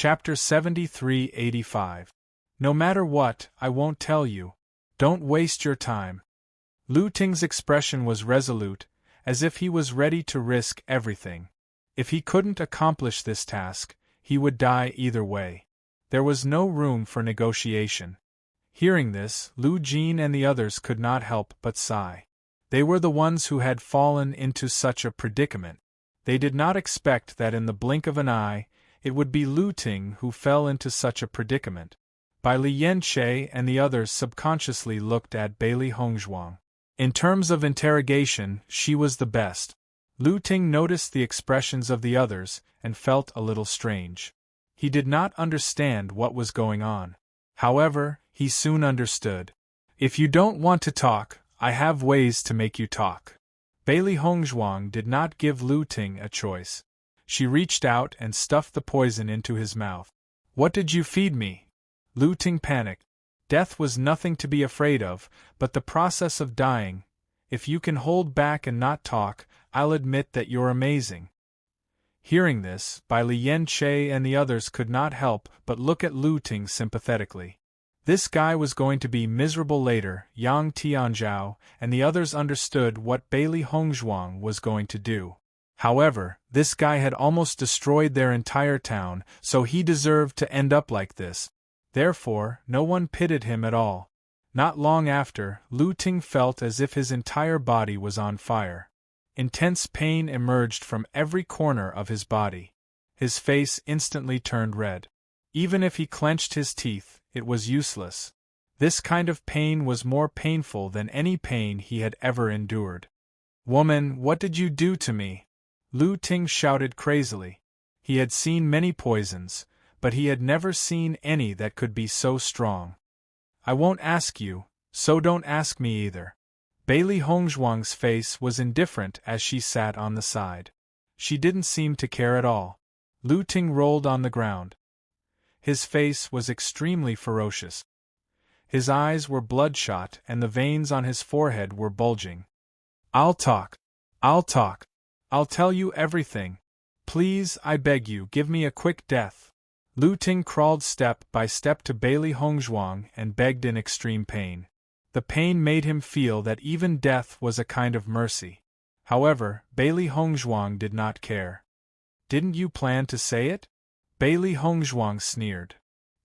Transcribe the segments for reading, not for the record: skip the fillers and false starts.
Chapter 73-85. No matter what, I won't tell you. Don't waste your time. Lu Ting's expression was resolute, as if he was ready to risk everything. If he couldn't accomplish this task, he would die either way. There was no room for negotiation. Hearing this, Lu Jin and the others could not help but sigh. They were the ones who had fallen into such a predicament. They did not expect that in the blink of an eye, it would be Lu Ting who fell into such a predicament. Bai Lian-che and the others subconsciously looked at Bai Li Hongzhuang. In terms of interrogation, she was the best. Lu Ting noticed the expressions of the others and felt a little strange. He did not understand what was going on. However, he soon understood. If you don't want to talk, I have ways to make you talk. Bai Li Hongzhuang did not give Lu Ting a choice. She reached out and stuffed the poison into his mouth. What did you feed me? Lu Ting panicked. Death was nothing to be afraid of, but the process of dying. If you can hold back and not talk, I'll admit that you're amazing. Hearing this, Bai Lian-che and the others could not help but look at Lu Ting sympathetically. This guy was going to be miserable later. Yang Tianzhao and the others understood what Bai Li Hongzhuang was going to do. However, this guy had almost destroyed their entire town, so he deserved to end up like this. Therefore, no one pitied him at all. Not long after, Lu Ting felt as if his entire body was on fire. Intense pain emerged from every corner of his body. His face instantly turned red. Even if he clenched his teeth, it was useless. This kind of pain was more painful than any pain he had ever endured. Woman, what did you do to me? Lu Ting shouted crazily. He had seen many poisons, but he had never seen any that could be so strong. I won't ask you, so don't ask me either. Bai Li Hongzhuang's face was indifferent as she sat on the side. She didn't seem to care at all. Lu Ting rolled on the ground. His face was extremely ferocious. His eyes were bloodshot and the veins on his forehead were bulging. I'll talk. I'll talk. I'll tell you everything. Please, I beg you, give me a quick death. Lu Ting crawled step by step to Bai Li Hongzhuang and begged in extreme pain. The pain made him feel that even death was a kind of mercy. However, Bai Li Hongzhuang did not care. Didn't you plan to say it? Bai Li Hongzhuang sneered.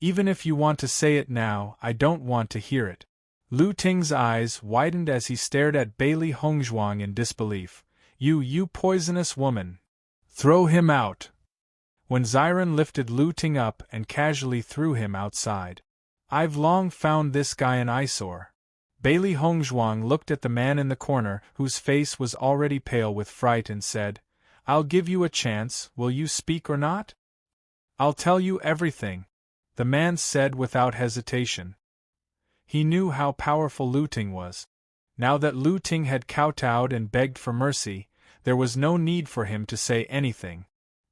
Even if you want to say it now, I don't want to hear it. Lu Ting's eyes widened as he stared at Bai Li Hongzhuang in disbelief. You poisonous woman. Throw him out. When Ziren lifted Lu Ting up and casually threw him outside. I've long found this guy an eyesore. Bai Li Hongzhuang looked at the man in the corner whose face was already pale with fright and said, I'll give you a chance, will you speak or not? I'll tell you everything, the man said without hesitation. He knew how powerful Lu Ting was. Now that Lu Ting had kowtowed and begged for mercy, there was no need for him to say anything.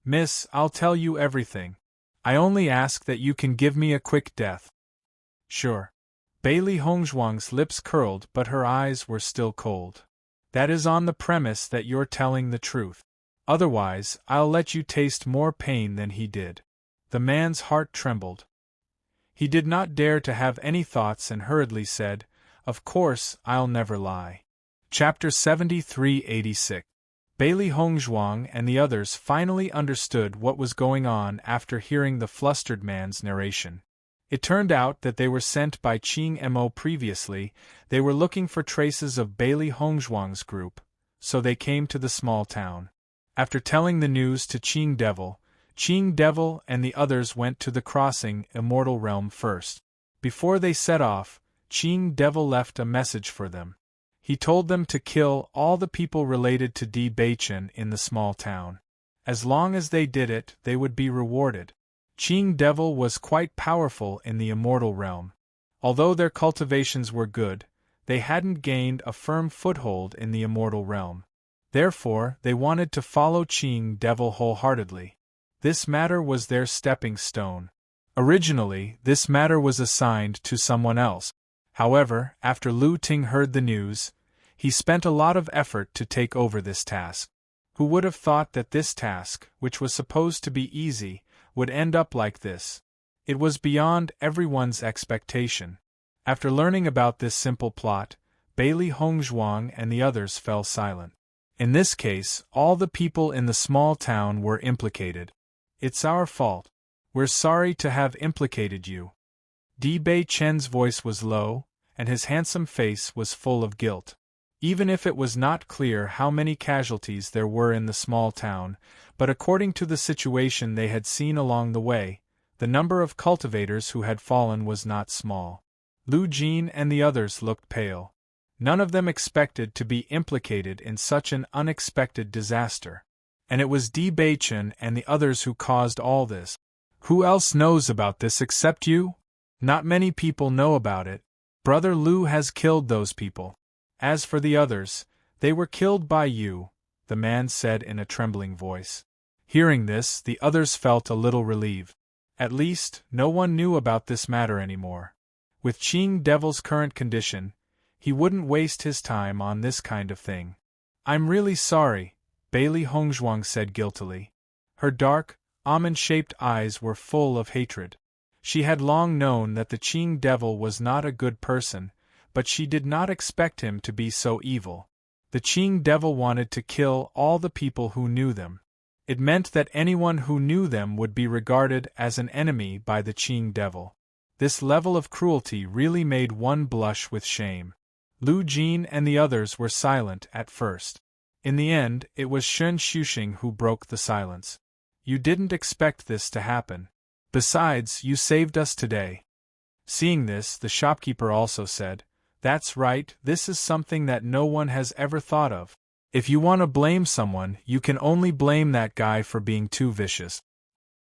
Miss, I'll tell you everything. I only ask that you can give me a quick death. Sure. Bai Li Hongzhuang's lips curled but her eyes were still cold. That is on the premise that you're telling the truth. Otherwise, I'll let you taste more pain than he did. The man's heart trembled. He did not dare to have any thoughts and hurriedly said, Of course, I'll never lie. Chapter 73-86. Bai Li Hongzhuang and the others finally understood what was going on after hearing the flustered man's narration. It turned out that they were sent by Qing Mo previously. They were looking for traces of Bai Li Hongzhuang's group, so they came to the small town. After telling the news to Qing Devil and the others went to the crossing Immortal Realm first. Before they set off, Qing Devil left a message for them. He told them to kill all the people related to Di Beichen in the small town. As long as they did it, they would be rewarded. Qing Devil was quite powerful in the Immortal Realm. Although their cultivations were good, they hadn't gained a firm foothold in the Immortal Realm. Therefore, they wanted to follow Qing Devil wholeheartedly. This matter was their stepping stone. Originally, this matter was assigned to someone else. However, after Lu Ting heard the news, he spent a lot of effort to take over this task. Who would have thought that this task, which was supposed to be easy, would end up like this. It was beyond everyone's expectation. After learning about this simple plot, Bailey Hongzhuang and the others fell silent. In this case, all the people in the small town were implicated. It's our fault. We're sorry to have implicated you. Di Bei Chen's voice was low, and his handsome face was full of guilt. Even if it was not clear how many casualties there were in the small town, but according to the situation they had seen along the way, the number of cultivators who had fallen was not small. Lu Jin and the others looked pale. None of them expected to be implicated in such an unexpected disaster. And it was Di Beichen and the others who caused all this. Who else knows about this except you? Not many people know about it. Brother Lu has killed those people. As for the others, they were killed by you, the man said in a trembling voice. Hearing this, the others felt a little relieved. At least, no one knew about this matter anymore. With Qing Devil's current condition, he wouldn't waste his time on this kind of thing. I'm really sorry, Bailey Hongzhuang said guiltily. Her dark, almond-shaped eyes were full of hatred. She had long known that the Qing Devil was not a good person, but she did not expect him to be so evil. The Qing Devil wanted to kill all the people who knew them. It meant that anyone who knew them would be regarded as an enemy by the Qing Devil. This level of cruelty really made one blush with shame. Lu Jin and the others were silent at first. In the end, it was Shen Xuxing who broke the silence. You didn't expect this to happen. Besides, you saved us today. Seeing this, the shopkeeper also said, That's right, this is something that no one has ever thought of. If you want to blame someone, you can only blame that guy for being too vicious.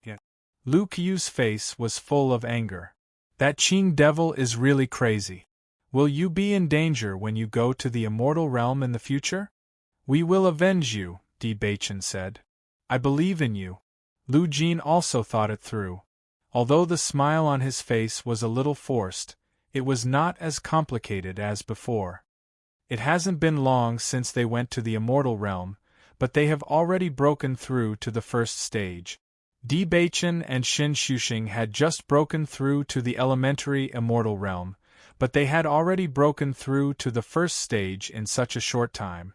Yeah. Lu Qiu's face was full of anger. That Qing Devil is really crazy. Will you be in danger when you go to the immortal realm in the future? We will avenge you, Di Beichen said. I believe in you. Lu Jin also thought it through. Although the smile on his face was a little forced, it was not as complicated as before. It hasn't been long since they went to the immortal realm, but they have already broken through to the first stage. Di Beichen and Shen Xuxing had just broken through to the elementary immortal realm, but they had already broken through to the first stage in such a short time.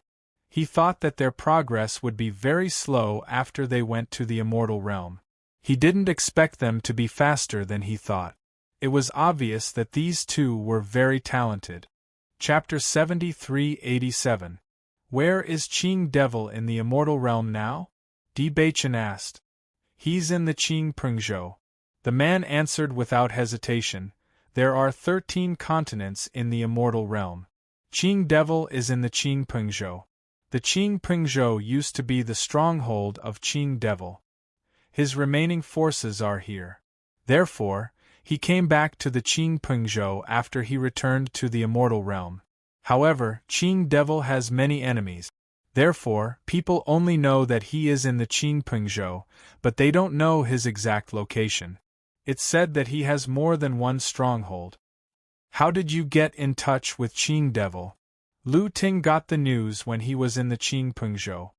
He thought that their progress would be very slow after they went to the immortal realm. He didn't expect them to be faster than he thought. It was obvious that these two were very talented. Chapter 73-87. Where is Qing Devil in the immortal realm now? Di Beichen asked. He's in the Qing Pengzhou. The man answered without hesitation. There are 13 continents in the immortal realm. Qing Devil is in the Qing Pengzhou. The Qing Pengzhou used to be the stronghold of Qing Devil. His remaining forces are here. Therefore, he came back to the Qing Pengzhou after he returned to the immortal realm. However, Qing Devil has many enemies. Therefore, people only know that he is in the Qing Pengzhou, but they don't know his exact location. It's said that he has more than one stronghold. How did you get in touch with Qing Devil? Lu Ting got the news when he was in the Qing Pengzhou.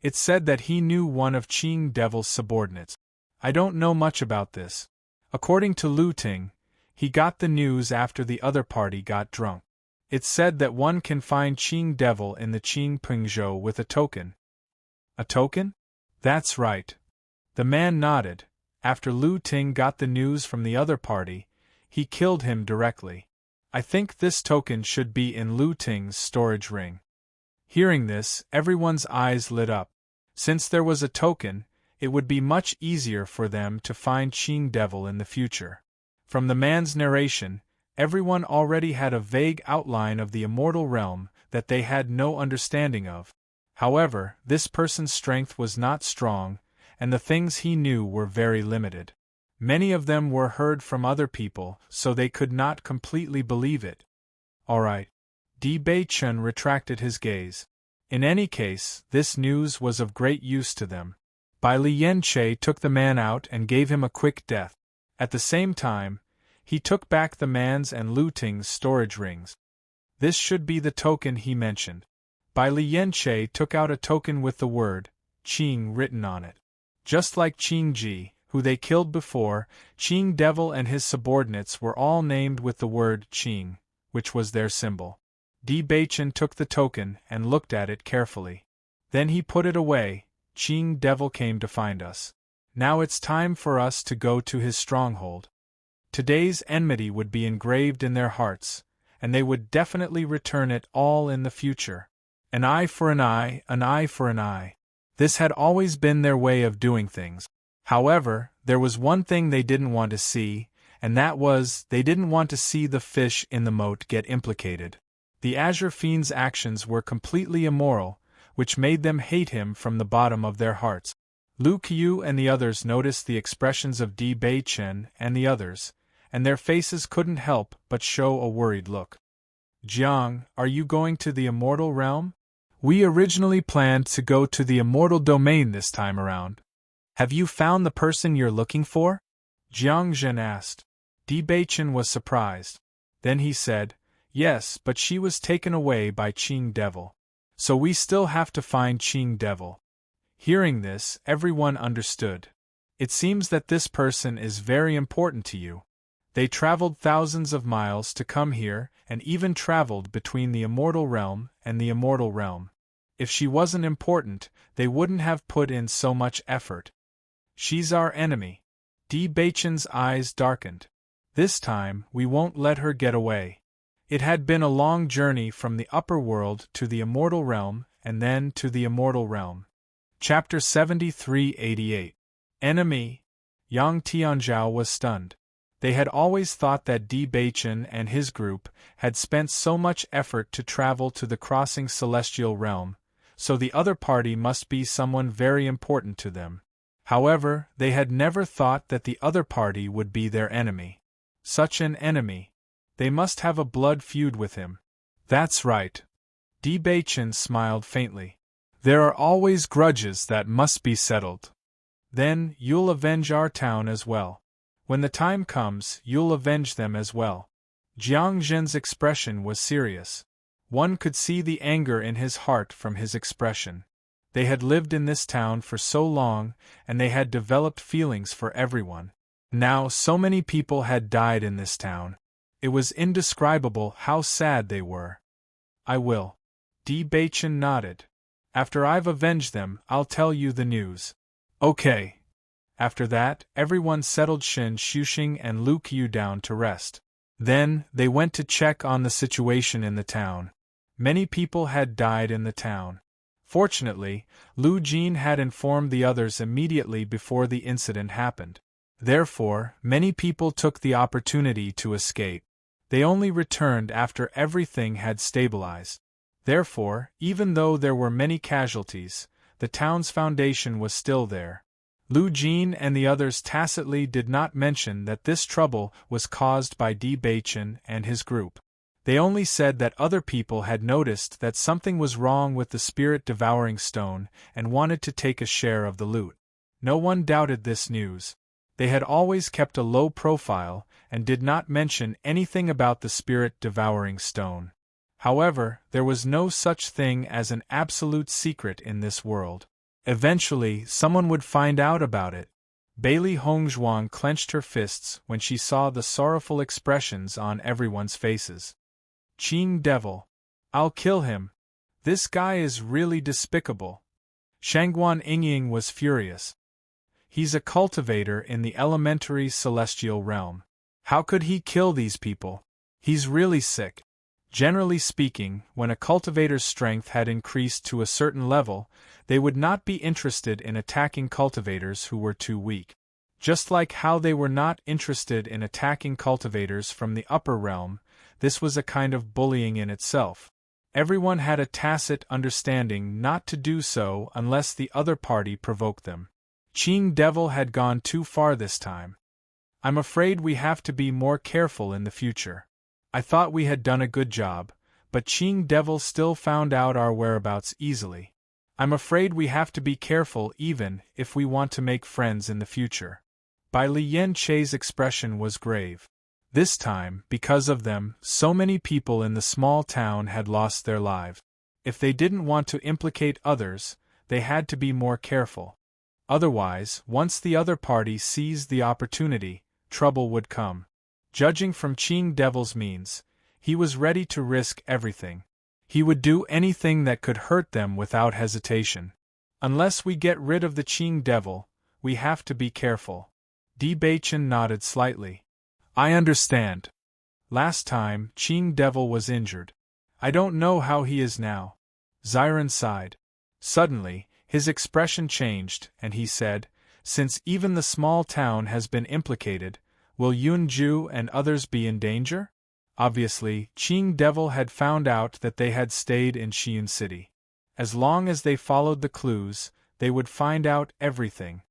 It said that he knew one of Qing Devil's subordinates. I don't know much about this. According to Lu Ting, he got the news after the other party got drunk. It's said that one can find Qing Devil in the Qing Pengzhou with a token. A token? That's right. The man nodded. After Lu Ting got the news from the other party, he killed him directly. I think this token should be in Lu Ting's storage ring. Hearing this, everyone's eyes lit up. Since there was a token, it would be much easier for them to find Qing Devil in the future. From the man's narration, everyone already had a vague outline of the immortal realm that they had no understanding of. However, this person's strength was not strong, and the things he knew were very limited. Many of them were heard from other people, so they could not completely believe it. All right. Di Beichen retracted his gaze. In any case, this news was of great use to them. Bai Lianche took the man out and gave him a quick death. At the same time, he took back the man's and Lu Ting's storage rings. This should be the token he mentioned. Bai Lianche took out a token with the word Qing written on it. Just like Qing Ji, who they killed before, Qing Devil and his subordinates were all named with the word Qing, which was their symbol. Di Baichen took the token and looked at it carefully. Then he put it away. Qing Devil came to find us. Now it's time for us to go to his stronghold. Today's enmity would be engraved in their hearts, and they would definitely return it all in the future. An eye for an eye, an eye for an eye. This had always been their way of doing things. However, there was one thing they didn't want to see, and that was, they didn't want to see the fish in the moat get implicated. The Azure Fiend's actions were completely immoral, which made them hate him from the bottom of their hearts. Lu Qiu and the others noticed the expressions of Di Baichen and the others, and their faces couldn't help but show a worried look. Jiang, are you going to the immortal realm? We originally planned to go to the immortal domain this time around. Have you found the person you're looking for? Jiang Zhen asked. Di Baichen was surprised. Then he said, yes, but she was taken away by Qing Devil. So we still have to find Qing Devil. Hearing this, everyone understood. It seems that this person is very important to you. They traveled thousands of miles to come here, and even traveled between the immortal realm and the immortal realm. If she wasn't important, they wouldn't have put in so much effort. She's our enemy. Di Baichen's eyes darkened. This time, we won't let her get away. It had been a long journey from the upper world to the immortal realm, and then to the immortal realm. Chapter 73-88. Enemy. Yang Tianzhao was stunned. They had always thought that Di Baichen and his group had spent so much effort to travel to the crossing celestial realm, so the other party must be someone very important to them. However, they had never thought that the other party would be their enemy. Such an enemy. They must have a blood feud with him. That's right. Di Baichen smiled faintly. There are always grudges that must be settled. Then, you'll avenge our town as well. When the time comes, you'll avenge them as well. Jiang Zhen's expression was serious. One could see the anger in his heart from his expression. They had lived in this town for so long, and they had developed feelings for everyone. Now so many people had died in this town. It was indescribable how sad they were. I will. Di Baichen nodded. After I've avenged them, I'll tell you the news. Okay. After that, everyone settled Shen Xuxing and Lu Qiu down to rest. Then, they went to check on the situation in the town. Many people had died in the town. Fortunately, Lu Jin had informed the others immediately before the incident happened. Therefore, many people took the opportunity to escape. They only returned after everything had stabilized. Therefore, even though there were many casualties, the town's foundation was still there. Lu Jin and the others tacitly did not mention that this trouble was caused by Di Baichen and his group. They only said that other people had noticed that something was wrong with the spirit-devouring stone and wanted to take a share of the loot. No one doubted this news. They had always kept a low profile and did not mention anything about the spirit-devouring stone. However, there was no such thing as an absolute secret in this world. Eventually, someone would find out about it. Bailey Hongzhuang clenched her fists when she saw the sorrowful expressions on everyone's faces. Qing Devil. I'll kill him. This guy is really despicable. Shangguan Yingying was furious. He's a cultivator in the elementary celestial realm. How could he kill these people? He's really sick. Generally speaking, when a cultivator's strength had increased to a certain level, they would not be interested in attacking cultivators who were too weak. Just like how they were not interested in attacking cultivators from the upper realm, this was a kind of bullying in itself. Everyone had a tacit understanding not to do so unless the other party provoked them. Qing Devil had gone too far this time. I'm afraid we have to be more careful in the future. I thought we had done a good job, but Qing Devil still found out our whereabouts easily. I'm afraid we have to be careful even if we want to make friends in the future. Bai Liyan Che's expression was grave. This time, because of them, so many people in the small town had lost their lives. If they didn't want to implicate others, they had to be more careful. Otherwise, once the other party seized the opportunity, trouble would come. Judging from Qing Devil's means, he was ready to risk everything. He would do anything that could hurt them without hesitation. Unless we get rid of the Qing Devil, we have to be careful. Di Baichen nodded slightly. I understand. Last time, Qing Devil was injured. I don't know how he is now. Ziren sighed. Suddenly, his expression changed, and he said, since even the small town has been implicated, will Yunju and others be in danger? Obviously, Qing Devil had found out that they had stayed in Xian City. As long as they followed the clues, they would find out everything.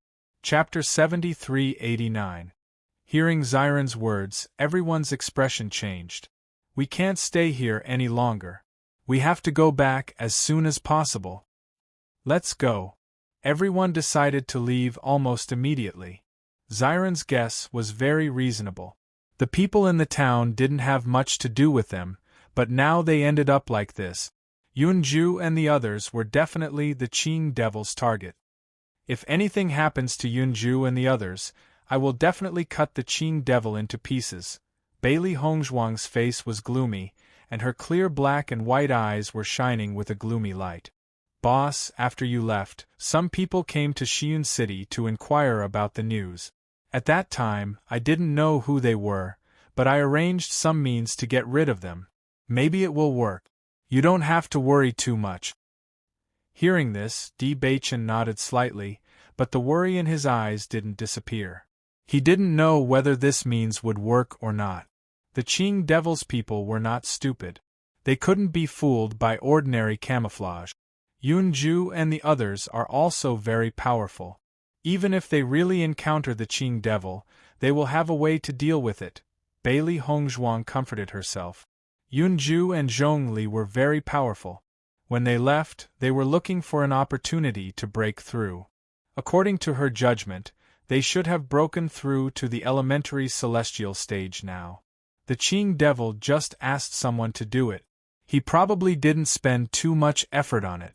Chapter 7389. Hearing Ziren's words, everyone's expression changed. We can't stay here any longer. We have to go back as soon as possible. Let's go. Everyone decided to leave almost immediately. Ziren's guess was very reasonable. The people in the town didn't have much to do with them, but now they ended up like this. Yunju and the others were definitely the Qing Devil's target. If anything happens to Yunju and the others, I will definitely cut the Qing Devil into pieces. Bailey Hongzhuang's face was gloomy, and her clear black and white eyes were shining with a gloomy light. Boss, after you left, some people came to Xian City to inquire about the news. At that time, I didn't know who they were, but I arranged some means to get rid of them. Maybe it will work. You don't have to worry too much. Hearing this, Di Baichen nodded slightly, but the worry in his eyes didn't disappear. He didn't know whether this means would work or not. The Qing Devil's people were not stupid. They couldn't be fooled by ordinary camouflage. Yunju and the others are also very powerful. Even if they really encounter the Qing Devil, they will have a way to deal with it. Bailey Hongzhuang comforted herself. Yunju and Zhongli were very powerful. When they left, they were looking for an opportunity to break through. According to her judgment, they should have broken through to the elementary celestial stage now. The Qing Devil just asked someone to do it. He probably didn't spend too much effort on it.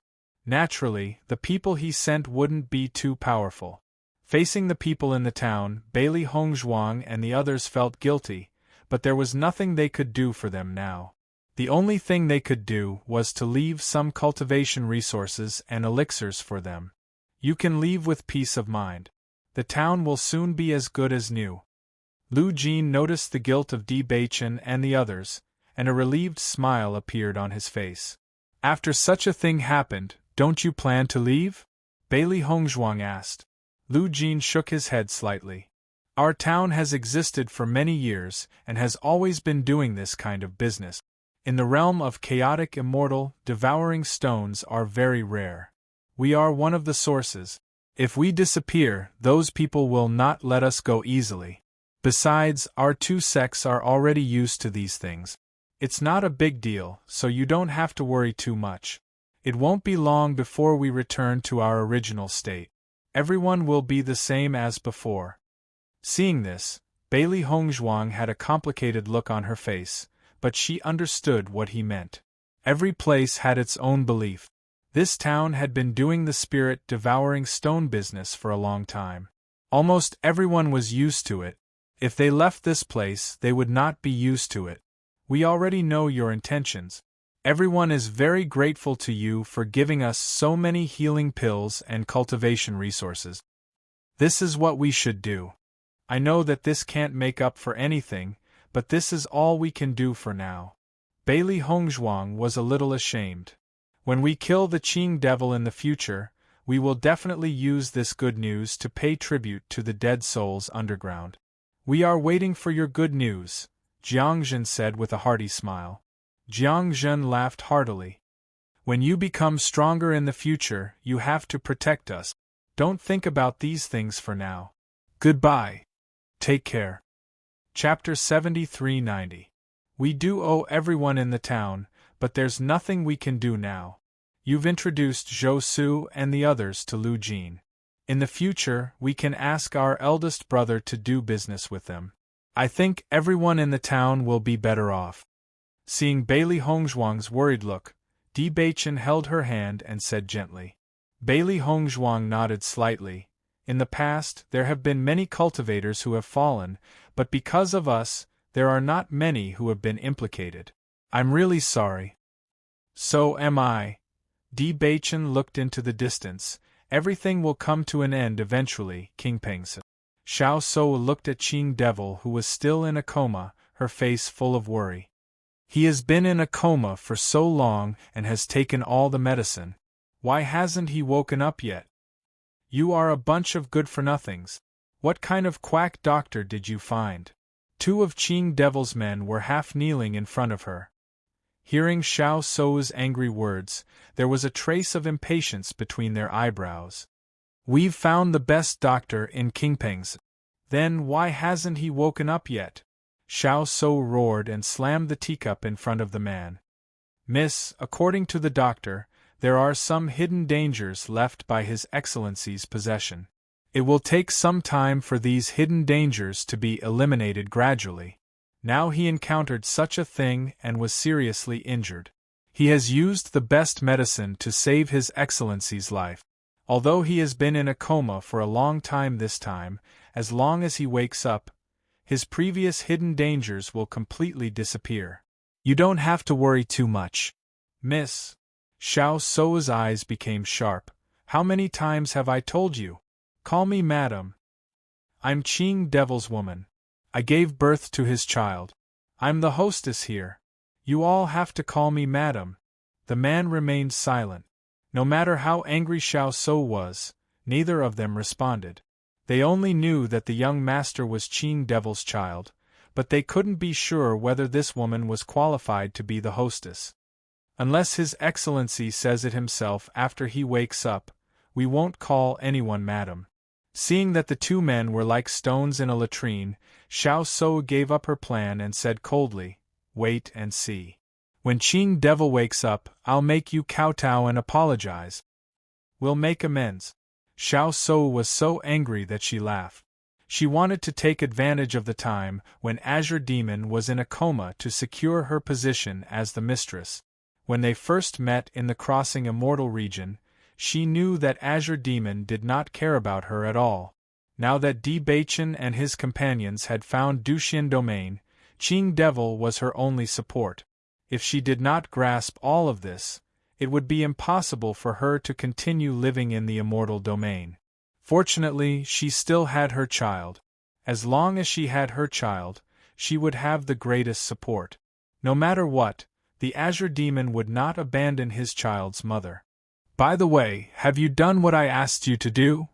Naturally, the people he sent wouldn't be too powerful. Facing the people in the town, Bailey Hongzhuang and the others felt guilty, but there was nothing they could do for them now. The only thing they could do was to leave some cultivation resources and elixirs for them. You can leave with peace of mind. The town will soon be as good as new. Lu Jin noticed the guilt of Di Baichen and the others, and a relieved smile appeared on his face. After such a thing happened, don't you plan to leave? Bailey Hongzhuang asked. Lu Jin shook his head slightly. Our town has existed for many years and has always been doing this kind of business. In the realm of chaotic immortal, devouring stones are very rare. We are one of the sources. If we disappear, those people will not let us go easily. Besides, our two sects are already used to these things. It's not a big deal, so you don't have to worry too much. It won't be long before we return to our original state. Everyone will be the same as before. Seeing this, Bailey Hongzhuang had a complicated look on her face, but she understood what he meant. Every place had its own belief. This town had been doing the spirit-devouring stone business for a long time. Almost everyone was used to it. If they left this place, they would not be used to it. We already know your intentions. Everyone is very grateful to you for giving us so many healing pills and cultivation resources. This is what we should do. I know that this can't make up for anything, but this is all we can do for now. Bailey Hongzhuang was a little ashamed. When we kill the Qing Devil in the future, we will definitely use this good news to pay tribute to the dead souls underground. We are waiting for your good news, Jiangzhen said with a hearty smile. Jiangzhen laughed heartily. When you become stronger in the future, you have to protect us. Don't think about these things for now. Goodbye. Take care. Chapter 7390. We do owe everyone in the town, but there's nothing we can do now. You've introduced Zhou Su and the others to Lu Jin. In the future, we can ask our eldest brother to do business with them. I think everyone in the town will be better off. Seeing Bailey Hongzhuang's worried look, Di Baichen held her hand and said gently. Bailey Hongzhuang nodded slightly. In the past, there have been many cultivators who have fallen, but because of us, there are not many who have been implicated. I'm really sorry. So am I. Di Baichen looked into the distance. Everything will come to an end eventually, King Peng said. Xiao So looked at Qing Devil, who was still in a coma, her face full of worry. He has been in a coma for so long and has taken all the medicine. Why hasn't he woken up yet? You are a bunch of good-for-nothings. What kind of quack doctor did you find? Two of Qing Devil's men were half kneeling in front of her. Hearing Xiao Sou's angry words, there was a trace of impatience between their eyebrows. We've found the best doctor in King Peng's. Then why hasn't he woken up yet? Xiao So roared and slammed the teacup in front of the man. Miss, according to the doctor, there are some hidden dangers left by His Excellency's possession. It will take some time for these hidden dangers to be eliminated gradually. Now he encountered such a thing and was seriously injured. He has used the best medicine to save His Excellency's life. Although he has been in a coma for a long time this time, as long as he wakes up, his previous hidden dangers will completely disappear. You don't have to worry too much. Miss. Xiao Sou's eyes became sharp. How many times have I told you? Call me madam. I'm Qing Devil's woman. I gave birth to his child. I'm the hostess here. You all have to call me madam. The man remained silent. No matter how angry Xiao So was, neither of them responded. They only knew that the young master was Qing Devil's child, but they couldn't be sure whether this woman was qualified to be the hostess. Unless His Excellency says it himself after he wakes up, we won't call anyone madam. Seeing that the two men were like stones in a latrine, Xiao So gave up her plan and said coldly, "Wait and see. When Qing Devil wakes up, I'll make you kowtow and apologize. We'll make amends." Xiao So was so angry that she laughed. She wanted to take advantage of the time when Azure Demon was in a coma to secure her position as the mistress. When they first met in the Crossing Immortal region, she knew that Azure Demon did not care about her at all. Now that Di Baichen and his companions had found Duxian Domain, Qing Devil was her only support. If she did not grasp all of this, it would be impossible for her to continue living in the Immortal Domain. Fortunately, she still had her child. As long as she had her child, she would have the greatest support. No matter what, the Azure Demon would not abandon his child's mother. By the way, have you done what I asked you to do?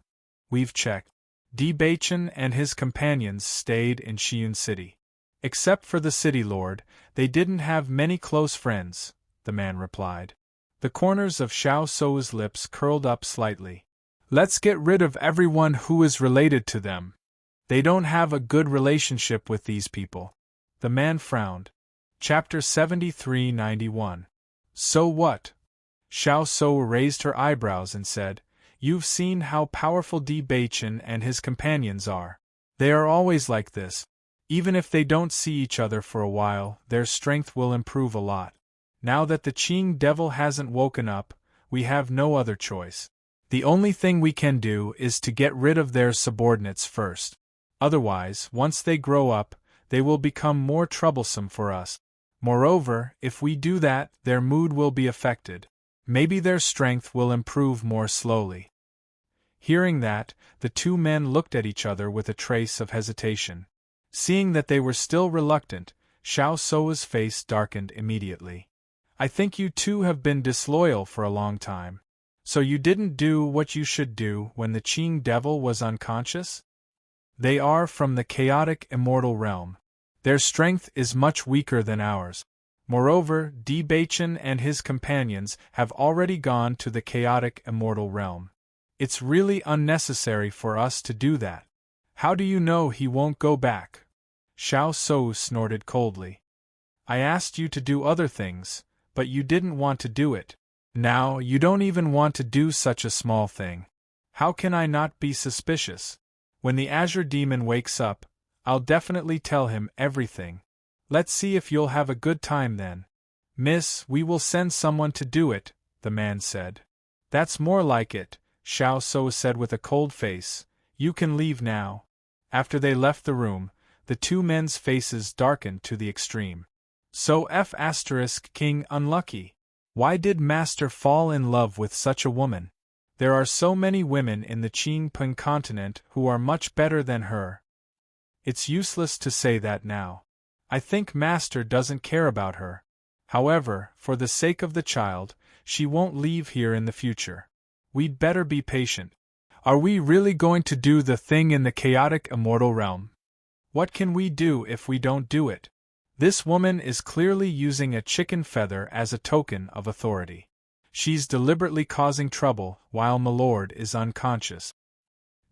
We've checked. Di Baichen and his companions stayed in Xiun City. Except for the city lord, they didn't have many close friends, the man replied. The corners of Xiao Sou's lips curled up slightly. Let's get rid of everyone who is related to them. They don't have a good relationship with these people. The man frowned. Chapter 73-91. So what? Xiao So raised her eyebrows and said, You've seen how powerful Di Baichen and his companions are. They are always like this. Even if they don't see each other for a while, their strength will improve a lot. Now that the Qing Devil hasn't woken up, we have no other choice. The only thing we can do is to get rid of their subordinates first. Otherwise, once they grow up, they will become more troublesome for us. Moreover, if we do that, their mood will be affected. Maybe their strength will improve more slowly. Hearing that, the two men looked at each other with a trace of hesitation. Seeing that they were still reluctant, Xiao Sou's face darkened immediately. I think you two have been disloyal for a long time. So you didn't do what you should do when the Qing Devil was unconscious? They are from the chaotic immortal realm. Their strength is much weaker than ours. Moreover, Di Baichen and his companions have already gone to the chaotic immortal realm. It's really unnecessary for us to do that. How do you know he won't go back? Xiao So snorted coldly. I asked you to do other things, but you didn't want to do it. Now you don't even want to do such a small thing. How can I not be suspicious? When the Azure Demon wakes up, I'll definitely tell him everything. Let's see if you'll have a good time then. Miss, we will send someone to do it, the man said. That's more like it, Xiao So said with a cold face. You can leave now. After they left the room, the two men's faces darkened to the extreme. So King unlucky. Why did Master fall in love with such a woman? There are so many women in the Qingpeng continent who are much better than her. It's useless to say that now. I think Master doesn't care about her. However, for the sake of the child, she won't leave here in the future. We'd better be patient. Are we really going to do the thing in the chaotic immortal realm? What can we do if we don't do it? This woman is clearly using a chicken feather as a token of authority. She's deliberately causing trouble while Milord is unconscious.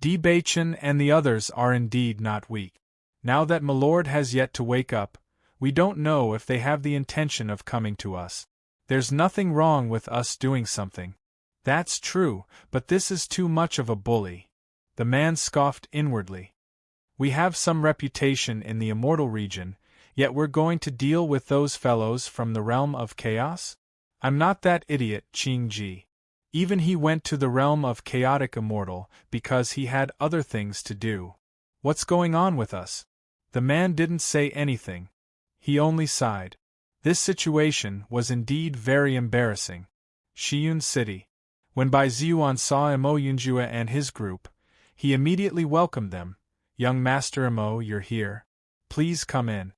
Baichen and the others are indeed not weak. Now that Milord has yet to wake up, we don't know if they have the intention of coming to us. There's nothing wrong with us doing something. That's true, but this is too much of a bully. The man scoffed inwardly. We have some reputation in the immortal region, yet we're going to deal with those fellows from the realm of chaos? I'm not that idiot, Qingji. Even he went to the realm of chaotic immortal because he had other things to do. What's going on with us? The man didn't say anything. He only sighed. This situation was indeed very embarrassing. Shiyun City. When Bai Ziyuan saw Emo Yunjue and his group, he immediately welcomed them. Young Master Emo, you're here. Please come in.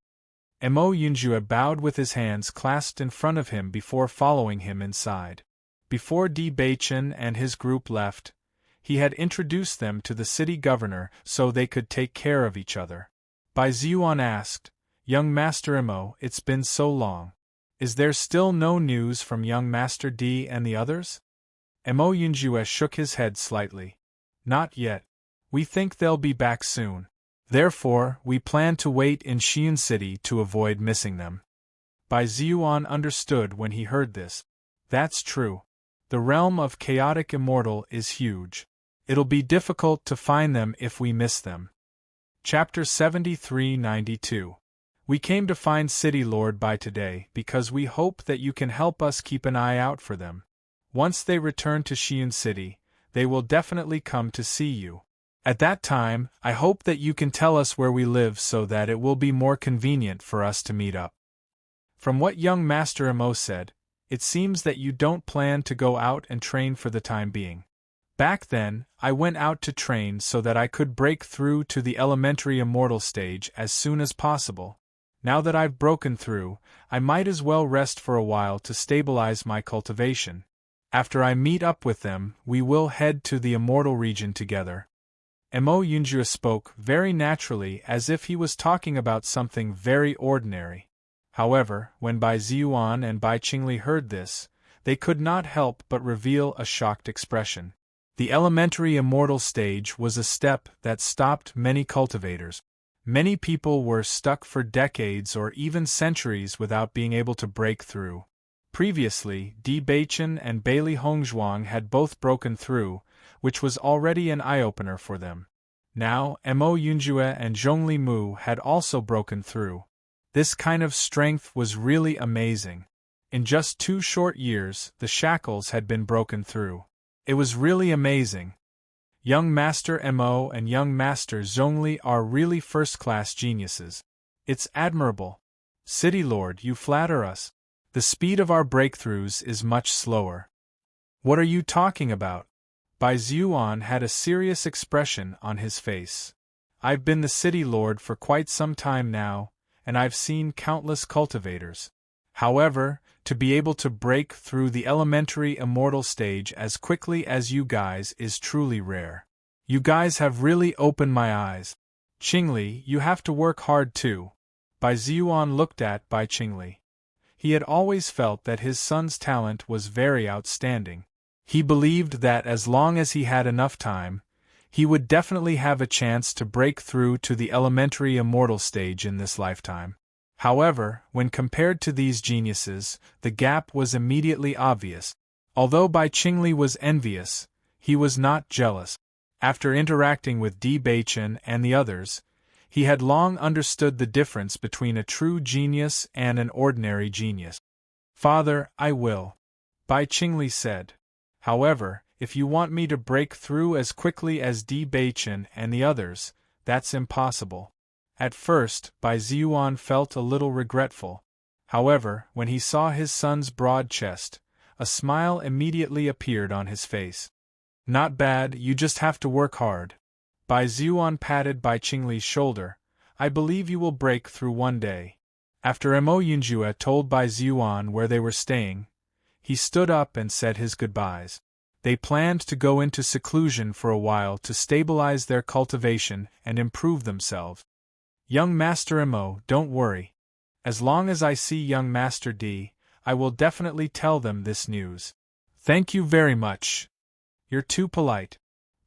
Emo Yunjue bowed with his hands clasped in front of him before following him inside. Before Baichen and his group left, he had introduced them to the city governor so they could take care of each other. Bai Ziyuan asked, Young Master Emo, it's been so long. Is there still no news from young Master D and the others? Emo Yunjue shook his head slightly. Not yet. We think they'll be back soon. Therefore, we plan to wait in Shiyun City to avoid missing them. Bai Ziyuan understood when he heard this. That's true. The realm of chaotic immortal is huge. It'll be difficult to find them if we miss them. Chapter 73-92. We came to find City Lord Bai today because we hope that you can help us keep an eye out for them. Once they return to Shiyun City, they will definitely come to see you. At that time, I hope that you can tell us where we live so that it will be more convenient for us to meet up. From what young Master Emo said, it seems that you don't plan to go out and train for the time being. Back then, I went out to train so that I could break through to the elementary immortal stage as soon as possible. Now that I've broken through, I might as well rest for a while to stabilize my cultivation. After I meet up with them, we will head to the immortal region together. Emo Yunjue spoke very naturally as if he was talking about something very ordinary. However, when Bai Ziyuan and Bai Qingli heard this, they could not help but reveal a shocked expression. The elementary immortal stage was a step that stopped many cultivators. Many people were stuck for decades or even centuries without being able to break through. Previously, Baichen and Bailey Hongzhuang had both broken through, which was already an eye-opener for them. Now, Emo Yunjue and Zhongli Mu had also broken through. This kind of strength was really amazing. In just 2 short years, the shackles had been broken through. It was really amazing. Young Master Emo and young Master Zhongli are really first-class geniuses. It's admirable. City Lord, you flatter us. The speed of our breakthroughs is much slower. What are you talking about? Bai Ziyuan had a serious expression on his face. I've been the City Lord for quite some time now, and I've seen countless cultivators. However, to be able to break through the elementary immortal stage as quickly as you guys is truly rare. You guys have really opened my eyes. Qingli, you have to work hard too. Bai Ziyuan looked at Bai Qingli. He had always felt that his son's talent was very outstanding. He believed that as long as he had enough time, he would definitely have a chance to break through to the elementary immortal stage in this lifetime. However, when compared to these geniuses, the gap was immediately obvious. Although Bai Qingli was envious, he was not jealous. After interacting with Baichen and the others, he had long understood the difference between a true genius and an ordinary genius. Father, I will. Bai Qingli said. However, If you want me to break through as quickly as Di Baichen and the others, that's impossible. At first, Bai Ziyuan felt a little regretful. However, when he saw his son's broad chest, a smile immediately appeared on his face. Not bad, you just have to work hard. Bai Ziyuan patted Bai Qingli's shoulder. I believe you will break through one day. After Mo Yunjue told Bai Ziyuan where they were staying, he stood up and said his goodbyes. They planned to go into seclusion for a while to stabilize their cultivation and improve themselves. Young Master Mo, don't worry. As long as I see young Master D, I will definitely tell them this news. Thank you very much. You're too polite.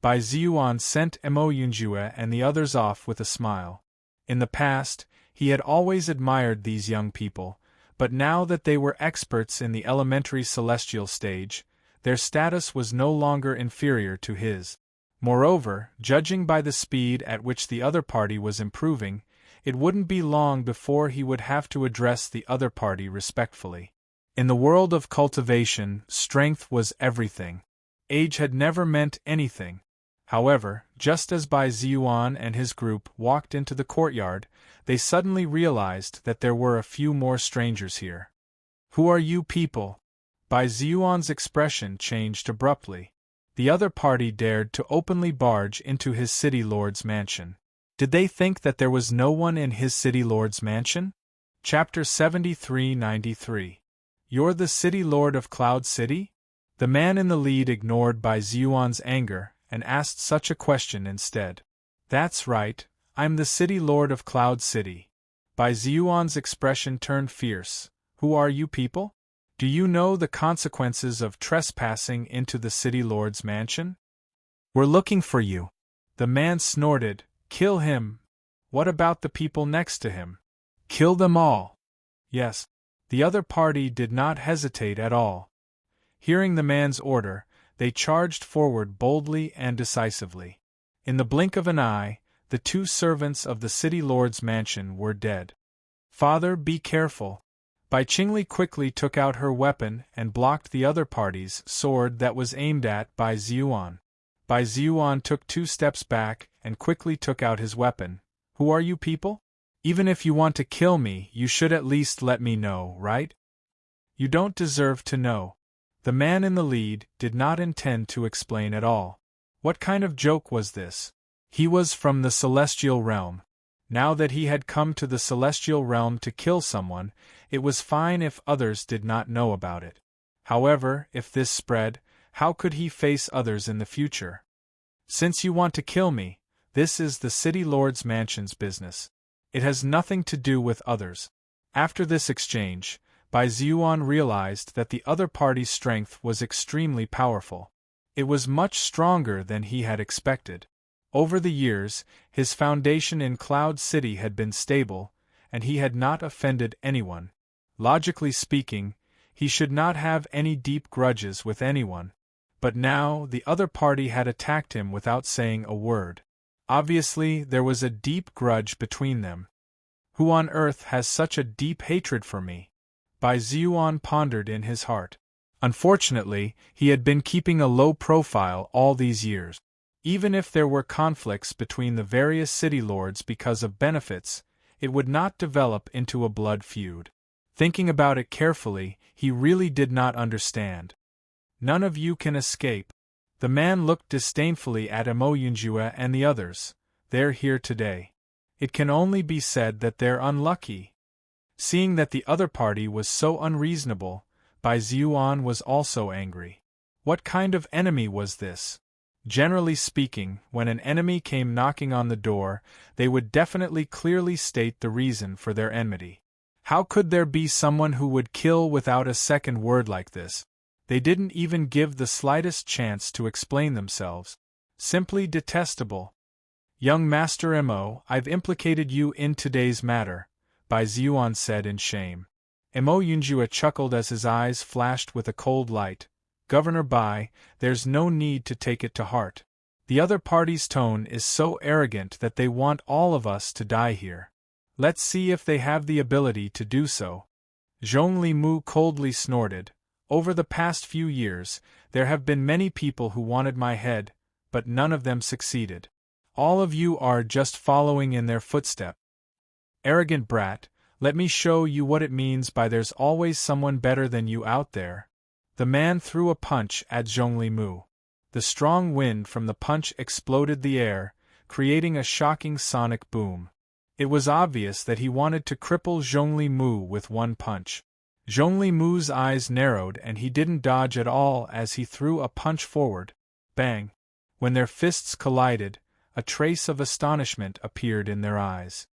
Bai Ziyuan sent Mo Yunjue and the others off with a smile. In the past, he had always admired these young people, but now that they were experts in the elementary celestial stage, their status was no longer inferior to his. Moreover, judging by the speed at which the other party was improving, it wouldn't be long before he would have to address the other party respectfully. In the world of cultivation, strength was everything. Age had never meant anything. However, just as Bai Ziyuan and his group walked into the courtyard, they suddenly realized that there were a few more strangers here. Who are you people? Bai Ziyuan's expression changed abruptly. The other party dared to openly barge into his city lord's mansion. Did they think that there was no one in his city lord's mansion? Chapter 73-93. You're the city lord of Cloud City? The man in the lead ignored Bai Ziyuan's anger and asked such a question instead. That's right, I'm the city lord of Cloud City. Bai Ziyuan's expression turned fierce. Who are you people? Do you know the consequences of trespassing into the city lord's mansion? We're looking for you. The man snorted. Kill him. What about the people next to him? Kill them all. Yes. The other party did not hesitate at all. Hearing the man's order, they charged forward boldly and decisively. In the blink of an eye, the two servants of the city lord's mansion were dead. Father, be careful. Bai Qingli quickly took out her weapon and blocked the other party's sword that was aimed at Bai Ziyuan. Bai Ziyuan took 2 steps back and quickly took out his weapon. Who are you people? Even if you want to kill me, you should at least let me know, right? You don't deserve to know. The man in the lead did not intend to explain at all. What kind of joke was this? He was from the celestial realm. Now that he had come to the celestial realm to kill someone, it was fine if others did not know about it. However, if this spread, how could he face others in the future? Since you want to kill me, this is the city lord's mansion's business. It has nothing to do with others. After this exchange, Bai Ziyuan realized that the other party's strength was extremely powerful. It was much stronger than he had expected. Over the years, his foundation in Cloud City had been stable, and he had not offended anyone. Logically speaking, he should not have any deep grudges with anyone. But now, the other party had attacked him without saying a word. Obviously, there was a deep grudge between them. Who on earth has such a deep hatred for me? Bai Ziyuan pondered in his heart. Unfortunately, he had been keeping a low profile all these years. Even if there were conflicts between the various city lords because of benefits, it would not develop into a blood feud. Thinking about it carefully, he really did not understand. None of you can escape. The man looked disdainfully at Mo Yunjue and the others. They're here today. It can only be said that they're unlucky. Seeing that the other party was so unreasonable, Bai Ziyuan was also angry. What kind of enemy was this? Generally speaking, when an enemy came knocking on the door, they would definitely clearly state the reason for their enmity. How could there be someone who would kill without a second word like this? They didn't even give the slightest chance to explain themselves. Simply detestable. Young Master Mo, I've implicated you in today's matter, Bai Ziyuan said in shame. Mo Yunjue chuckled as his eyes flashed with a cold light. Governor Bai, there's no need to take it to heart. The other party's tone is so arrogant that they want all of us to die here. Let's see if they have the ability to do so. Zhongli Mu coldly snorted. Over the past few years, there have been many people who wanted my head, but none of them succeeded. All of you are just following in their footsteps. Arrogant brat, let me show you what it means by there's always someone better than you out there. The man threw a punch at Zhongli Mu. The strong wind from the punch exploded the air, creating a shocking sonic boom. It was obvious that he wanted to cripple Zhongli Mu with one punch. Zhongli Mu's eyes narrowed and he didn't dodge at all as he threw a punch forward. Bang! When their fists collided, a trace of astonishment appeared in their eyes.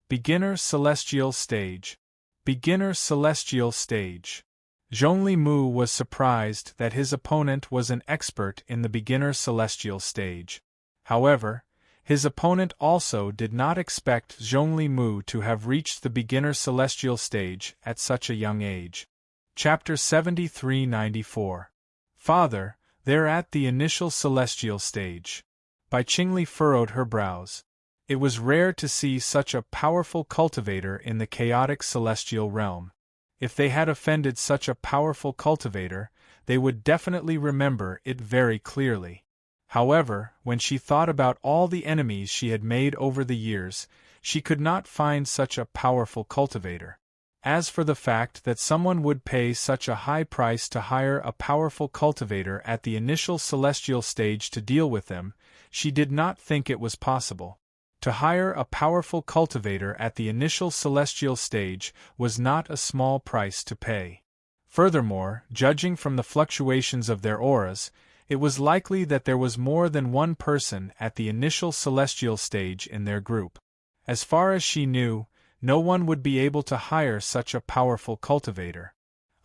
Beginner Celestial Stage. Beginner Celestial Stage. Zhongli Mu was surprised that his opponent was an expert in the Beginner Celestial Stage. However, his opponent also did not expect Zhongli Mu to have reached the Beginner Celestial Stage at such a young age. Chapter 73-94. Father, they're at the initial Celestial Stage. Bai Qingli furrowed her brows. It was rare to see such a powerful cultivator in the chaotic celestial realm. If they had offended such a powerful cultivator, they would definitely remember it very clearly. However, when she thought about all the enemies she had made over the years, she could not find such a powerful cultivator. As for the fact that someone would pay such a high price to hire a powerful cultivator at the initial celestial stage to deal with them, she did not think it was possible. To hire a powerful cultivator at the initial celestial stage was not a small price to pay. Furthermore, judging from the fluctuations of their auras, it was likely that there was more than one person at the initial celestial stage in their group. As far as she knew, no one would be able to hire such a powerful cultivator.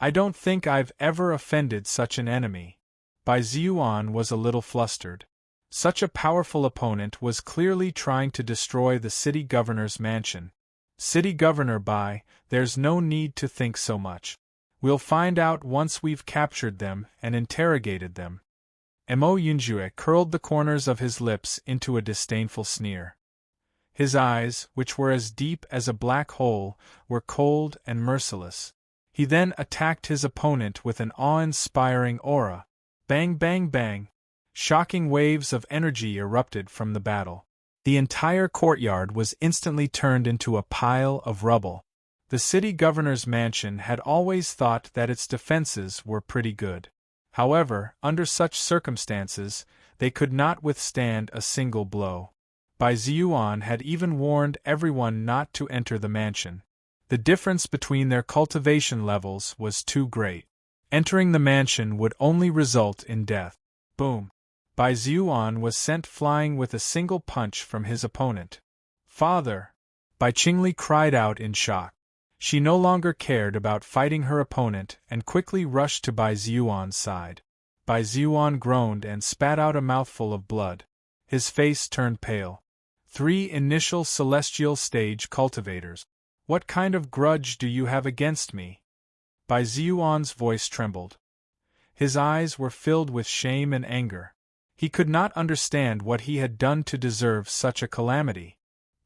I don't think I've ever offended such an enemy. Bai Ziyuan was a little flustered. Such a powerful opponent was clearly trying to destroy the city governor's mansion. City Governor Bai, there's no need to think so much. We'll find out once we've captured them and interrogated them. Mo Yunjue curled the corners of his lips into a disdainful sneer. His eyes, which were as deep as a black hole, were cold and merciless. He then attacked his opponent with an awe-inspiring aura. Bang bang bang! Shocking waves of energy erupted from the battle. The entire courtyard was instantly turned into a pile of rubble. The city governor's mansion had always thought that its defenses were pretty good. However, under such circumstances, they could not withstand a single blow. Bai Ziyuan had even warned everyone not to enter the mansion. The difference between their cultivation levels was too great. Entering the mansion would only result in death. Boom! Bai Ziyuan was sent flying with a single punch from his opponent. Father! Bai Qingli cried out in shock. She no longer cared about fighting her opponent and quickly rushed to Bai Ziyuan's side. Bai Ziyuan groaned and spat out a mouthful of blood. His face turned pale. 3 initial celestial stage cultivators. What kind of grudge do you have against me? Bai Ziyuan's voice trembled. His eyes were filled with shame and anger. He could not understand what he had done to deserve such a calamity.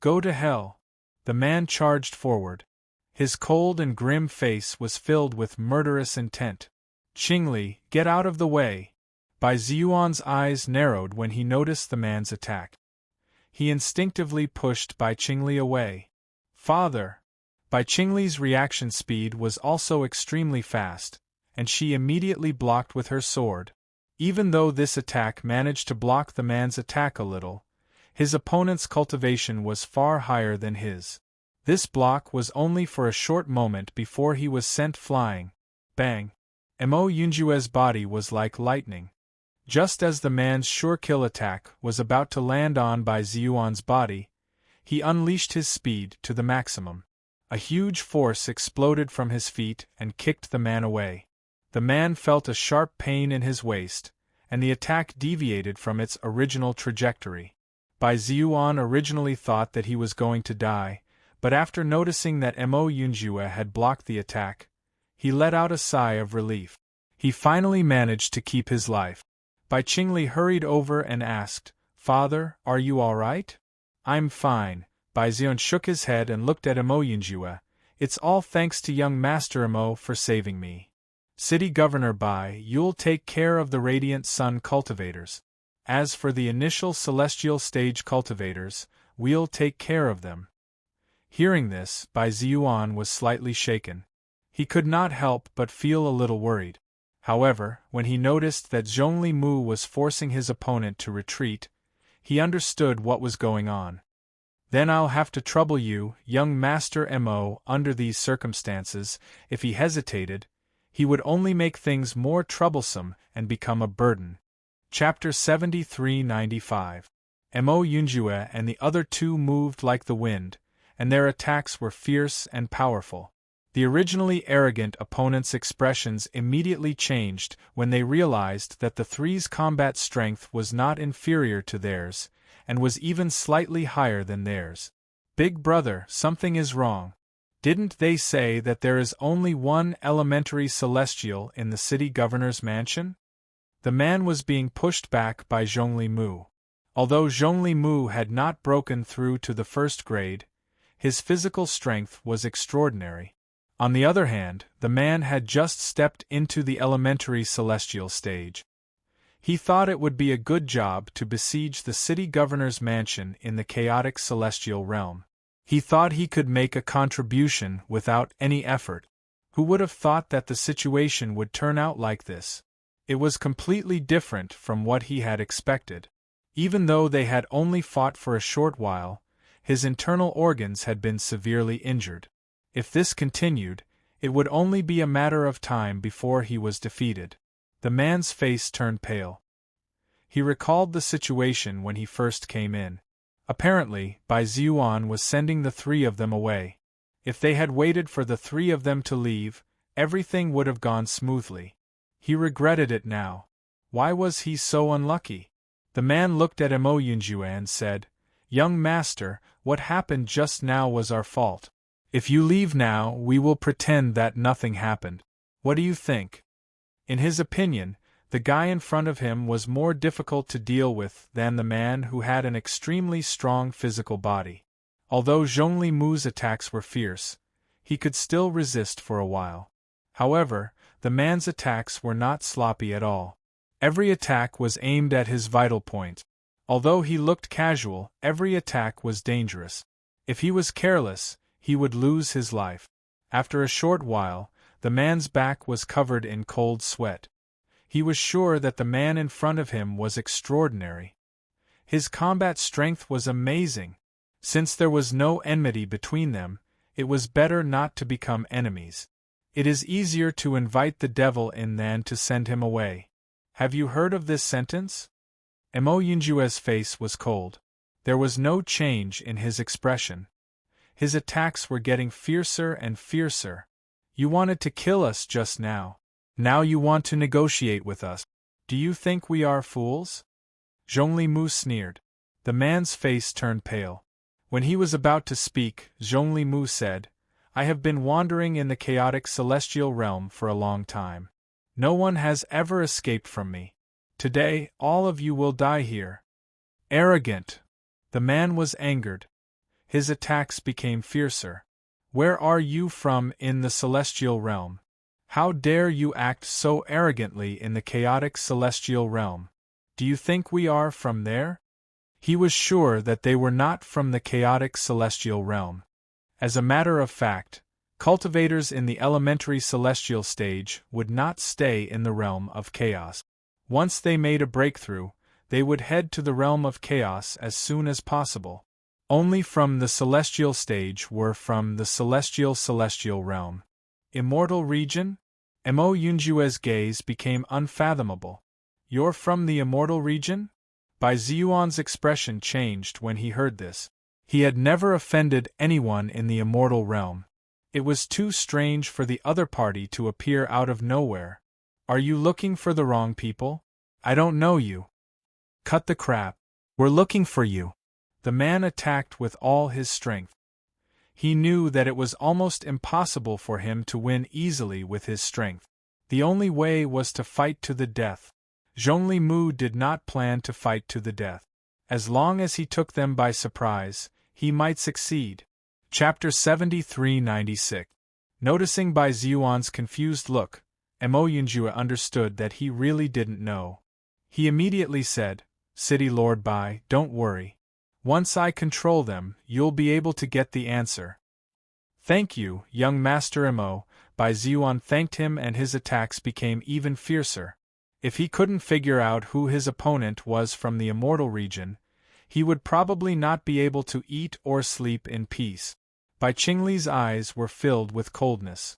Go to hell! The man charged forward. His cold and grim face was filled with murderous intent. Qingli, get out of the way! Bai Ziyuan's eyes narrowed when he noticed the man's attack. He instinctively pushed Bai Qingli away. Father! Bai Qingli's reaction speed was also extremely fast, and she immediately blocked with her sword. Even though this attack managed to block the man's attack a little, his opponent's cultivation was far higher than his. This block was only for a short moment before he was sent flying. Bang! Mo Yunjue's body was like lightning. Just as the man's sure kill attack was about to land on Bai Ziyuan's body, he unleashed his speed to the maximum. A huge force exploded from his feet and kicked the man away. The man felt a sharp pain in his waist, and the attack deviated from its original trajectory. Bai Ziyuan originally thought that he was going to die, but after noticing that Mo Yunjue had blocked the attack, he let out a sigh of relief. He finally managed to keep his life. Bai Qingli hurried over and asked, Father, are you all right? I'm fine. Bai Ziyuan shook his head and looked at Mo Yunjue. It's all thanks to young Master Mo for saving me. City Governor Bai, you'll take care of the Radiant Sun cultivators. As for the initial celestial stage cultivators, we'll take care of them. Hearing this, Bai Ziyuan was slightly shaken. He could not help but feel a little worried. However, when he noticed that Zhongli Mu was forcing his opponent to retreat, he understood what was going on. Then I'll have to trouble you, young Master Mo. Under these circumstances, if he hesitated, he would only make things more troublesome and become a burden. Chapter 73-95. Mo Yunjue and the other two moved like the wind, and their attacks were fierce and powerful. The originally arrogant opponents' expressions immediately changed when they realized that the three's combat strength was not inferior to theirs, and was even slightly higher than theirs. Big brother, something is wrong. Didn't they say that there is only one elementary celestial in the city governor's mansion? The man was being pushed back by Zhongli Mu. Although Zhongli Mu had not broken through to the first grade, his physical strength was extraordinary. On the other hand, the man had just stepped into the elementary celestial stage. He thought it would be a good job to besiege the city governor's mansion in the chaotic celestial realm. He thought he could make a contribution without any effort. Who would have thought that the situation would turn out like this? It was completely different from what he had expected. Even though they had only fought for a short while, his internal organs had been severely injured. If this continued, it would only be a matter of time before he was defeated. The man's face turned pale. He recalled the situation when he first came in. Apparently, Bai Ziyuan was sending the three of them away. If they had waited for the three of them to leave, everything would have gone smoothly. He regretted it now. Why was he so unlucky? The man looked at Mo Yunjue and said, "Young master, what happened just now was our fault. If you leave now, we will pretend that nothing happened. What do you think?" In his opinion, the guy in front of him was more difficult to deal with than the man who had an extremely strong physical body. Although Zhongli Mu's attacks were fierce, he could still resist for a while. However, the man's attacks were not sloppy at all. Every attack was aimed at his vital point. Although he looked casual, every attack was dangerous. If he was careless, he would lose his life. After a short while, the man's back was covered in cold sweat. He was sure that the man in front of him was extraordinary. His combat strength was amazing. Since there was no enmity between them, it was better not to become enemies. It is easier to invite the devil in than to send him away. Have you heard of this sentence? Mo Yunjue's face was cold. There was no change in his expression. His attacks were getting fiercer and fiercer. You wanted to kill us just now. Now you want to negotiate with us. Do you think we are fools? Zhongli Mu sneered. The man's face turned pale. When he was about to speak, Zhongli Mu said, "I have been wandering in the chaotic celestial realm for a long time. No one has ever escaped from me. Today, all of you will die here." Arrogant! The man was angered. His attacks became fiercer. "Where are you from in the celestial realm? How dare you act so arrogantly in the chaotic celestial realm? Do you think we are from there?" He was sure that they were not from the chaotic celestial realm. As a matter of fact, cultivators in the elementary celestial stage would not stay in the realm of chaos. Once they made a breakthrough, they would head to the realm of chaos as soon as possible. Only from the celestial stage were from the celestial realm. Immortal region? Mo Yunjue's gaze became unfathomable. You're from the immortal region? Bai Ziyuan's expression changed when he heard this. He had never offended anyone in the immortal realm. It was too strange for the other party to appear out of nowhere. Are you looking for the wrong people? I don't know you. Cut the crap. We're looking for you. The man attacked with all his strength. He knew that it was almost impossible for him to win easily with his strength. The only way was to fight to the death. Zhongli Mu did not plan to fight to the death. As long as he took them by surprise, he might succeed. Chapter 73-96. Noticing Bai Ziyuan's confused look, Mo Yunjue understood that he really didn't know. He immediately said, City Lord Bai, don't worry. Once I control them, you'll be able to get the answer. Thank you, young Master Mo. Bai Ziyuan thanked him and his attacks became even fiercer. If he couldn't figure out who his opponent was from the immortal region, he would probably not be able to eat or sleep in peace. Bai Qingli's eyes were filled with coldness.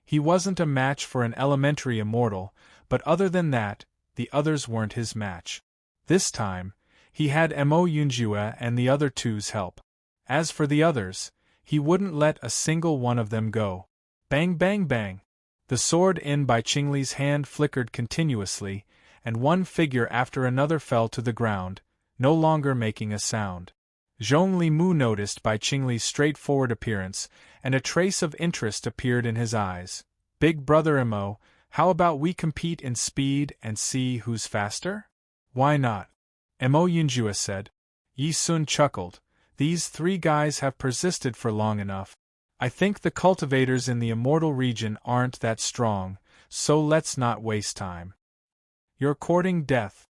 He wasn't a match for an elementary immortal, but other than that, the others weren't his match. This time, he had Mo Yunjue and the other two's help. As for the others, he wouldn't let a single one of them go. Bang bang bang! The sword in Bai Qingli's hand flickered continuously, and one figure after another fell to the ground, no longer making a sound. Zhongli Mu noticed Bai Qingli's straightforward appearance, and a trace of interest appeared in his eyes. Big brother Mo, how about we compete in speed and see who's faster? Why not? Mo Yunjue said. Yi Sun chuckled. These three guys have persisted for long enough. I think the cultivators in the immortal region aren't that strong, so let's not waste time. You're courting death.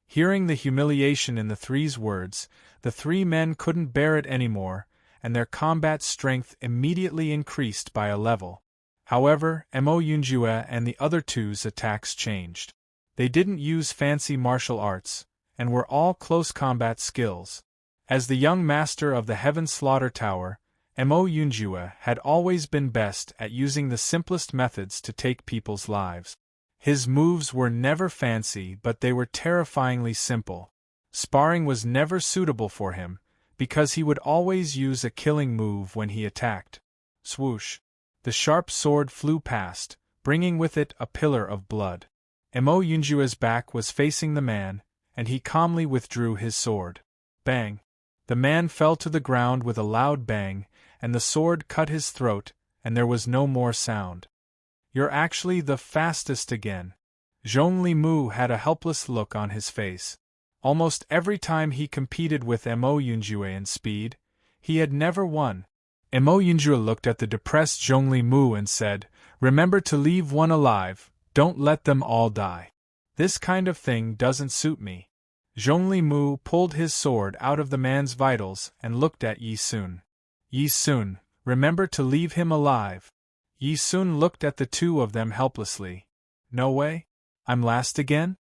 Hearing the humiliation in the three's words, the three men couldn't bear it anymore, and their combat strength immediately increased by a level. However, Mo Yunjue and the other two's attacks changed. They didn't use fancy martial arts, and were all close combat skills. As the young master of the Heaven Slaughter Tower, Mo Yunjue had always been best at using the simplest methods to take people's lives. His moves were never fancy, but they were terrifyingly simple. Sparring was never suitable for him, because he would always use a killing move when he attacked. Swoosh! The sharp sword flew past, bringing with it a pillar of blood. Mo Yunjue's back was facing the man, and he calmly withdrew his sword. Bang! The man fell to the ground with a loud bang, and the sword cut his throat, and there was no more sound. You're actually the fastest again. Zhongli Mu had a helpless look on his face. Almost every time he competed with Mo Yunjue in speed, he had never won. Mo Yunjue looked at the depressed Zhongli Mu and said, Remember to leave one alive, don't let them all die. This kind of thing doesn't suit me. Zhongli Mu pulled his sword out of the man's vitals and looked at Yi Sun. Yi Sun, remember to leave him alive. Yi Sun looked at the two of them helplessly. No way? I'm last again?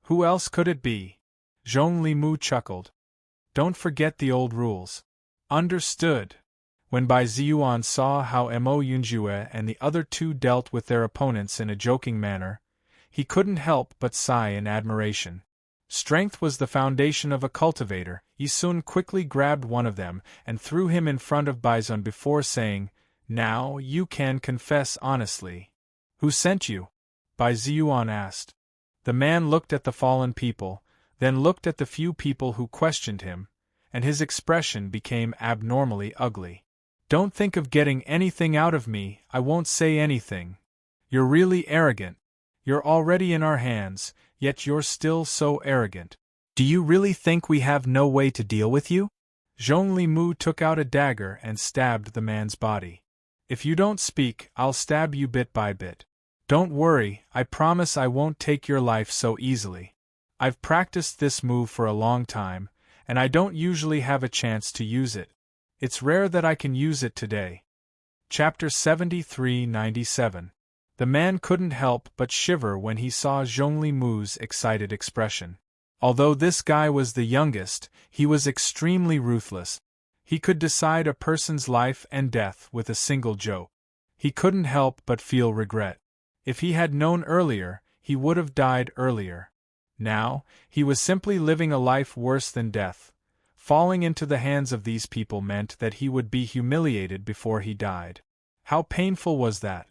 Who else could it be? Zhongli Mu chuckled. Don't forget the old rules. Understood. When Bai Ziyuan saw how Mo Yunjue and the other two dealt with their opponents in a joking manner, he couldn't help but sigh in admiration. Strength was the foundation of a cultivator. Yi Sun quickly grabbed one of them and threw him in front of Baizun before saying, Now you can confess honestly. Who sent you? Bai Ziyuan asked. The man looked at the fallen people, then looked at the few people who questioned him, and his expression became abnormally ugly. Don't think of getting anything out of me, I won't say anything. You're really arrogant. You're already in our hands, yet you're still so arrogant. Do you really think we have no way to deal with you? Zhongli Mu took out a dagger and stabbed the man's body. If you don't speak, I'll stab you bit by bit. Don't worry, I promise I won't take your life so easily. I've practiced this move for a long time, and I don't usually have a chance to use it. It's rare that I can use it today. Chapter 73-97. The man couldn't help but shiver when he saw Zhongli Mu's excited expression. Although this guy was the youngest, he was extremely ruthless. He could decide a person's life and death with a single joke. He couldn't help but feel regret. If he had known earlier, he would have died earlier. Now, he was simply living a life worse than death. Falling into the hands of these people meant that he would be humiliated before he died. How painful was that?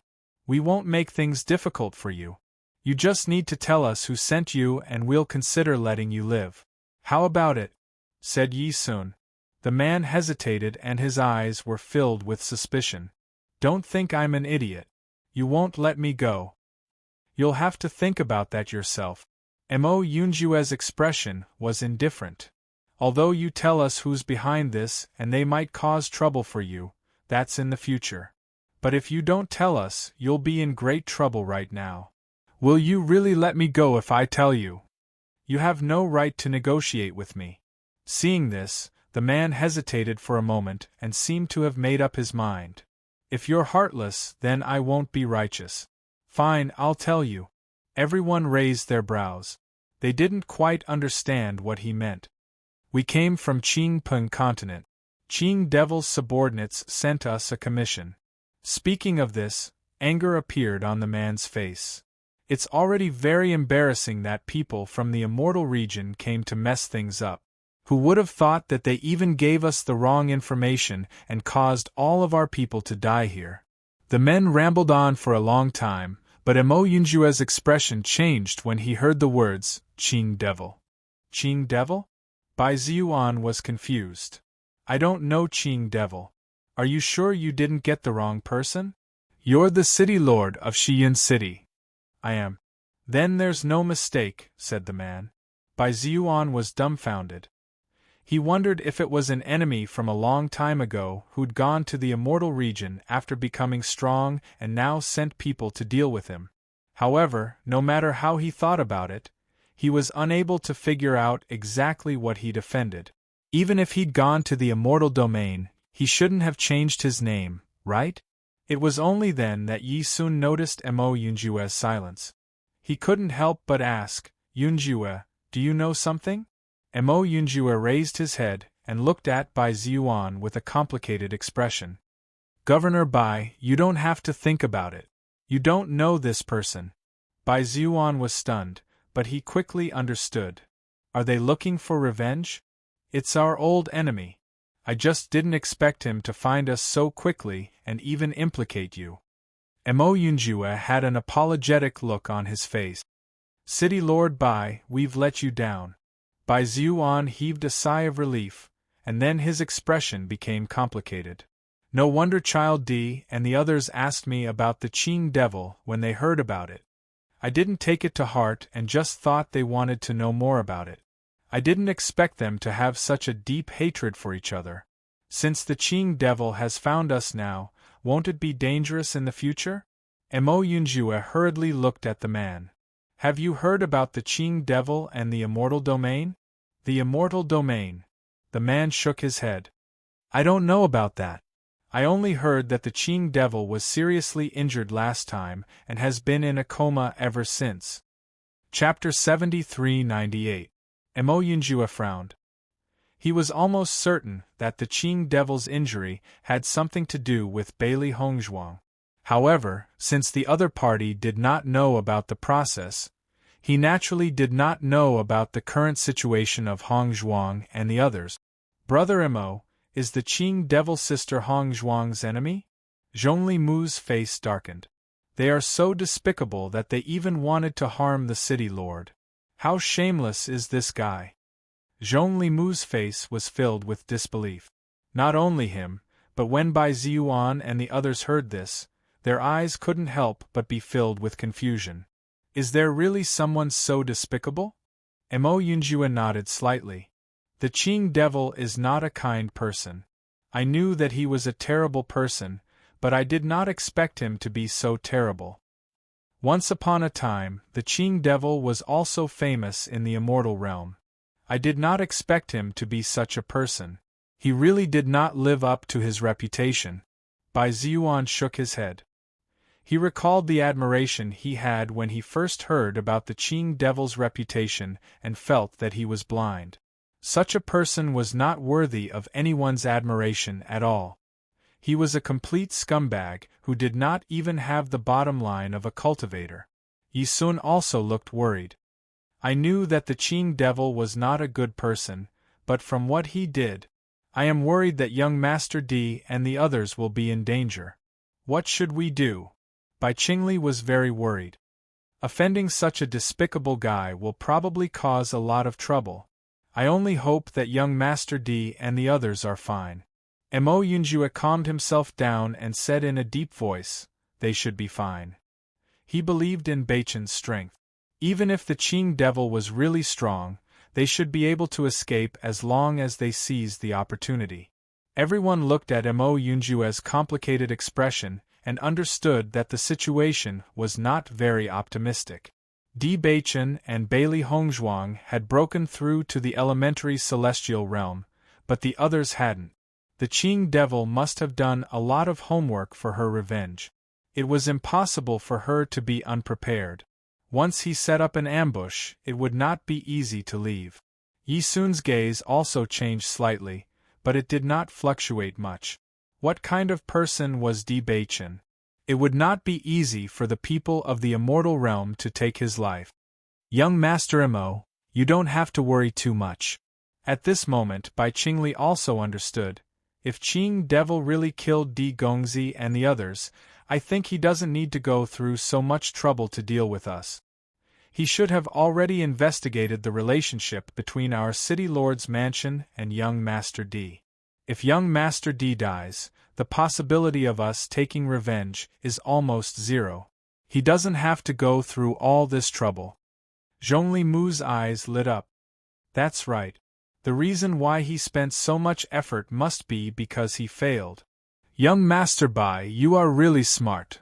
We won't make things difficult for you. You just need to tell us who sent you and we'll consider letting you live. How about it? Said Yi Sun. The man hesitated and his eyes were filled with suspicion. Don't think I'm an idiot. You won't let me go. You'll have to think about that yourself. Mo Yunjue's expression was indifferent. Although you tell us who's behind this and they might cause trouble for you, that's in the future. But if you don't tell us, you'll be in great trouble right now. Will you really let me go if I tell you? You have no right to negotiate with me. Seeing this, the man hesitated for a moment and seemed to have made up his mind. If you're heartless, then I won't be righteous. Fine, I'll tell you. Everyone raised their brows. They didn't quite understand what he meant. We came from Qing Peng continent. Qing Devil's subordinates sent us a commission. Speaking of this, anger appeared on the man's face. It's already very embarrassing that people from the immortal region came to mess things up. Who would have thought that they even gave us the wrong information and caused all of our people to die here? The men rambled on for a long time, but Mo Yunjue's expression changed when he heard the words, Qing Devil. Qing Devil? Bai Ziyuan was confused. I don't know Qing Devil. Are you sure you didn't get the wrong person? You're the city lord of Shiyan City. I am. Then there's no mistake, said the man. Bai Ziyuan was dumbfounded. He wondered if it was an enemy from a long time ago who'd gone to the immortal region after becoming strong and now sent people to deal with him. However, no matter how he thought about it, he was unable to figure out exactly what he defended. Even if he'd gone to the immortal domain, he shouldn't have changed his name, right? It was only then that Yi Sun noticed Mo Yunjue's silence. He couldn't help but ask, Yunjue, do you know something? Mo Yunjue raised his head and looked at Bai Ziyuan with a complicated expression. Governor Bai, you don't have to think about it. You don't know this person. Bai Ziyuan was stunned, but he quickly understood. Are they looking for revenge? It's our old enemy. I just didn't expect him to find us so quickly and even implicate you. Mo Yunjue had an apologetic look on his face. City Lord Bai, we've let you down. Bai Ziyuan heaved a sigh of relief, and then his expression became complicated. No wonder Child D and the others asked me about the Qing Devil when they heard about it. I didn't take it to heart and just thought they wanted to know more about it. I didn't expect them to have such a deep hatred for each other. Since the Qing Devil has found us now, won't it be dangerous in the future? Mo Yunjue hurriedly looked at the man. Have you heard about the Qing Devil and the immortal domain? The immortal domain. The man shook his head. I don't know about that. I only heard that the Qing Devil was seriously injured last time and has been in a coma ever since. Chapter 73-98. Mo Yunjue frowned. He was almost certain that the Qing Devil's injury had something to do with Bailey Hongzhuang. However, since the other party did not know about the process, he naturally did not know about the current situation of Hongzhuang and the others. Brother Mo, is the Qing Devil sister Hongzhuang's enemy? Zhongli Mu's face darkened. They are so despicable that they even wanted to harm the city lord. How shameless is this guy? Zhongli Mu's face was filled with disbelief. Not only him, but when Bai Ziyuan and the others heard this, their eyes couldn't help but be filled with confusion. Is there really someone so despicable? Mo Yunjue nodded slightly. The Qing Devil is not a kind person. I knew that he was a terrible person, but I did not expect him to be so terrible. Once upon a time, the Qing Devil was also famous in the immortal realm. I did not expect him to be such a person. He really did not live up to his reputation. Bai Ziyuan shook his head. He recalled the admiration he had when he first heard about the Qing Devil's reputation and felt that he was blind. Such a person was not worthy of anyone's admiration at all. He was a complete scumbag who did not even have the bottom line of a cultivator. Yi Sun also looked worried. I knew that the Qing Devil was not a good person, but from what he did, I am worried that young Master D and the others will be in danger. What should we do? Bai Qingli was very worried. Offending such a despicable guy will probably cause a lot of trouble. I only hope that young Master D and the others are fine. Mo Yunjue calmed himself down and said in a deep voice, they should be fine. He believed in Baichun's strength. Even if the Qing Devil was really strong, they should be able to escape as long as they seized the opportunity. Everyone looked at Mo Yunjue's complicated expression and understood that the situation was not very optimistic. Di Baichen and Bailey Hongzhuang had broken through to the elementary celestial realm, but the others hadn't. The Qing devil must have done a lot of homework for her revenge. It was impossible for her to be unprepared. Once he set up an ambush, it would not be easy to leave. Yi Sun's gaze also changed slightly, but it did not fluctuate much. What kind of person was Di Baichen? It would not be easy for the people of the immortal realm to take his life. Young Master Mo, you don't have to worry too much. At this moment, Bai Qingli also understood. If Qing devil really killed Di Gongzi and the others, I think he doesn't need to go through so much trouble to deal with us. He should have already investigated the relationship between our city lord's mansion and young Master Di. If young Master Di dies, the possibility of us taking revenge is almost zero. He doesn't have to go through all this trouble. Zhongli Mu's eyes lit up. That's right. The reason why he spent so much effort must be because he failed. Young Master Bai, you are really smart.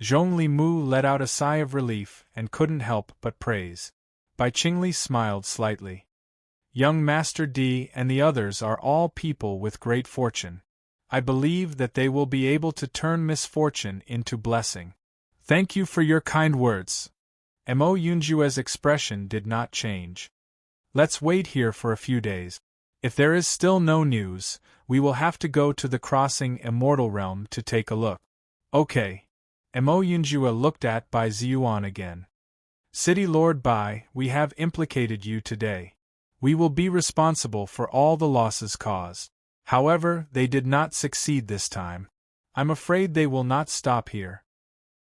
Zhongli Mu let out a sigh of relief and couldn't help but praise. Bai Qingli smiled slightly. Young Master Di and the others are all people with great fortune. I believe that they will be able to turn misfortune into blessing. Thank you for your kind words. Mo Yunjue's expression did not change. Let's wait here for a few days. If there is still no news, we will have to go to the crossing immortal realm to take a look. Okay. Mo Yunjue looked at Bai Ziyuan again. City Lord Bai, we have implicated you today. We will be responsible for all the losses caused. However, they did not succeed this time. I'm afraid they will not stop here.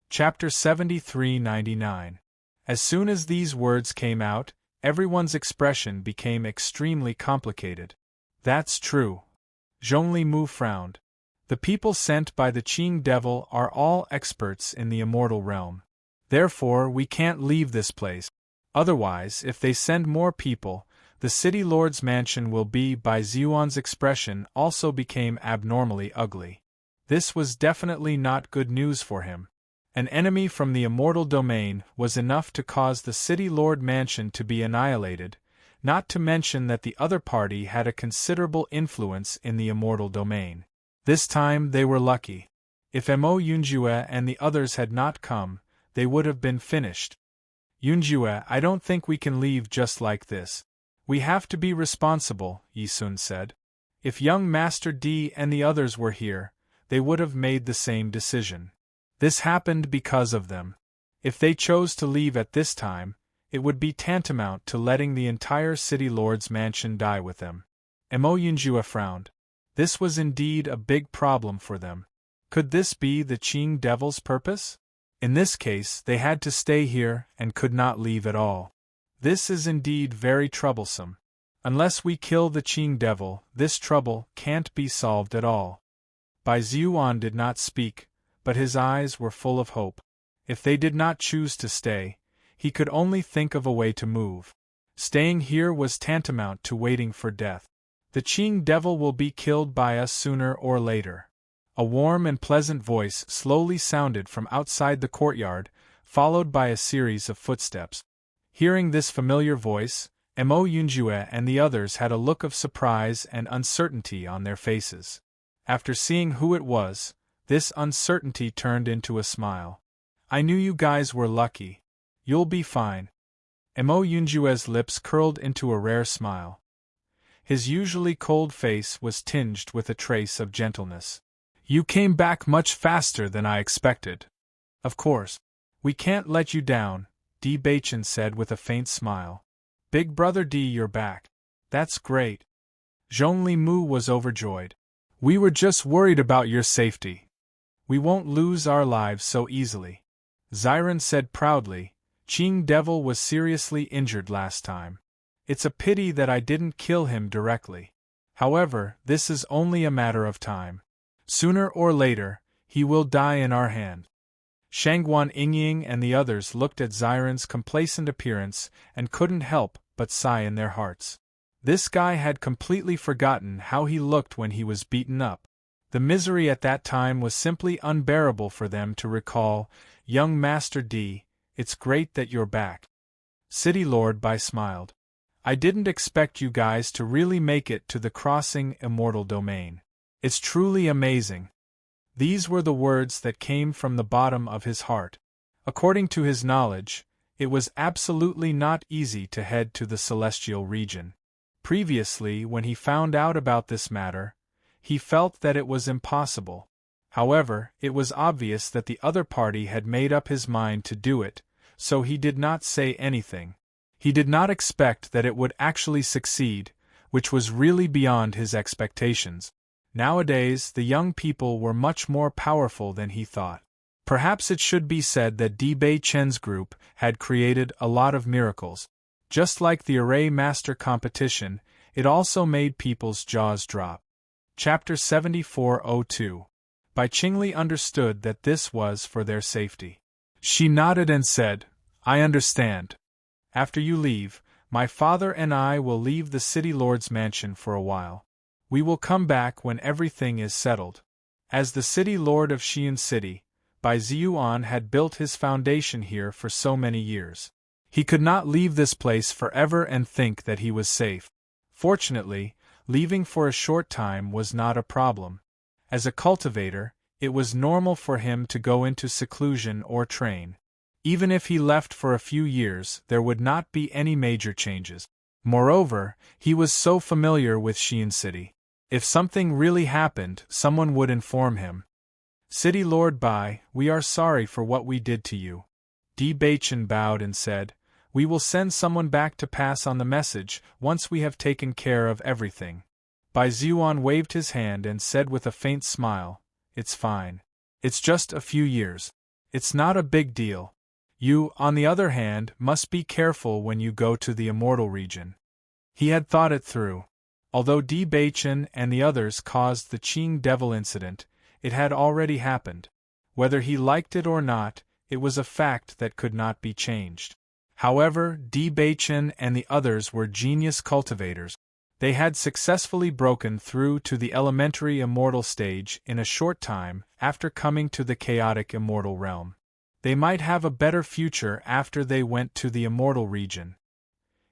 Chapter 73-99. As soon as these words came out, everyone's expression became extremely complicated. That's true. Zhongli Mu frowned. The people sent by the Qing devil are all experts in the immortal realm. Therefore, we can't leave this place. Otherwise, if they send more people, the city lord's mansion will be. Bai Ziyuan's expression also became abnormally ugly. This was definitely not good news for him. An enemy from the immortal domain was enough to cause the city lord mansion to be annihilated, not to mention that the other party had a considerable influence in the immortal domain. This time they were lucky. If Mo Yunjue and the others had not come, they would have been finished. Yunjue, I don't think we can leave just like this. We have to be responsible, Yi Sun said. If young Master Di and the others were here, they would have made the same decision. This happened because of them. If they chose to leave at this time, it would be tantamount to letting the entire city lord's mansion die with them. Mo Yunjue frowned. This was indeed a big problem for them. Could this be the Qing devil's purpose? In this case, they had to stay here and could not leave at all. This is indeed very troublesome. Unless we kill the Qing devil, this trouble can't be solved at all. Bai Ziyuan did not speak, but his eyes were full of hope. If they did not choose to stay, he could only think of a way to move. Staying here was tantamount to waiting for death. The Qing devil will be killed by us sooner or later. A warm and pleasant voice slowly sounded from outside the courtyard, followed by a series of footsteps. Hearing this familiar voice, Mo Yunjue and the others had a look of surprise and uncertainty on their faces. After seeing who it was, this uncertainty turned into a smile. I knew you guys were lucky. You'll be fine. Mo Yunjue's lips curled into a rare smile. His usually cold face was tinged with a trace of gentleness. You came back much faster than I expected. Of course. We can't let you down, Di Baichen said with a faint smile. Big brother Di, you're back. That's great. Zhongli Mu was overjoyed. We were just worried about your safety. We won't lose our lives so easily. Ziren said proudly. Qing devil was seriously injured last time. It's a pity that I didn't kill him directly. However, this is only a matter of time. Sooner or later, he will die in our hand. Shangguan Yingying and the others looked at Ziren's complacent appearance and couldn't help but sigh in their hearts. This guy had completely forgotten how he looked when he was beaten up. The misery at that time was simply unbearable for them to recall. Young Master D, it's great that you're back. City Lord Bai smiled. I didn't expect you guys to really make it to the crossing immortal domain. It's truly amazing. These were the words that came from the bottom of his heart. According to his knowledge, it was absolutely not easy to head to the celestial region. Previously, when he found out about this matter, he felt that it was impossible. However, it was obvious that the other party had made up his mind to do it, so he did not say anything. He did not expect that it would actually succeed, which was really beyond his expectations. Nowadays, the young people were much more powerful than he thought. Perhaps it should be said that Di Bei Chen's group had created a lot of miracles. Just like the Array Master competition, it also made people's jaws drop. Chapter 7402. Bai Qingli understood that this was for their safety. She nodded and said, I understand. After you leave, my father and I will leave the City Lord's mansion for a while. We will come back when everything is settled. As the City Lord of Xian City, Bai Ziyuan had built his foundation here for so many years. He could not leave this place forever and think that he was safe. Fortunately, leaving for a short time was not a problem. As a cultivator, it was normal for him to go into seclusion or train. Even if he left for a few years, there would not be any major changes. Moreover, he was so familiar with Xian City. If something really happened, someone would inform him. City Lord Bai, we are sorry for what we did to you. Di Beichen bowed and said, we will send someone back to pass on the message once we have taken care of everything. Bai Ziyuan waved his hand and said with a faint smile, it's fine. It's just a few years. It's not a big deal. You, on the other hand, must be careful when you go to the immortal region. He had thought it through. Although Di Beichen and the others caused the Qing Devil incident, it had already happened. Whether he liked it or not, it was a fact that could not be changed. However, Di Beichen and the others were genius cultivators. They had successfully broken through to the elementary immortal stage in a short time after coming to the chaotic immortal realm. They might have a better future after they went to the immortal region.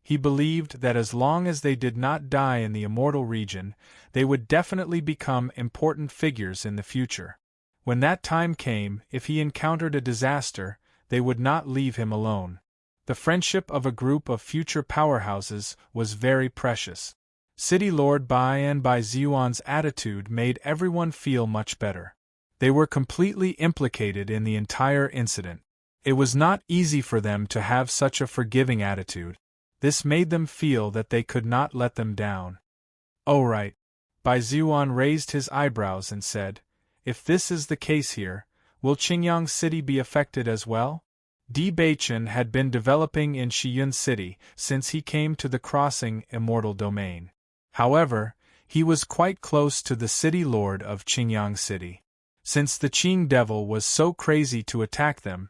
He believed that as long as they did not die in the immortal region, they would definitely become important figures in the future. When that time came, if he encountered a disaster, they would not leave him alone. The friendship of a group of future powerhouses was very precious. City Lord Bai and Bai Ziyuan's attitude made everyone feel much better. They were completely implicated in the entire incident. It was not easy for them to have such a forgiving attitude. This made them feel that they could not let them down. Oh right. Bai Ziyuan raised his eyebrows and said, if this is the case here, will Qingyang City be affected as well? Di Beichen had been developing in Shiyun City since he came to the crossing immortal domain. However, he was quite close to the City Lord of Qingyang City. Since the Qing Devil was so crazy to attack them,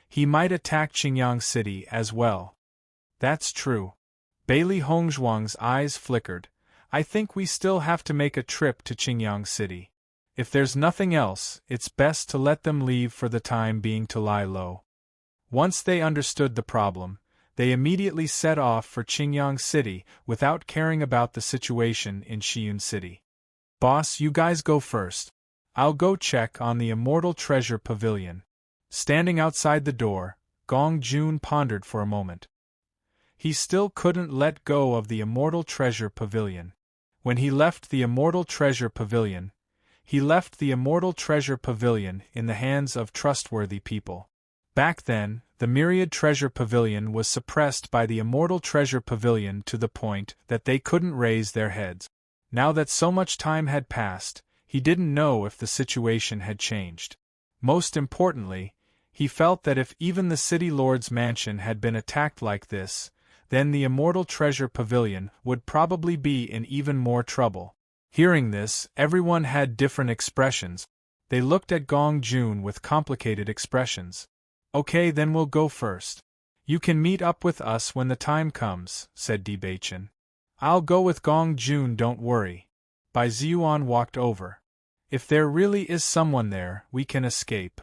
he might attack Qingyang City as well. That's true. Bailey Hongzhuang's eyes flickered. I think we still have to make a trip to Qingyang City. If there's nothing else, it's best to let them leave for the time being to lie low. Once they understood the problem, they immediately set off for Qingyang City without caring about the situation in Shiyun City. Boss, you guys go first. I'll go check on the Immortal Treasure Pavilion. Standing outside the door, Gong Jun pondered for a moment. He still couldn't let go of the Immortal Treasure Pavilion. When he left the Immortal Treasure Pavilion, he left the Immortal Treasure Pavilion in the hands of trustworthy people. Back then, the Myriad Treasure Pavilion was suppressed by the Immortal Treasure Pavilion to the point that they couldn't raise their heads. Now that so much time had passed, he didn't know if the situation had changed. Most importantly, he felt that if even the City Lord's mansion had been attacked like this, then the Immortal Treasure Pavilion would probably be in even more trouble. Hearing this, everyone had different expressions. They looked at Gong Jun with complicated expressions. Okay, then we'll go first. You can meet up with us when the time comes, said Di Beichen. I'll go with Gong Jun, don't worry. Bai Ziyuan walked over. If there really is someone there, we can escape.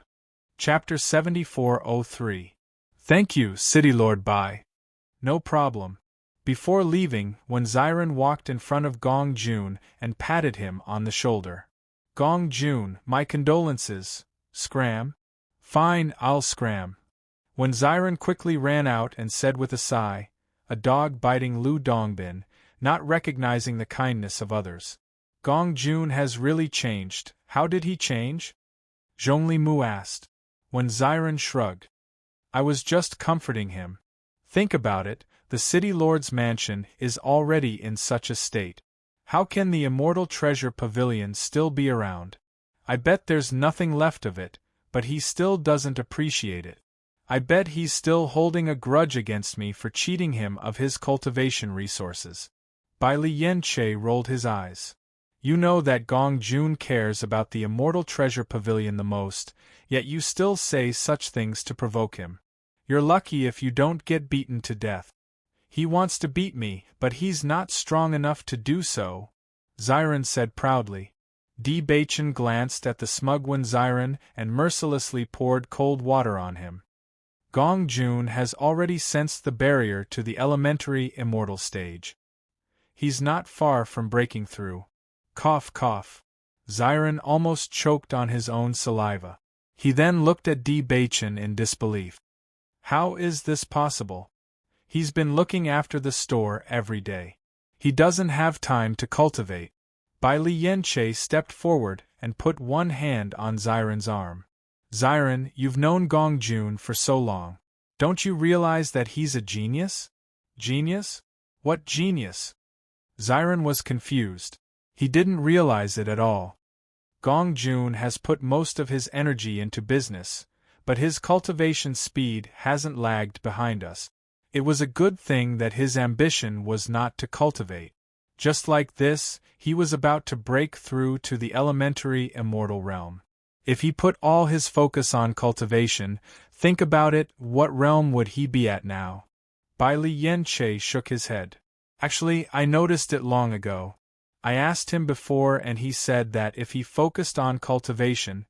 Chapter 7403. Thank you, City Lord Bai. No problem. Before leaving, when Ziren walked in front of Gong Jun and patted him on the shoulder. Gong Jun, my condolences. Scram? Fine, I'll scram. When Ziren quickly ran out and said with a sigh, a dog biting Lu Dongbin, not recognizing the kindness of others. Gong Jun has really changed. How did he change? Zhongli Mu asked. When Ziren shrugged. I was just comforting him. Think about it, the City Lord's mansion is already in such a state. How can the Immortal Treasure Pavilion still be around? I bet there's nothing left of it, but he still doesn't appreciate it. I bet he's still holding a grudge against me for cheating him of his cultivation resources. Bai Lianche rolled his eyes. You know that Gong Jun cares about the Immortal Treasure Pavilion the most, yet you still say such things to provoke him. You're lucky if you don't get beaten to death. He wants to beat me, but he's not strong enough to do so, Ziren said proudly. Di Baichen glanced at the smug Wen Ziren and mercilessly poured cold water on him. Gong Jun has already sensed the barrier to the elementary immortal stage. He's not far from breaking through. Cough cough. Ziren almost choked on his own saliva. He then looked at Di Baichen in disbelief. How is this possible? He's been looking after the store every day. He doesn't have time to cultivate. Bai Lianche stepped forward and put one hand on Ziren's arm. Ziren, you've known Gong Jun for so long. Don't you realize that he's a genius? Genius? What genius? Ziren was confused. He didn't realize it at all. Gong Jun has put most of his energy into business, but his cultivation speed hasn't lagged behind us. It was a good thing that his ambition was not to cultivate. Just like this, he was about to break through to the elementary immortal realm. If he put all his focus on cultivation, think about it, what realm would he be at now? Bai Lianche shook his head. Actually, I noticed it long ago. I asked him before and he said that if he focused on cultivation,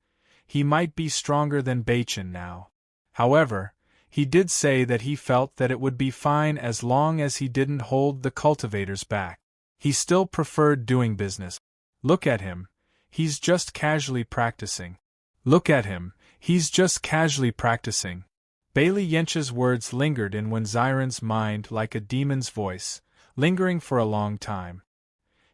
he might be stronger than Baichen now. However, he did say that he felt that it would be fine as long as he didn't hold the cultivators back. He still preferred doing business. Look at him. He's just casually practicing. Look at him. He's just casually practicing. Bai Lianche's words lingered in Wen Ziren's mind like a demon's voice, lingering for a long time.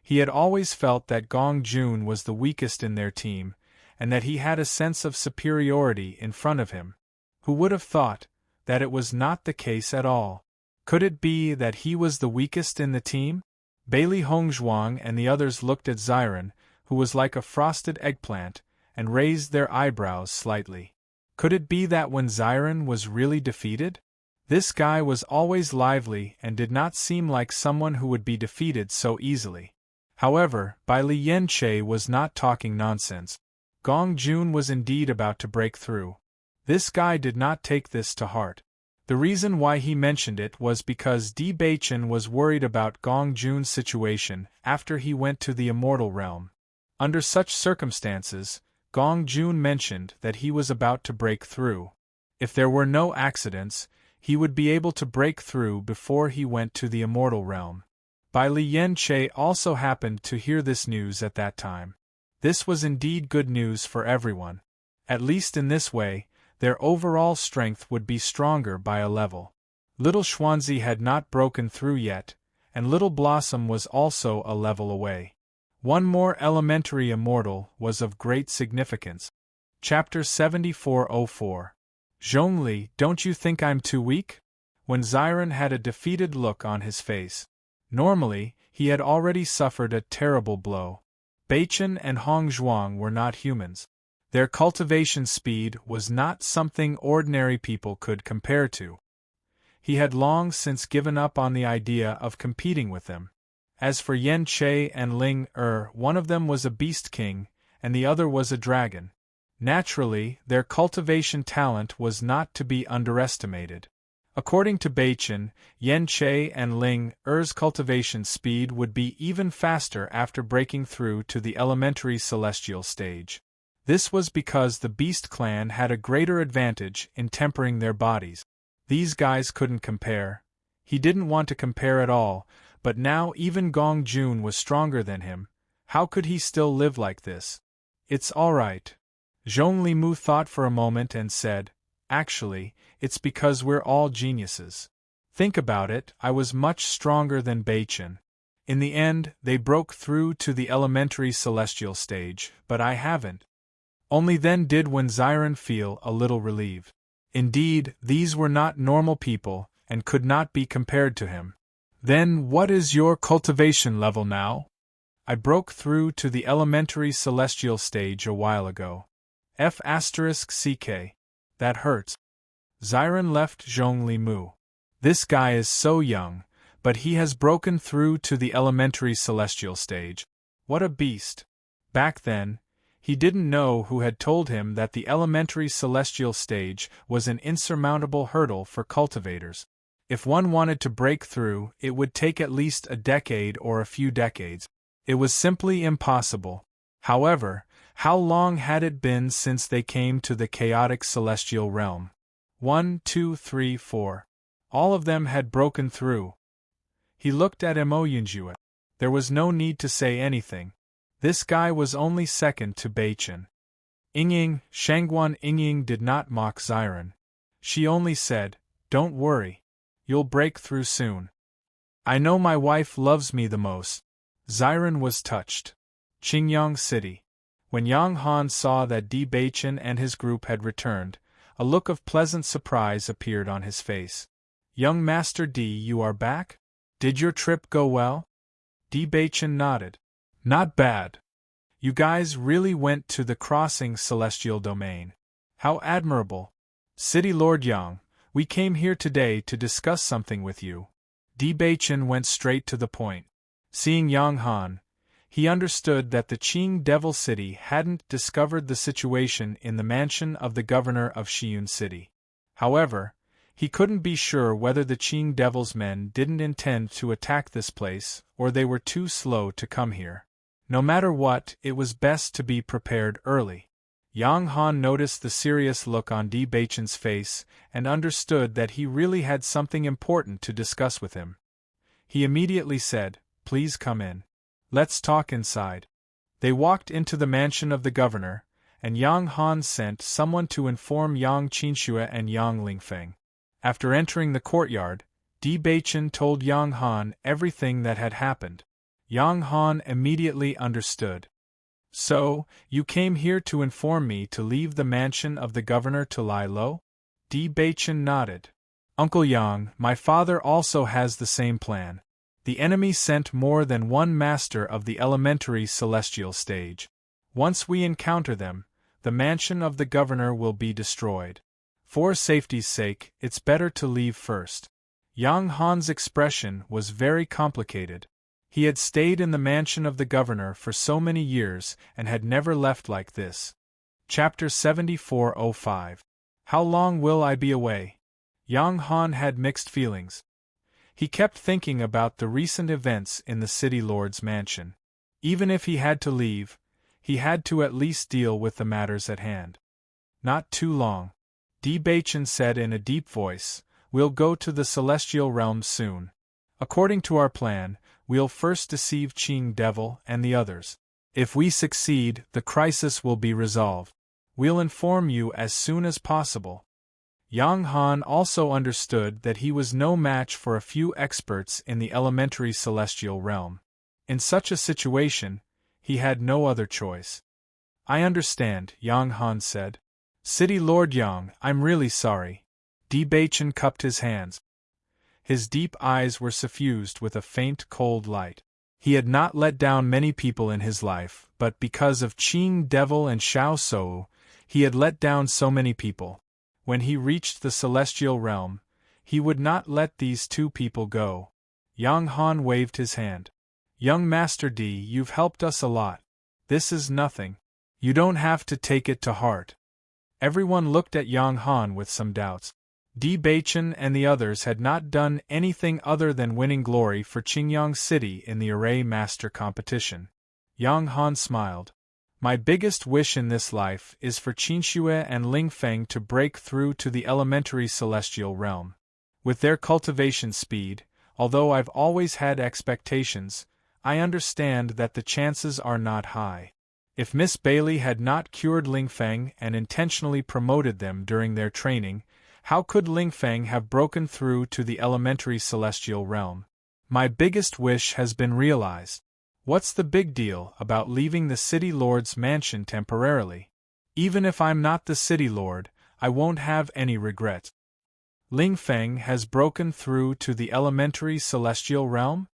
He had always felt that Gong Jun was the weakest in their team, and that he had a sense of superiority in front of him. Who would have thought that it was not the case at all? Could it be that he was the weakest in the team? Bailey Hongzhuang and the others looked at Ziren, who was like a frosted eggplant, and raised their eyebrows slightly. Could it be that when Ziren was really defeated? This guy was always lively and did not seem like someone who would be defeated so easily. However, Bai Lianche was not talking nonsense. Gong Jun was indeed about to break through. This guy did not take this to heart. The reason why he mentioned it was because Di Baichen was worried about Gong Jun's situation after he went to the immortal realm. Under such circumstances, Gong Jun mentioned that he was about to break through. If there were no accidents, he would be able to break through before he went to the immortal realm. Bai Lianche also happened to hear this news at that time. This was indeed good news for everyone. At least in this way, their overall strength would be stronger by a level. Little Xuanzi had not broken through yet, and Little Blossom was also a level away. One more elementary immortal was of great significance. Chapter 7404. Zhongli, don't you think I'm too weak? When Ziren had a defeated look on his face. Normally, he had already suffered a terrible blow. Baichen and Hongzhuang were not humans. Their cultivation speed was not something ordinary people could compare to. He had long since given up on the idea of competing with them. As for Yen Che and Ling one of them was a beast king, and the other was a dragon. Naturally, their cultivation talent was not to be underestimated. According to Beichen, Yen Che and Ling Er's cultivation speed would be even faster after breaking through to the elementary celestial stage. This was because the Beast Clan had a greater advantage in tempering their bodies. These guys couldn't compare. He didn't want to compare at all, but now even Gong Jun was stronger than him. How could he still live like this? It's alright. Zhong Limu thought for a moment and said, actually, it's because we're all geniuses. Think about it, I was much stronger than Beichen. In the end, they broke through to the elementary celestial stage, but I haven't. Only then did Wen Ziren feel a little relieved. Indeed, these were not normal people, and could not be compared to him. Then what is your cultivation level now? I broke through to the elementary celestial stage a while ago. F***CK. That hurts. Ziren left Zhong Limu. This guy is so young, but he has broken through to the elementary celestial stage. What a beast. Back then, he didn't know who had told him that the elementary celestial stage was an insurmountable hurdle for cultivators. If one wanted to break through, it would take at least a decade or a few decades. It was simply impossible. However, how long had it been since they came to the chaotic celestial realm? 1, 2, 3, 4. All of them had broken through. He looked at Mo Yunjue. There was no need to say anything. This guy was only second to Beichen. Yingying, Shangguan Yingying did not mock Ziren. She only said, don't worry. You'll break through soon. I know my wife loves me the most. Ziren was touched. Qingyang City. When Yang Han saw that Di Beichen and his group had returned, a look of pleasant surprise appeared on his face. Young Master Di, you are back? Did your trip go well? Di Beichen nodded. Not bad. You guys really went to the crossing celestial domain. How admirable. City Lord Yang, we came here today to discuss something with you. Di Beichen went straight to the point. Seeing Yang Han, he understood that the Qing Devil City hadn't discovered the situation in the mansion of the governor of Xiyun City. However, he couldn't be sure whether the Qing Devil's men didn't intend to attack this place or they were too slow to come here. No matter what, it was best to be prepared early. Yang Han noticed the serious look on Di Beichen's face and understood that he really had something important to discuss with him. He immediately said, please come in. Let's talk inside. They walked into the mansion of the governor, and Yang Han sent someone to inform Yang Qinxue and Yang Lingfeng. After entering the courtyard, Di Beichen told Yang Han everything that had happened. Yang Han immediately understood. So, you came here to inform me to leave the mansion of the governor to lie low? Di Beichen nodded. Uncle Yang, my father also has the same plan. The enemy sent more than one master of the elementary celestial stage. Once we encounter them, the mansion of the governor will be destroyed. For safety's sake, it's better to leave first. Yang Han's expression was very complicated. He had stayed in the mansion of the governor for so many years and had never left like this. Chapter 7405. How long will I be away? Yang Han had mixed feelings. He kept thinking about the recent events in the city lord's mansion. Even if he had to leave, he had to at least deal with the matters at hand. Not too long. Di Beichen said in a deep voice, we'll go to the celestial realm soon. According to our plan, we'll first deceive Qing Devil and the others. If we succeed, the crisis will be resolved. We'll inform you as soon as possible. Yang Han also understood that he was no match for a few experts in the elementary celestial realm. In such a situation, he had no other choice. I understand, Yang Han said. City Lord Yang, I'm really sorry. Di Beichen cupped his hands. His deep eyes were suffused with a faint cold light. He had not let down many people in his life, but because of Qing Devil and Xiao Sou, he had let down so many people. When he reached the celestial realm, he would not let these two people go. Yang Han waved his hand. Young Master Di, you've helped us a lot. This is nothing. You don't have to take it to heart. Everyone looked at Yang Han with some doubts. Di Baichen and the others had not done anything other than winning glory for Qingyang City in the Array Master competition. Yang Han smiled. My biggest wish in this life is for Qinxue and Lingfeng to break through to the elementary celestial realm. With their cultivation speed, although I've always had expectations, I understand that the chances are not high. If Miss Bailey had not cured Lingfeng and intentionally promoted them during their training, how could Lingfeng have broken through to the elementary celestial realm? My biggest wish has been realized. What's the big deal about leaving the City Lord's mansion temporarily? Even if I'm not the City Lord, I won't have any regrets. Lingfeng has broken through to the elementary celestial realm?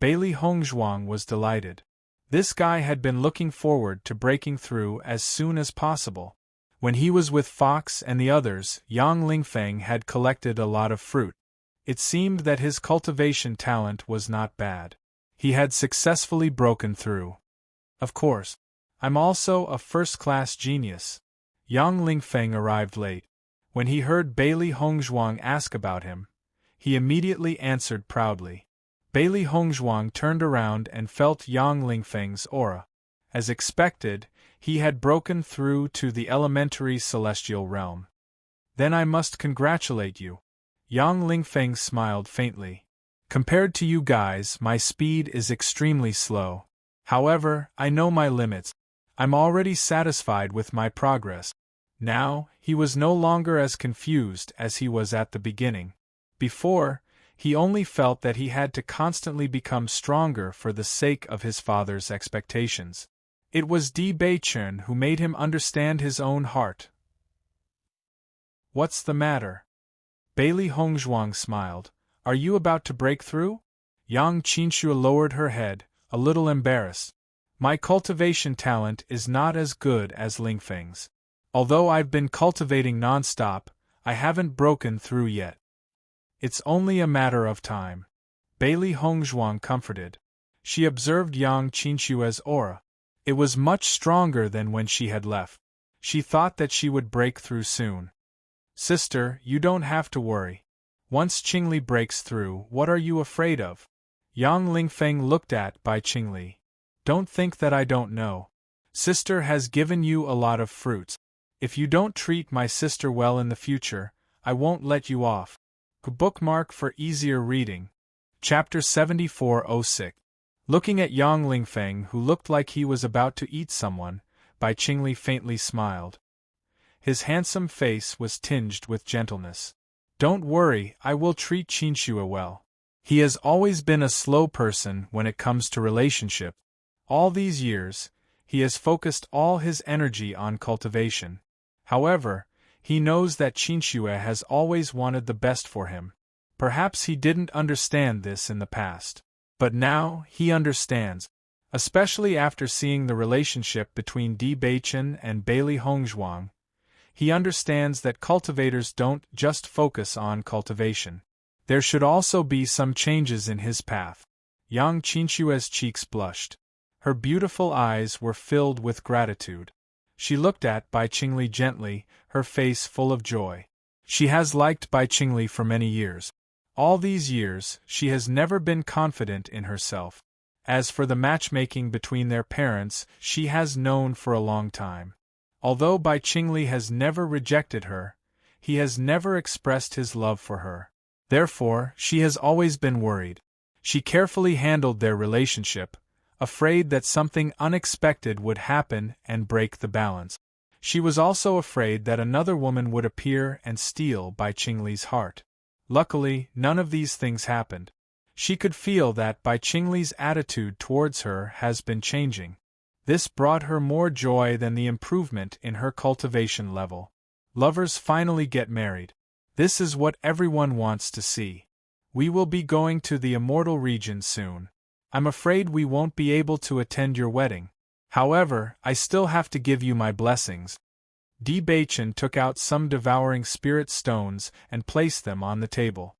Bailey Hongzhuang was delighted. This guy had been looking forward to breaking through as soon as possible. When he was with Fox and the others, Yang Lingfeng had collected a lot of fruit. It seemed that his cultivation talent was not bad. He had successfully broken through. Of course, I'm also a first-class genius. Yang Lingfeng arrived late. When he heard Bailey Hongzhuang ask about him, he immediately answered proudly. Bailey Hongzhuang turned around and felt Yang Lingfeng's aura. As expected, he had broken through to the elementary celestial realm. Then I must congratulate you. Yang Lingfeng smiled faintly. Compared to you guys, my speed is extremely slow. However, I know my limits. I'm already satisfied with my progress. Now, he was no longer as confused as he was at the beginning. Before, he only felt that he had to constantly become stronger for the sake of his father's expectations. It was Di Baichen who made him understand his own heart. What's the matter? Bailey Hongzhuang smiled. Are you about to break through? Yang Qinxue lowered her head, a little embarrassed. My cultivation talent is not as good as Lingfeng's. Although I've been cultivating non-stop, I haven't broken through yet. It's only a matter of time. Bailey Hongzhuang comforted. She observed Yang Qinxue's aura. It was much stronger than when she had left. She thought that she would break through soon. Sister, you don't have to worry. Once Qingli breaks through, what are you afraid of? Yang Lingfeng looked at Bai Qingli. Don't think that I don't know. Sister has given you a lot of fruits. If you don't treat my sister well in the future, I won't let you off. Bookmark for easier reading. Chapter 7406. Looking at Yang Lingfeng, who looked like he was about to eat someone, Bai Qingli faintly smiled. His handsome face was tinged with gentleness. Don't worry, I will treat Qinxue well. He has always been a slow person when it comes to relationship. All these years, he has focused all his energy on cultivation. However, he knows that Qinxue has always wanted the best for him. Perhaps he didn't understand this in the past. But now, he understands. Especially after seeing the relationship between Di Baichen and Bailey Hongzhuang. He understands that cultivators don't just focus on cultivation. There should also be some changes in his path. Yang Qinxue's cheeks blushed. Her beautiful eyes were filled with gratitude. She looked at Bai Qingli gently, her face full of joy. She has liked Bai Qingli for many years. All these years, she has never been confident in herself. As for the matchmaking between their parents, she has known for a long time. Although Bai Qingli has never rejected her, he has never expressed his love for her. Therefore, she has always been worried. She carefully handled their relationship, afraid that something unexpected would happen and break the balance. She was also afraid that another woman would appear and steal Bai Qingli's heart. Luckily, none of these things happened. She could feel that Bai Qingli's attitude towards her has been changing. This brought her more joy than the improvement in her cultivation level. Lovers finally get married. This is what everyone wants to see. We will be going to the immortal region soon. I'm afraid we won't be able to attend your wedding. However, I still have to give you my blessings. Di Baichen took out some devouring spirit stones and placed them on the table.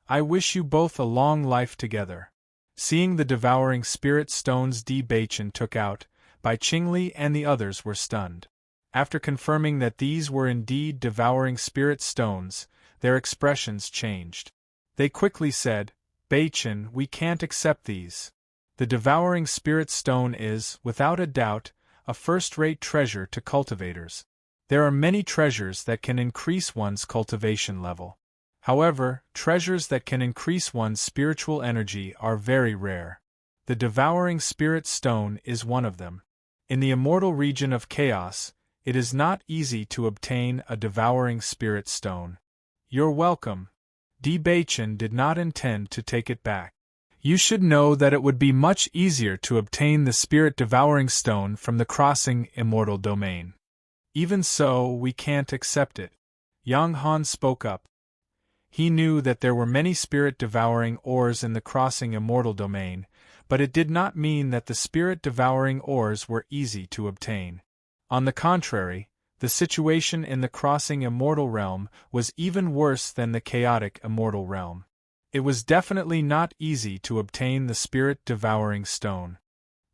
I wish you both a long life together. Seeing the devouring spirit stones Di Baichen took out, Bai Qingli and the others were stunned. After confirming that these were indeed devouring spirit stones, their expressions changed. They quickly said, "Bachin, we can't accept these. The devouring spirit stone is, without a doubt, a first-rate treasure to cultivators. There are many treasures that can increase one's cultivation level. However, treasures that can increase one's spiritual energy are very rare. The devouring spirit stone is one of them. In the immortal region of chaos, it is not easy to obtain a devouring spirit stone." "You're welcome." Bachin did not intend to take it back. "You should know that it would be much easier to obtain the spirit-devouring stone from the crossing immortal domain. Even so, we can't accept it." Yang Han spoke up. He knew that there were many spirit-devouring ores in the crossing immortal domain, but it did not mean that the spirit-devouring ores were easy to obtain. On the contrary, the situation in the crossing immortal realm was even worse than the chaotic immortal realm. It was definitely not easy to obtain the spirit-devouring stone.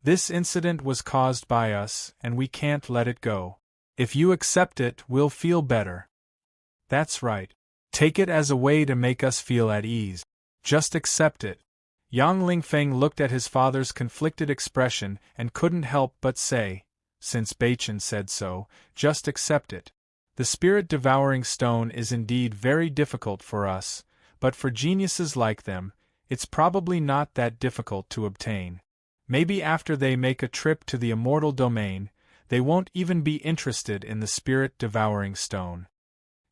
"This incident was caused by us, and we can't let it go. If you accept it, we'll feel better." "That's right. Take it as a way to make us feel at ease. Just accept it." Yang Lingfeng looked at his father's conflicted expression and couldn't help but say, "Since Bachin said so, just accept it. The spirit-devouring stone is indeed very difficult for us, but for geniuses like them, it's probably not that difficult to obtain. Maybe after they make a trip to the immortal domain, they won't even be interested in the spirit-devouring stone."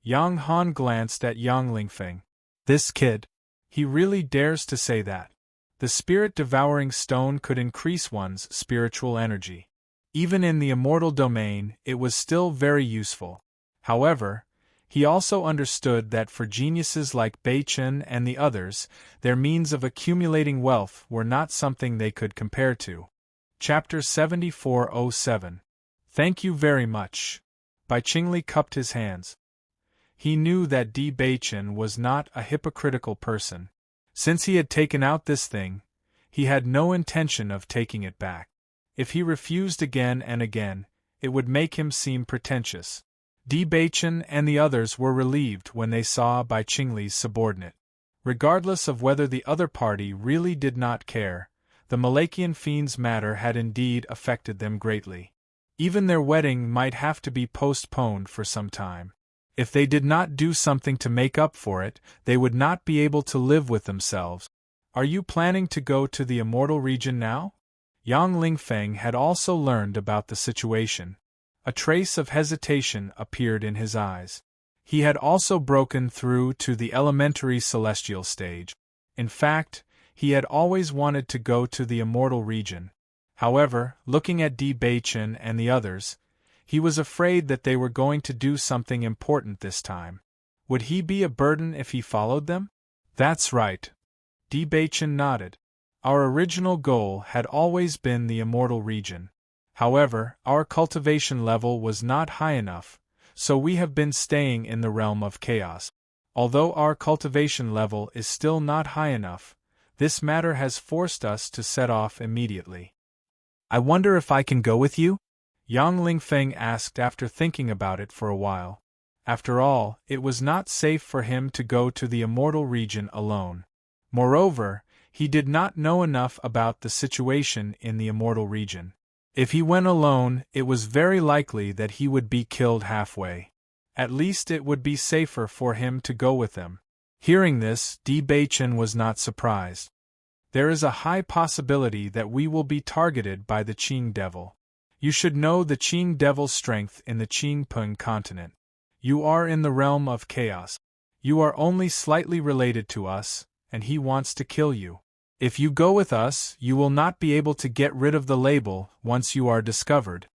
Yang Han glanced at Yang Lingfeng. "This kid. He really dares to say that. The spirit-devouring stone could increase one's spiritual energy. Even in the immortal domain, it was still very useful. However, he also understood that for geniuses like Bachin and the others, their means of accumulating wealth were not something they could compare to." Chapter 7407. "Thank you very much." Bai Qingli cupped his hands. He knew that Bachin was not a hypocritical person. Since he had taken out this thing, he had no intention of taking it back. If he refused again and again, it would make him seem pretentious. Bachin and the others were relieved when they saw Bai Qingli's subordinate. Regardless of whether the other party really did not care, the Malakian fiend's matter had indeed affected them greatly. Even their wedding might have to be postponed for some time. If they did not do something to make up for it, they would not be able to live with themselves. "Are you planning to go to the immortal region now?" Yang Lingfeng had also learned about the situation. A trace of hesitation appeared in his eyes. He had also broken through to the elementary celestial stage. In fact, he had always wanted to go to the immortal region. However, looking at Bachin and the others, he was afraid that they were going to do something important this time. Would he be a burden if he followed them? "That's right." Bachin nodded. "Our original goal had always been the immortal region. However, our cultivation level was not high enough, so we have been staying in the realm of chaos. Although our cultivation level is still not high enough, this matter has forced us to set off immediately." "I wonder if I can go with you?" Yang Lingfeng asked after thinking about it for a while. After all, it was not safe for him to go to the immortal region alone. Moreover, he did not know enough about the situation in the immortal region. If he went alone, it was very likely that he would be killed halfway. At least it would be safer for him to go with them. Hearing this, Bachin was not surprised. "There is a high possibility that we will be targeted by the Qing Devil. You should know the Qing Devil's strength in the Qingpeng continent. You are in the realm of chaos. You are only slightly related to us, and he wants to kill you. If you go with us, you will not be able to get rid of the label once you are discovered.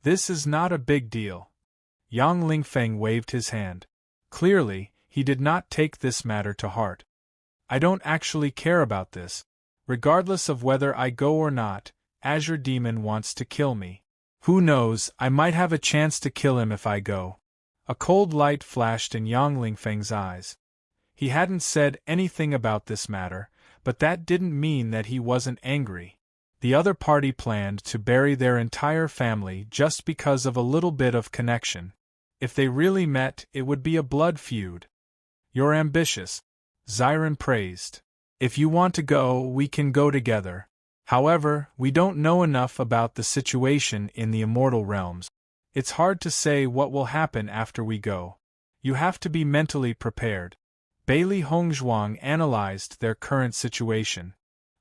This is not a big deal." Yang Lingfeng waved his hand. Clearly, he did not take this matter to heart. "I don't actually care about this. Regardless of whether I go or not, Azure Demon wants to kill me. Who knows, I might have a chance to kill him if I go." A cold light flashed in Yang Lingfeng's eyes. He hadn't said anything about this matter, but that didn't mean that he wasn't angry. The other party planned to bury their entire family just because of a little bit of connection. If they really met, it would be a blood feud. You're ambitious, Xiren praised. If you want to go, we can go together. However, we don't know enough about the situation in the immortal realms. It's hard to say what will happen after we go. You have to be mentally prepared. Bailey Hongzhuang analyzed their current situation.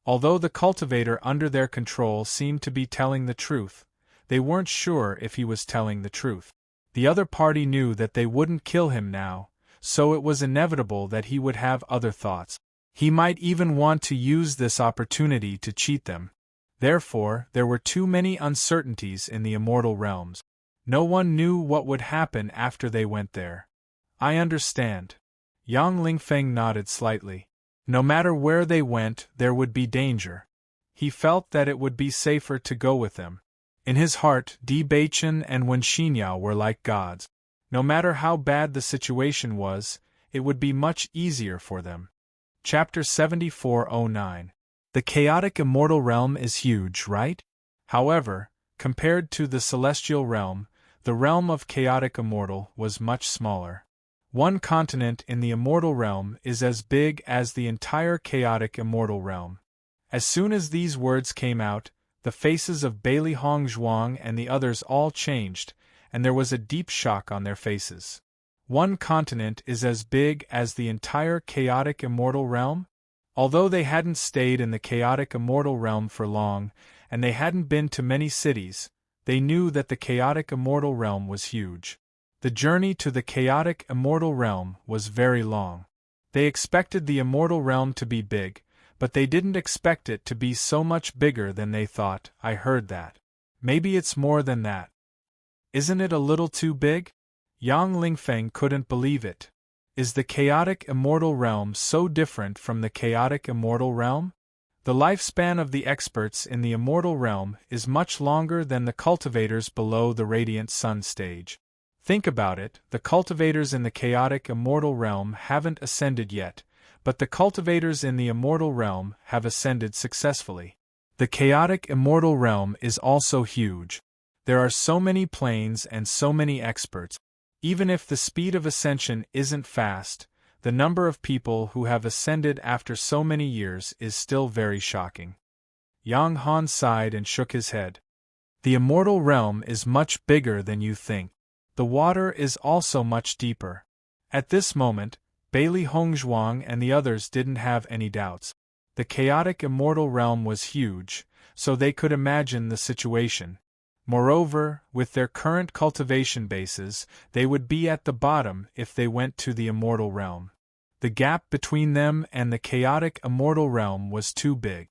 Although the cultivator under their control seemed to be telling the truth, they weren't sure if he was telling the truth. The other party knew that they wouldn't kill him now, so it was inevitable that he would have other thoughts. He might even want to use this opportunity to cheat them. Therefore, there were too many uncertainties in the immortal realms. No one knew what would happen after they went there. I understand. Yang Lingfeng nodded slightly. No matter where they went, there would be danger. He felt that it would be safer to go with them. In his heart, Di Baichen and Wen Xinyao were like gods. No matter how bad the situation was, it would be much easier for them. Chapter 7409. The chaotic immortal realm is huge, right? However, compared to the celestial realm, the realm of chaotic immortal was much smaller. One continent in the immortal realm is as big as the entire chaotic immortal realm. As soon as these words came out, the faces of Bailey Hongzhuang and the others all changed, and there was a deep shock on their faces. One continent is as big as the entire chaotic immortal realm? Although they hadn't stayed in the chaotic immortal realm for long, and they hadn't been to many cities, they knew that the chaotic immortal realm was huge. The journey to the chaotic immortal realm was very long. They expected the immortal realm to be big, but they didn't expect it to be so much bigger than they thought. I heard that. Maybe it's more than that. Isn't it a little too big? Yang Lingfeng couldn't believe it. Is the chaotic immortal realm so different from the chaotic immortal realm? The lifespan of the experts in the immortal realm is much longer than the cultivators below the radiant sun stage. Think about it, the cultivators in the chaotic immortal realm haven't ascended yet, but the cultivators in the immortal realm have ascended successfully. The chaotic immortal realm is also huge. There are so many planes and so many experts. Even if the speed of ascension isn't fast, the number of people who have ascended after so many years is still very shocking. Yang Han sighed and shook his head. The immortal realm is much bigger than you think. The water is also much deeper. At this moment, Bailey Hongzhuang and the others didn't have any doubts. The chaotic immortal realm was huge, so they could imagine the situation. Moreover, with their current cultivation bases, they would be at the bottom if they went to the immortal realm. The gap between them and the chaotic immortal realm was too big.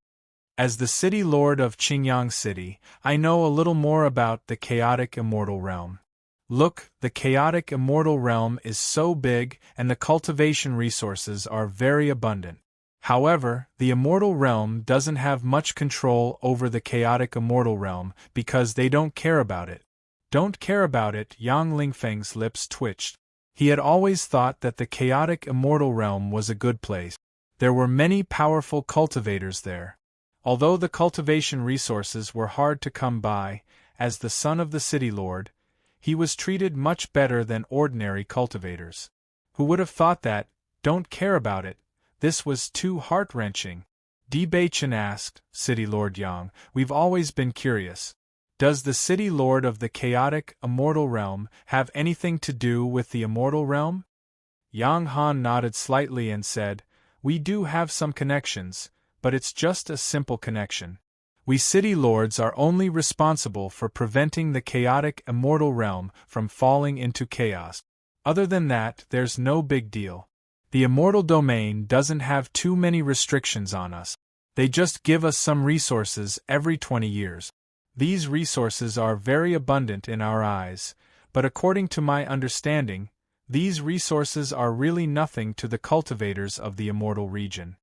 As the city lord of Qingyang City, I know a little more about the chaotic immortal realm. Look, the chaotic immortal realm is so big and the cultivation resources are very abundant. However, the immortal realm doesn't have much control over the chaotic immortal realm because they don't care about it. Don't care about it, Yang Lingfeng's lips twitched. He had always thought that the chaotic immortal realm was a good place. There were many powerful cultivators there. Although the cultivation resources were hard to come by, as the son of the city lord, he was treated much better than ordinary cultivators. Who would have thought that? Don't care about it. This was too heart-wrenching. Di Baichen asked, City Lord Yang, we've always been curious. Does the City Lord of the chaotic immortal realm have anything to do with the immortal realm? Yang Han nodded slightly and said, we do have some connections, but it's just a simple connection. We City Lords are only responsible for preventing the chaotic immortal realm from falling into chaos. Other than that, there's no big deal. The immortal domain doesn't have too many restrictions on us. They just give us some resources every 20 years. These resources are very abundant in our eyes, but according to my understanding, these resources are really nothing to the cultivators of the immortal region.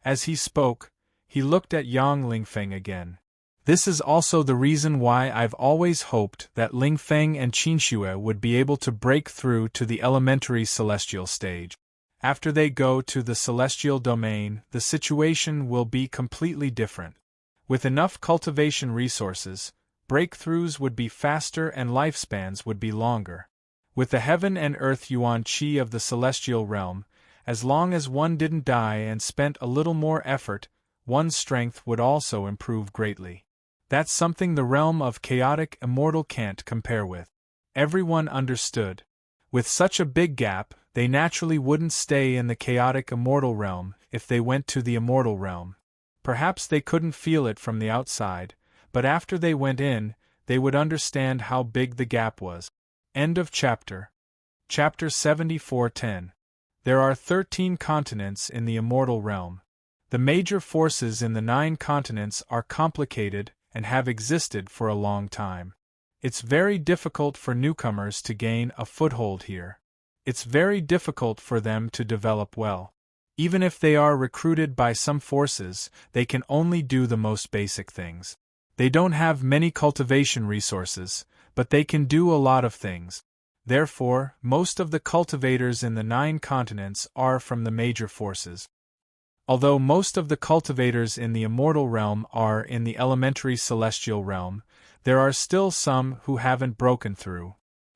As he spoke, he looked at Yang Lingfeng again. This is also the reason why I've always hoped that Lingfeng and Qinxue would be able to break through to the elementary celestial stage. After they go to the celestial domain, the situation will be completely different. With enough cultivation resources, breakthroughs would be faster and lifespans would be longer. With the heaven and earth yuan qi of the celestial realm, As long as one didn't die and spent a little more effort, one's strength would also improve greatly. That's something the realm of chaotic immortal can't compare with. Everyone understood. With such a big gap, they naturally wouldn't stay in the chaotic immortal realm if they went to the immortal realm. Perhaps they couldn't feel it from the outside, but after they went in, they would understand how big the gap was. End of chapter. Chapter 74:10. There are 13 continents in the immortal realm. The major forces in the 9 continents are complicated and have existed for a long time. It's very difficult for newcomers to gain a foothold here. It's very difficult for them to develop well. Even if they are recruited by some forces, they can only do the most basic things. They don't have many cultivation resources, but they can do a lot of things. Therefore, most of the cultivators in the 9 continents are from the major forces. Although most of the cultivators in the immortal realm are in the elementary celestial realm, there are still some who haven't broken through.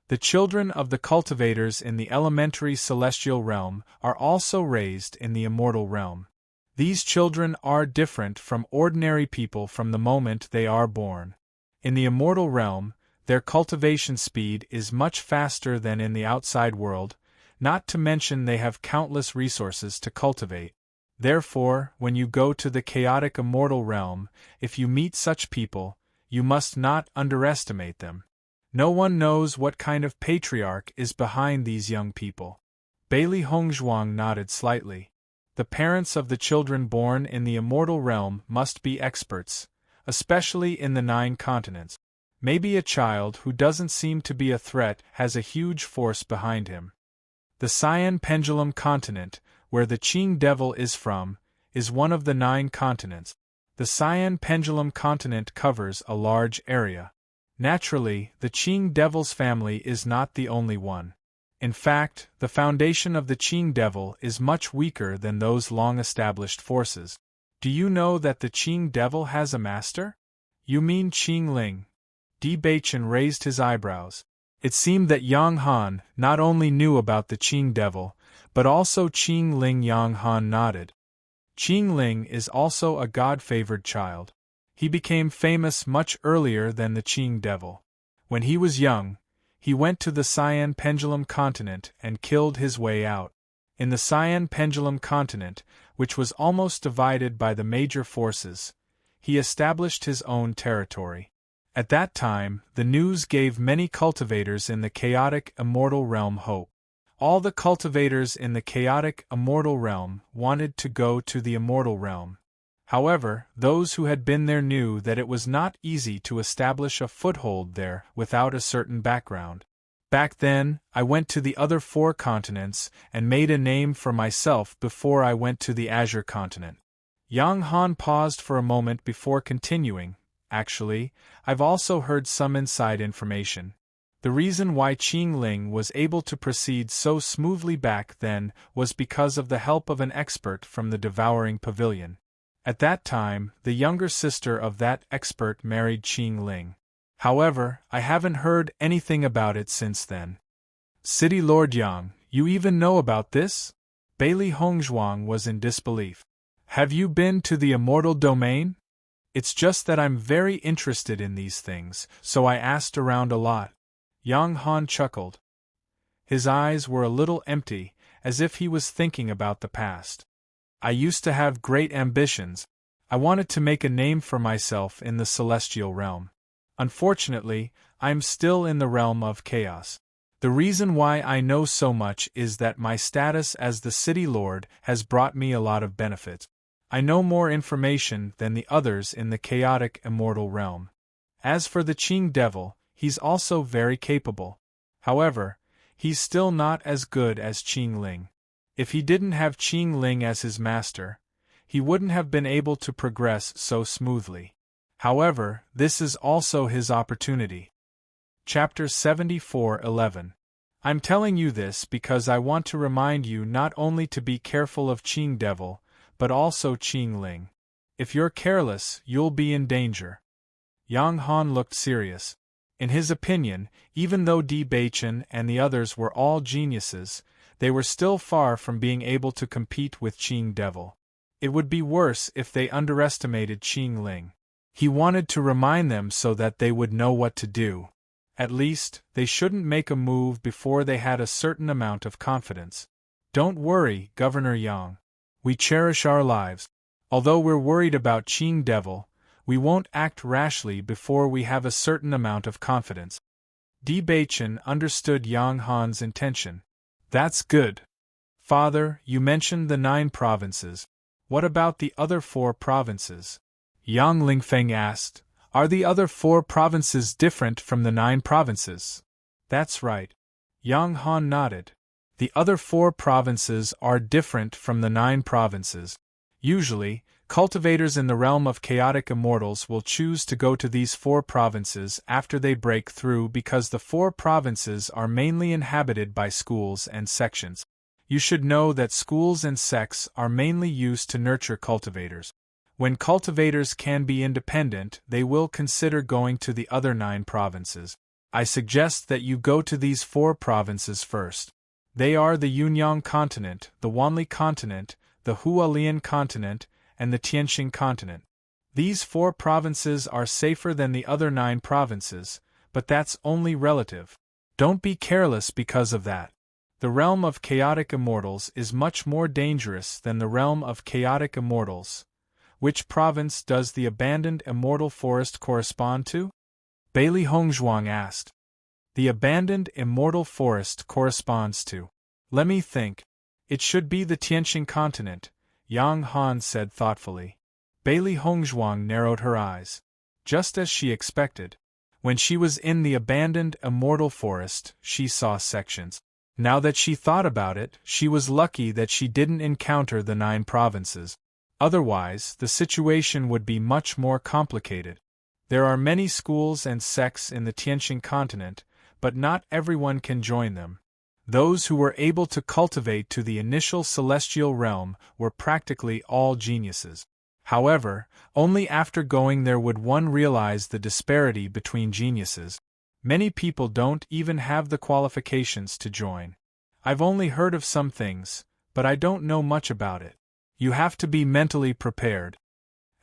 The children of the cultivators in the elementary celestial realm are also raised in the immortal realm. These children are different from ordinary people from the moment they are born. In the immortal realm, their cultivation speed is much faster than in the outside world, not to mention they have countless resources to cultivate. Therefore, when you go to the chaotic immortal realm, if you meet such people, you must not underestimate them. No one knows what kind of patriarch is behind these young people. Bailey Hongzhuang nodded slightly. The parents of the children born in the immortal realm must be experts, especially in the 9 continents. Maybe a child who doesn't seem to be a threat has a huge force behind him. The Cyan Pendulum continent, where the Qing Devil is from, is one of the 9 continents. The Cyan Pendulum continent covers a large area. Naturally, the Qing Devil's family is not the only one. In fact, the foundation of the Qing Devil is much weaker than those long-established forces. Do you know that the Qing Devil has a master? You mean Qing Ling? Di Baichen raised his eyebrows. It seemed that Yang Han not only knew about the Qing Devil, but also Qing Ling. Yang Han nodded. Qing Ling is also a God-favored child. He became famous much earlier than the Qing Devil. When he was young, he went to the Cyan Pendulum continent and killed his way out. In the Cyan Pendulum continent, which was almost divided by the major forces, he established his own territory. At that time, the news gave many cultivators in the chaotic immortal realm hope. All the cultivators in the chaotic immortal realm wanted to go to the immortal realm. However, those who had been there knew that it was not easy to establish a foothold there without a certain background. Back then, I went to the other 4 continents and made a name for myself before I went to the Azure continent. Yang Han paused for a moment before continuing. Actually, I've also heard some inside information. The reason why Qing Ling was able to proceed so smoothly back then was because of the help of an expert from the Devouring Pavilion. At that time, the younger sister of that expert married Qing Ling. However, I haven't heard anything about it since then. City Lord Yang, you even know about this? Bailey Hongzhuang was in disbelief. Have you been to the immortal domain? It's just that I'm very interested in these things, so I asked around a lot. Yang Han chuckled. His eyes were a little empty, as if he was thinking about the past. I used to have great ambitions. I wanted to make a name for myself in the celestial realm. Unfortunately, I'm still in the realm of chaos. The reason why I know so much is that my status as the City Lord has brought me a lot of benefits. I know more information than the others in the chaotic immortal realm. As for the Qing Devil, he's also very capable. However, he's still not as good as Qing Ling. If he didn't have Qing Ling as his master, he wouldn't have been able to progress so smoothly. However, this is also his opportunity. Chapter 74:11. I'm telling you this because I want to remind you not only to be careful of Qing Devil, but also Qing Ling. If you're careless, you'll be in danger. Yang Han looked serious. In his opinion, even though Di Baichen and the others were all geniuses, They were still far from being able to compete with Qing Devil. It would be worse if they underestimated Qing Ling. He wanted to remind them so that they would know what to do. At least, they shouldn't make a move before they had a certain amount of confidence. Don't worry, Governor Yang. We cherish our lives. Although we're worried about Qing Devil, we won't act rashly before we have a certain amount of confidence. Di Baichen understood Yang Han's intention. That's good. Father, you mentioned the 9 provinces. What about the other 4 provinces? Yang Lingfeng asked. Are the other 4 provinces different from the 9 provinces? That's right. Yang Han nodded. The other 4 provinces are different from the 9 provinces. Usually, cultivators in the realm of chaotic immortals will choose to go to these 4 provinces after they break through because the 4 provinces are mainly inhabited by schools and sections. You should know that schools and sects are mainly used to nurture cultivators. When cultivators can be independent, they will consider going to the other 9 provinces. I suggest that you go to these 4 provinces first. They are the Yunyang continent, the Wanli continent, the Hualien continent, and the Tianxing continent. These 4 provinces are safer than the other 9 provinces, but that's only relative. Don't be careless because of that. The realm of chaotic immortals is much more dangerous than the realm of chaotic immortals. Which province does the abandoned immortal forest correspond to? Bailey Hongzhuang asked. The abandoned immortal forest corresponds to. Let me think. It should be the Tianxing continent, Yang Han said thoughtfully. Bailey Hongzhuang narrowed her eyes. Just as she expected. When she was in the abandoned immortal forest, she saw sections. Now that she thought about it, she was lucky that she didn't encounter the 9 provinces. Otherwise, the situation would be much more complicated. There are many schools and sects in the Tianxing continent, but not everyone can join them. Those who were able to cultivate to the initial celestial realm were practically all geniuses. However, only after going there would one realize the disparity between geniuses. Many people don't even have the qualifications to join. I've only heard of some things, but I don't know much about it. You have to be mentally prepared.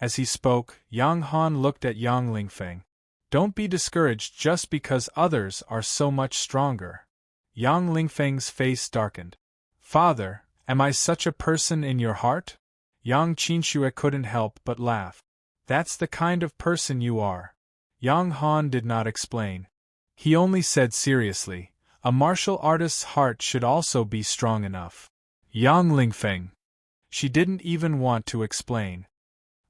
As he spoke, Yang Han looked at Yang Lingfeng. Don't be discouraged just because others are so much stronger. Yang Lingfeng's face darkened. Father, am I such a person in your heart? Yang Qinxue couldn't help but laugh. That's the kind of person you are. Yang Han did not explain. He only said seriously, a martial artist's heart should also be strong enough. Yang Lingfeng. She didn't even want to explain.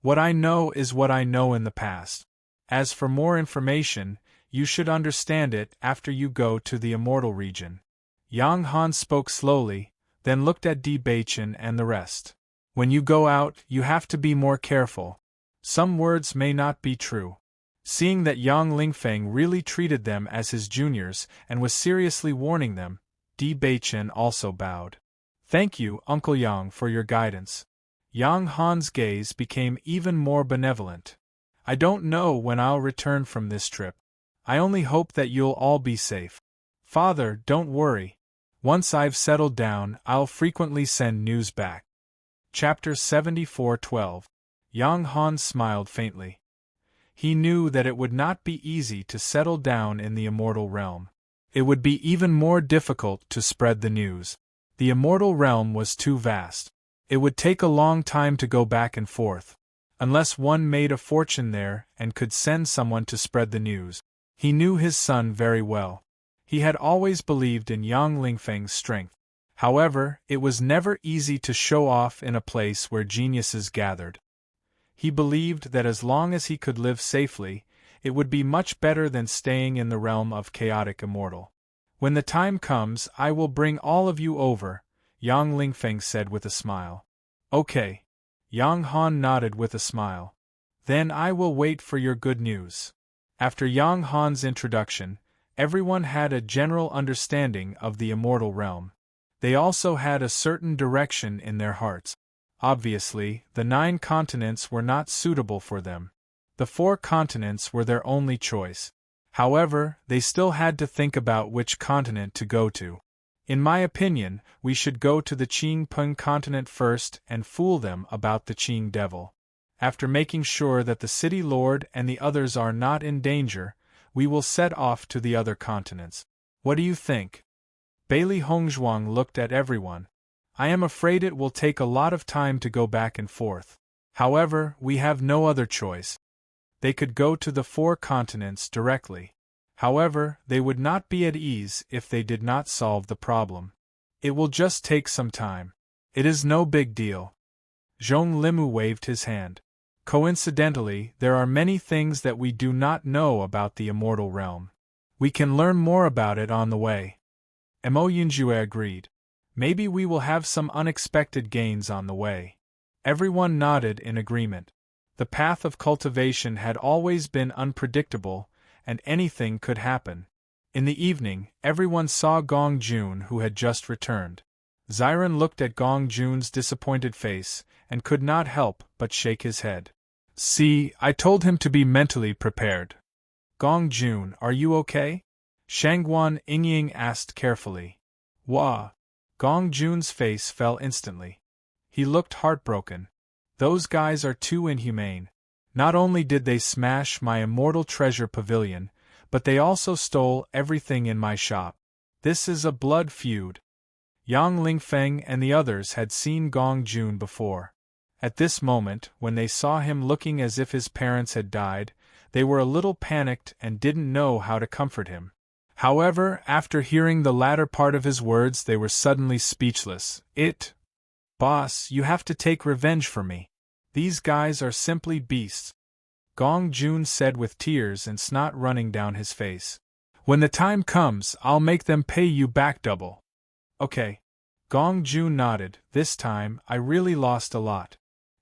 What I know is what I know in the past. As for more information, you should understand it after you go to the immortal region. Yang Han spoke slowly, then looked at Di Baichen and the rest. When you go out, you have to be more careful. Some words may not be true. Seeing that Yang Lingfeng really treated them as his juniors and was seriously warning them, Di Baichen also bowed. Thank you, Uncle Yang, for your guidance. Yang Han's gaze became even more benevolent. I don't know when I'll return from this trip. I only hope that you'll all be safe. Father, don't worry. Once I've settled down, I'll frequently send news back. Chapter 74:12. Yang Han smiled faintly. He knew that it would not be easy to settle down in the immortal realm. It would be even more difficult to spread the news. The immortal realm was too vast. It would take a long time to go back and forth. Unless one made a fortune there and could send someone to spread the news. He knew his son very well. He had always believed in Yang Lingfeng's strength. However, it was never easy to show off in a place where geniuses gathered. He believed that as long as he could live safely, it would be much better than staying in the realm of chaotic immortal. When the time comes, I will bring all of you over, Yang Lingfeng said with a smile. Okay. Yang Han nodded with a smile. Then I will wait for your good news. After Yang Han's introduction, everyone had a general understanding of the immortal realm. They also had a certain direction in their hearts. Obviously, the 9 continents were not suitable for them. The 4 continents were their only choice. However, they still had to think about which continent to go to. In my opinion, we should go to the Qing Peng continent first and fool them about the Qing devil. After making sure that the city lord and the others are not in danger, we will set off to the other continents. What do you think? Bailey Hongzhuang looked at everyone. I am afraid it will take a lot of time to go back and forth. However, we have no other choice. They could go to the 4 continents directly. However, they would not be at ease if they did not solve the problem. It will just take some time. It is no big deal. Zhong Limu waved his hand. Coincidentally, there are many things that we do not know about the immortal realm. We can learn more about it on the way. Mo Yunjue agreed. Maybe we will have some unexpected gains on the way. Everyone nodded in agreement. The path of cultivation had always been unpredictable, and anything could happen. In the evening, everyone saw Gong Jun, who had just returned. Ziren looked at Gong Jun's disappointed face, and could not help but shake his head. See, I told him to be mentally prepared. Gong Jun, are you okay? Shangguan Yingying asked carefully. Wah! Gong Jun's face fell instantly. He looked heartbroken. Those guys are too inhumane. Not only did they smash my immortal treasure pavilion, but they also stole everything in my shop. This is a blood feud. Yang Lingfeng and the others had seen Gong Jun before. At this moment, when they saw him looking as if his parents had died, they were a little panicked and didn't know how to comfort him. However, after hearing the latter part of his words, they were suddenly speechless. Boss, you have to take revenge for me. These guys are simply beasts. Gong Jun said with tears and snot running down his face. When the time comes, I'll make them pay you back double. Okay. Gong Jun nodded. This time, I really lost a lot.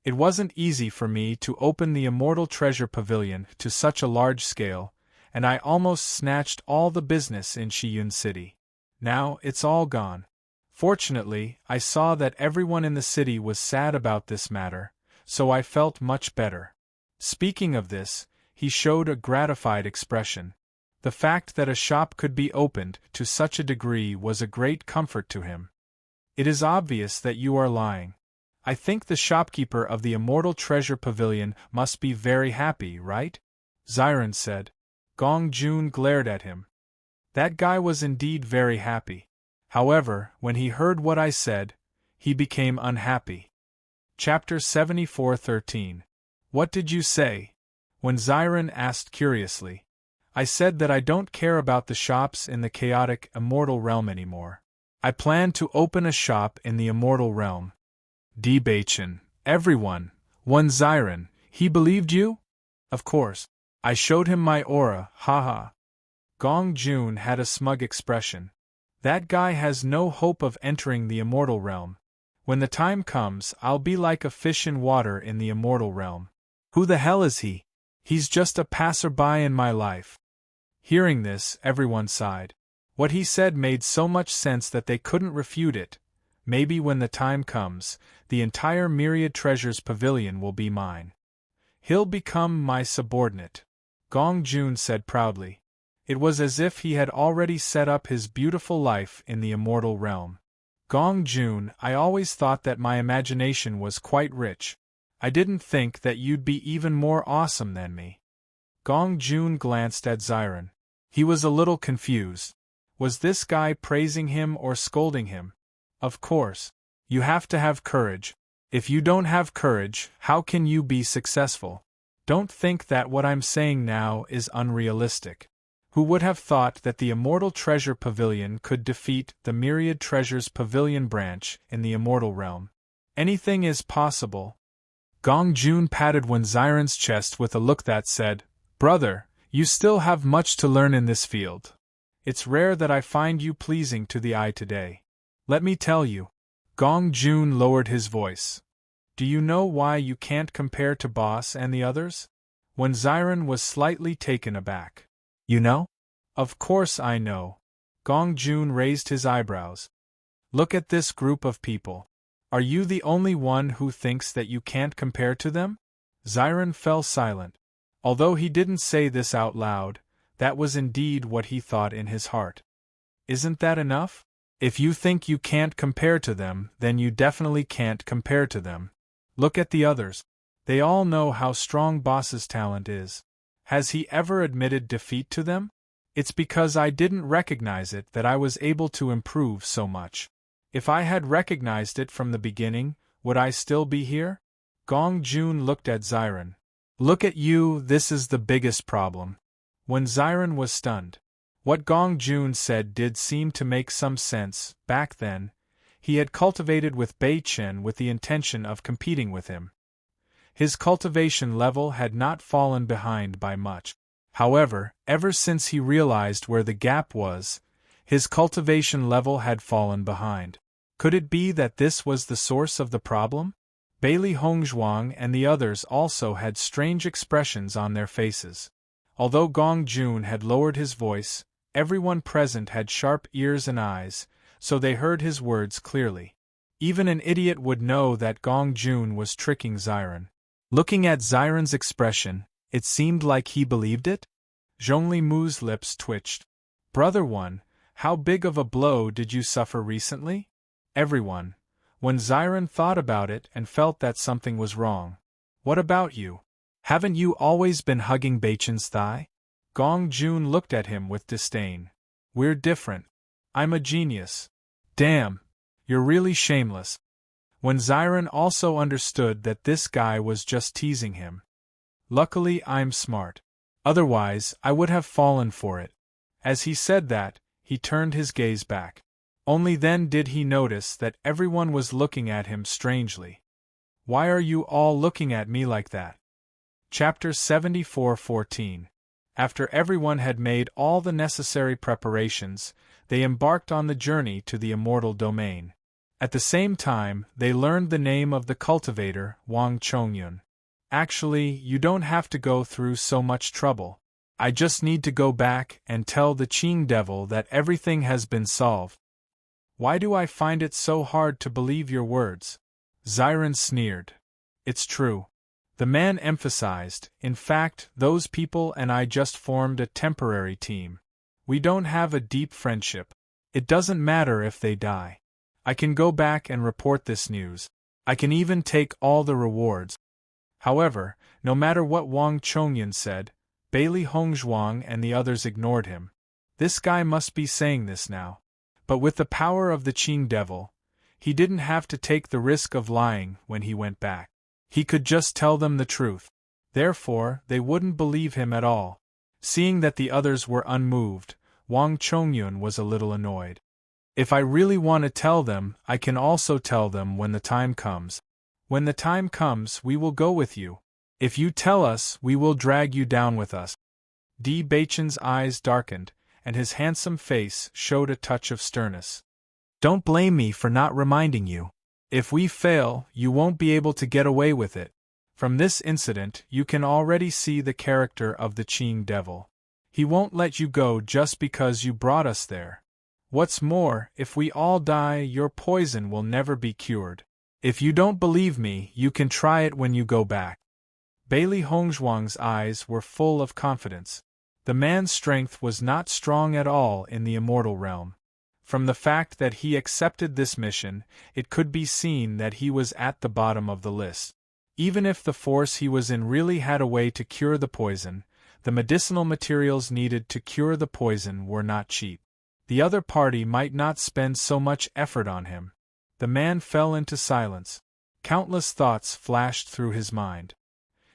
It wasn't easy for me to open the Immortal Treasure Pavilion to such a large scale, and I almost snatched all the business in Shiyun City. Now, it's all gone. Fortunately, I saw that everyone in the city was sad about this matter, so I felt much better. Speaking of this, he showed a gratified expression. The fact that a shop could be opened to such a degree was a great comfort to him. It is obvious that you are lying. I think the shopkeeper of the Immortal Treasure Pavilion must be very happy, right? Ziren said. Gong Jun glared at him. That guy was indeed very happy. However, when he heard what I said, he became unhappy. Chapter 74:13. What did you say? When Ziren asked curiously. I said that I don't care about the shops in the chaotic immortal realm anymore. I plan to open a shop in the immortal realm. Debation. Everyone. One Ziren. He believed you? Of course. I showed him my aura, haha. Gong Jun had a smug expression. That guy has no hope of entering the immortal realm. When the time comes, I'll be like a fish in water in the immortal realm. Who the hell is he? He's just a passerby in my life. Hearing this, everyone sighed. What he said made so much sense that they couldn't refute it. Maybe when the time comes, the entire Myriad Treasures Pavilion will be mine. He'll become my subordinate. Gong Jun said proudly. It was as if he had already set up his beautiful life in the immortal realm. Gong Jun, I always thought that my imagination was quite rich. I didn't think that you'd be even more awesome than me. Gong Jun glanced at Ziren. He was a little confused. Was this guy praising him or scolding him? Of course. You have to have courage. If you don't have courage, how can you be successful? Don't think that what I'm saying now is unrealistic. Who would have thought that the Immortal Treasure Pavilion could defeat the Myriad Treasures Pavilion branch in the immortal realm? Anything is possible. Gong Jun patted Wen Ziren's chest with a look that said, Brother, you still have much to learn in this field. It's rare that I find you pleasing to the eye today. Let me tell you. Gong Jun lowered his voice. Do you know why you can't compare to Boss and the others? Wen Ziren was slightly taken aback. You know? Of course I know. Gong Jun raised his eyebrows. Look at this group of people. Are you the only one who thinks that you can't compare to them? Ziren fell silent. Although he didn't say this out loud, that was indeed what he thought in his heart. Isn't that enough? If you think you can't compare to them, then you definitely can't compare to them. Look at the others. They all know how strong Boss's talent is. Has he ever admitted defeat to them? It's because I didn't recognize it that I was able to improve so much. If I had recognized it from the beginning, would I still be here? Gong Jun looked at Ziren. Look at you, this is the biggest problem. When Ziren was stunned. What Gong Jun said did seem to make some sense. Back then, he had cultivated with Bei Chen with the intention of competing with him. His cultivation level had not fallen behind by much. However, ever since he realized where the gap was, his cultivation level had fallen behind. Could it be that this was the source of the problem? Bailey Hongzhuang and the others also had strange expressions on their faces. Although Gong Jun had lowered his voice, everyone present had sharp ears and eyes, so they heard his words clearly. Even an idiot would know that Gong Jun was tricking Ziren. Looking at Ziren's expression, it seemed like he believed it? Zhongli Mu's lips twitched. Brother One, how big of a blow did you suffer recently? Everyone. When Ziren thought about it and felt that something was wrong. What about you? Haven't you always been hugging Beichen's thigh? Gong Jun looked at him with disdain. We're different. I'm a genius. Damn. You're really shameless. When Ziren also understood that this guy was just teasing him. Luckily I'm smart. Otherwise, I would have fallen for it. As he said that, he turned his gaze back. Only then did he notice that everyone was looking at him strangely. Why are you all looking at me like that? Chapter 74:14. After everyone had made all the necessary preparations, they embarked on the journey to the immortal domain. At the same time, they learned the name of the cultivator, Wang Chongyun. Actually, you don't have to go through so much trouble. I just need to go back and tell the Qing devil that everything has been solved. Why do I find it so hard to believe your words? Ziren sneered. It's true. The man emphasized, in fact, those people and I just formed a temporary team. We don't have a deep friendship. It doesn't matter if they die. I can go back and report this news. I can even take all the rewards. However, no matter what Wang Chongyun said, Bailey Hongzhuang and the others ignored him. This guy must be saying this now. But with the power of the Qing devil, he didn't have to take the risk of lying when he went back. He could just tell them the truth. Therefore, they wouldn't believe him at all. Seeing that the others were unmoved, Wang Chongyun was a little annoyed. If I really want to tell them, I can also tell them when the time comes. When the time comes, we will go with you. If you tell us, we will drag you down with us. Di Beichen's eyes darkened, and his handsome face showed a touch of sternness. Don't blame me for not reminding you. If we fail, you won't be able to get away with it. From this incident, you can already see the character of the Qing devil. He won't let you go just because you brought us there. What's more, if we all die, your poison will never be cured. If you don't believe me, you can try it when you go back. Bailey Hongzhuang's eyes were full of confidence. The man's strength was not strong at all in the immortal realm. From the fact that he accepted this mission, it could be seen that he was at the bottom of the list. Even if the force he was in really had a way to cure the poison, the medicinal materials needed to cure the poison were not cheap. The other party might not spend so much effort on him. The man fell into silence. Countless thoughts flashed through his mind.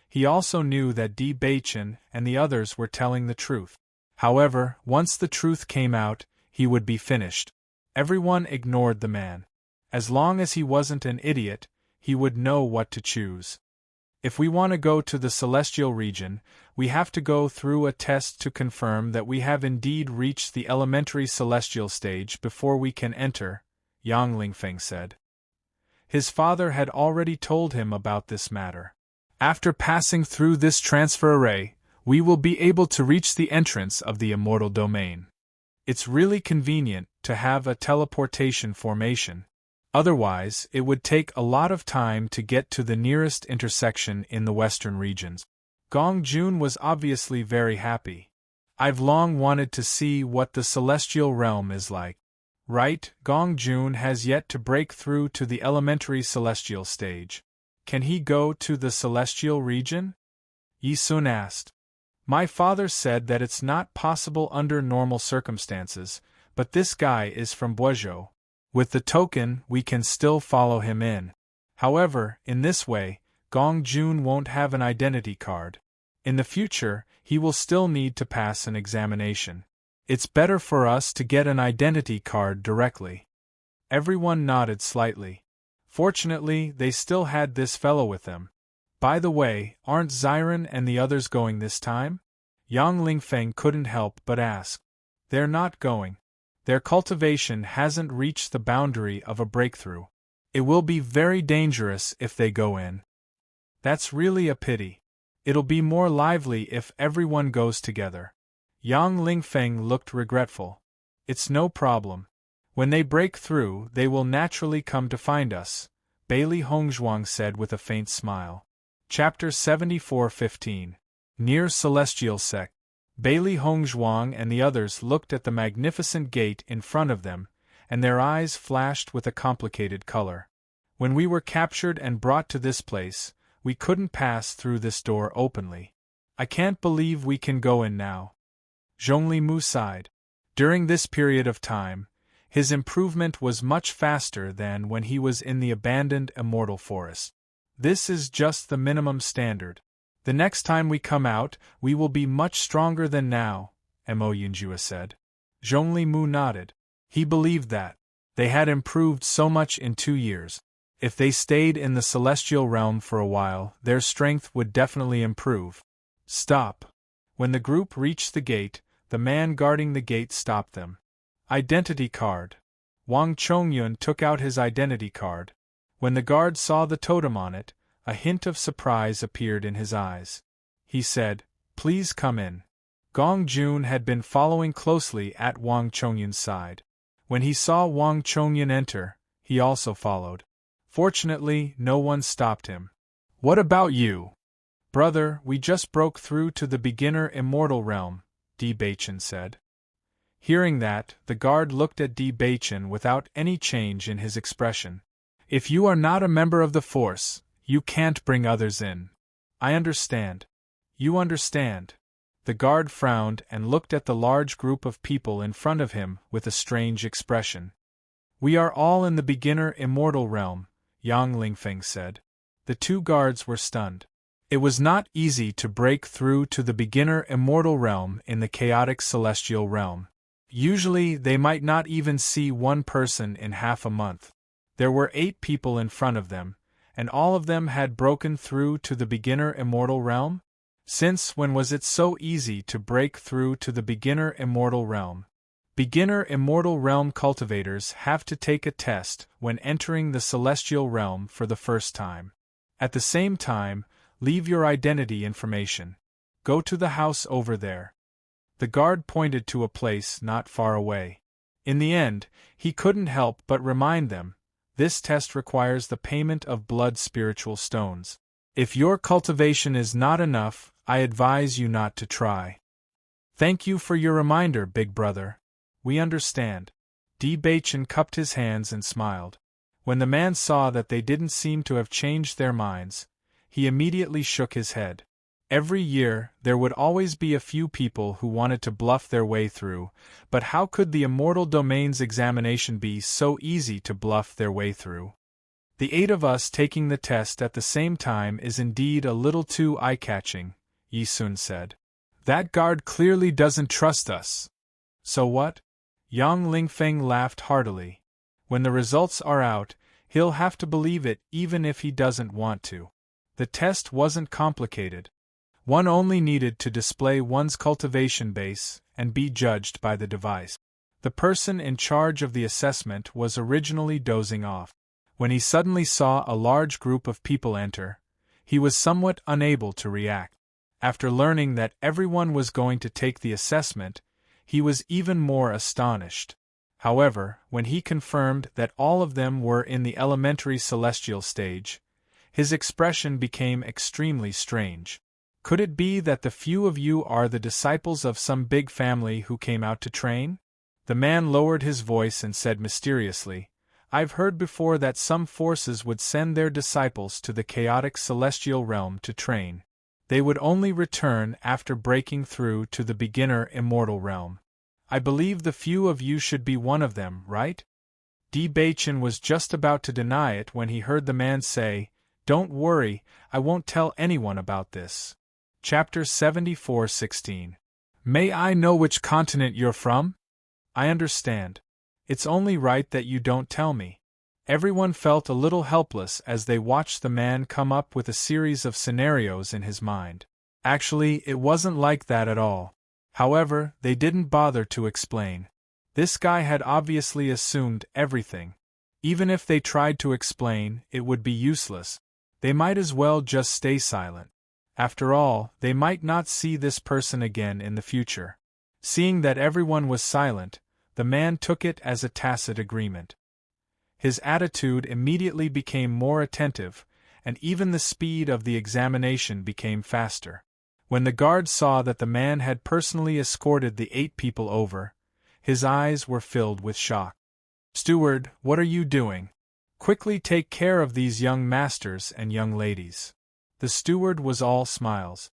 He also knew that Di Beichen and the others were telling the truth. However, once the truth came out, he would be finished. Everyone ignored the man. As long as he wasn't an idiot, he would know what to choose. If we want to go to the celestial region, we have to go through a test to confirm that we have indeed reached the elementary celestial stage before we can enter, Yang Lingfeng said. His father had already told him about this matter. After passing through this transfer array, we will be able to reach the entrance of the immortal domain. It's really convenient to have a teleportation formation. Otherwise, it would take a lot of time to get to the nearest intersection in the western regions. Gong Jun was obviously very happy. I've long wanted to see what the celestial realm is like. Right, Gong Jun has yet to break through to the elementary celestial stage. Can he go to the celestial region? Yi Sun asked. My father said that it's not possible under normal circumstances, but this guy is from Boizhou. With the token, we can still follow him in. However, in this way, Gong Jun won't have an identity card. In the future, he will still need to pass an examination. It's better for us to get an identity card directly. Everyone nodded slightly. Fortunately, they still had this fellow with them. By the way, aren't Xiren and the others going this time? Yang Lingfeng couldn't help but ask. They're not going. Their cultivation hasn't reached the boundary of a breakthrough. It will be very dangerous if they go in. That's really a pity. It'll be more lively if everyone goes together. Yang Lingfeng looked regretful. It's no problem. When they break through, they will naturally come to find us, Bailey Hongzhuang said with a faint smile. Chapter 74:15. Near Celestial Sect. Bailey Hongzhuang and the others looked at the magnificent gate in front of them, and their eyes flashed with a complicated color. When we were captured and brought to this place, we couldn't pass through this door openly. I can't believe we can go in now. Zhongli Mu sighed. During this period of time, his improvement was much faster than when he was in the abandoned immortal forest. This is just the minimum standard. The next time we come out, we will be much stronger than now, Mo Yunjua said. Zhongli Mu nodded. He believed that. They had improved so much in 2 years. If they stayed in the celestial realm for a while, their strength would definitely improve. Stop. When the group reached the gate, the man guarding the gate stopped them. Identity card. Wang Chongyun took out his identity card. When the guard saw the totem on it, a hint of surprise appeared in his eyes. He said, Please come in. Gong Jun had been following closely at Wang Chongyun's side. When he saw Wang Chongyun enter, he also followed. Fortunately, no one stopped him. What about you? Brother, we just broke through to the beginner immortal realm, Di Beichen said. Hearing that, the guard looked at Di Beichen without any change in his expression. If you are not a member of the force, you can't bring others in. I understand. You understand. The guard frowned and looked at the large group of people in front of him with a strange expression. We are all in the beginner immortal realm, Yang Lingfeng said. The 2 guards were stunned. It was not easy to break through to the beginner immortal realm in the chaotic celestial realm. Usually they might not even see one person in half a month. There were 8 people in front of them, and all of them had broken through to the beginner immortal realm? Since when was it so easy to break through to the beginner immortal realm? Beginner immortal realm cultivators have to take a test when entering the celestial realm for the first time. At the same time, leave your identity information. Go to the house over there. The guard pointed to a place not far away. In the end, he couldn't help but remind them, this test requires the payment of blood spiritual stones. If your cultivation is not enough, I advise you not to try. Thank you for your reminder, big brother. We understand. Di Beichen cupped his hands and smiled. When the man saw that they didn't seem to have changed their minds, he immediately shook his head. Every year, there would always be a few people who wanted to bluff their way through, but how could the Immortal Domains examination be so easy to bluff their way through? The 8 of us taking the test at the same time is indeed a little too eye-catching, Yi Sun said. That guard clearly doesn't trust us. So what? Yang Lingfeng laughed heartily. When the results are out, he'll have to believe it even if he doesn't want to. The test wasn't complicated. One only needed to display one's cultivation base and be judged by the device. The person in charge of the assessment was originally dozing off. When he suddenly saw a large group of people enter, he was somewhat unable to react. After learning that everyone was going to take the assessment, he was even more astonished. However, when he confirmed that all of them were in the elementary celestial stage, his expression became extremely strange. Could it be that the few of you are the disciples of some big family who came out to train? The man lowered his voice and said mysteriously, "I've heard before that some forces would send their disciples to the chaotic celestial realm to train. They would only return after breaking through to the beginner immortal realm. I believe the few of you should be one of them, right?" Bachin was just about to deny it when he heard the man say, "Don't worry, I won't tell anyone about this." Chapter 74:16. May I know which continent you're from? I understand. It's only right that you don't tell me. Everyone felt a little helpless as they watched the man come up with a series of scenarios in his mind. Actually, it wasn't like that at all. However, they didn't bother to explain. This guy had obviously assumed everything. Even if they tried to explain, it would be useless. They might as well just stay silent. After all, they might not see this person again in the future. Seeing that everyone was silent, the man took it as a tacit agreement. His attitude immediately became more attentive, and even the speed of the examination became faster. When the guard saw that the man had personally escorted the 8 people over, his eyes were filled with shock. "Steward, what are you doing? Quickly take care of these young masters and young ladies." The steward was all smiles.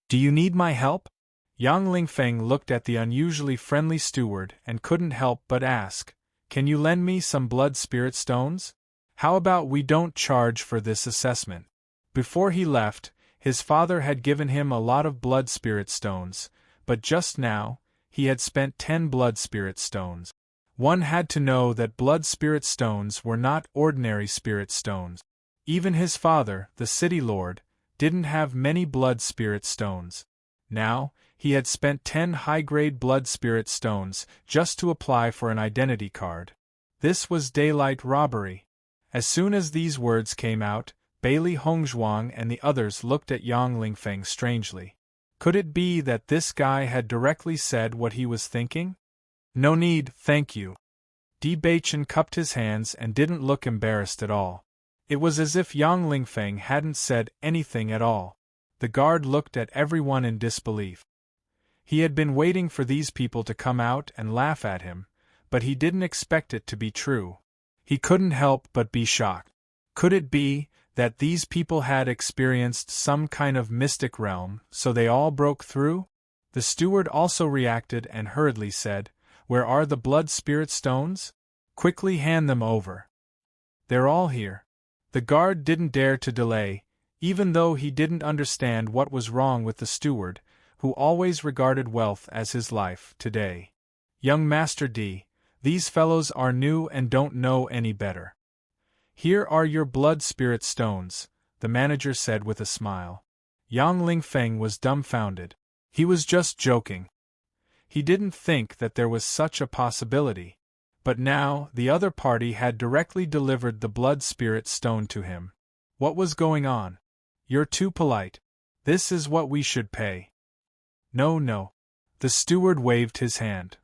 "Do you need my help?" Yang Lingfeng looked at the unusually friendly steward and couldn't help but ask, "Can you lend me some blood spirit stones? How about we don't charge for this assessment?" Before he left, his father had given him a lot of blood spirit stones, but just now, he had spent 10 blood spirit stones. One had to know that blood spirit stones were not ordinary spirit stones. Even his father, the city lord, didn't have many blood spirit stones. Now, he had spent 10 high-grade blood spirit stones just to apply for an identity card. This was daylight robbery. As soon as these words came out, Bailey Hongzhuang and the others looked at Yang Lingfeng strangely. Could it be that this guy had directly said what he was thinking? "No need, thank you." Bachin cupped his hands and didn't look embarrassed at all. It was as if Yang Lingfeng hadn't said anything at all. The guard looked at everyone in disbelief. He had been waiting for these people to come out and laugh at him, but he didn't expect it to be true. He couldn't help but be shocked. Could it be that these people had experienced some kind of mystic realm, so they all broke through? The steward also reacted and hurriedly said, "Where are the blood spirit stones? Quickly hand them over." "They're all here." The guard didn't dare to delay, even though he didn't understand what was wrong with the steward, who always regarded wealth as his life. "Today, young Master D, these fellows are new and don't know any better. Here are your blood spirit stones," the manager said with a smile. Yang Lingfeng was dumbfounded. He was just joking. He didn't think that there was such a possibility. But now, the other party had directly delivered the blood spirit stone to him. What was going on? "You're too polite. This is what we should pay." No. The steward waved his hand.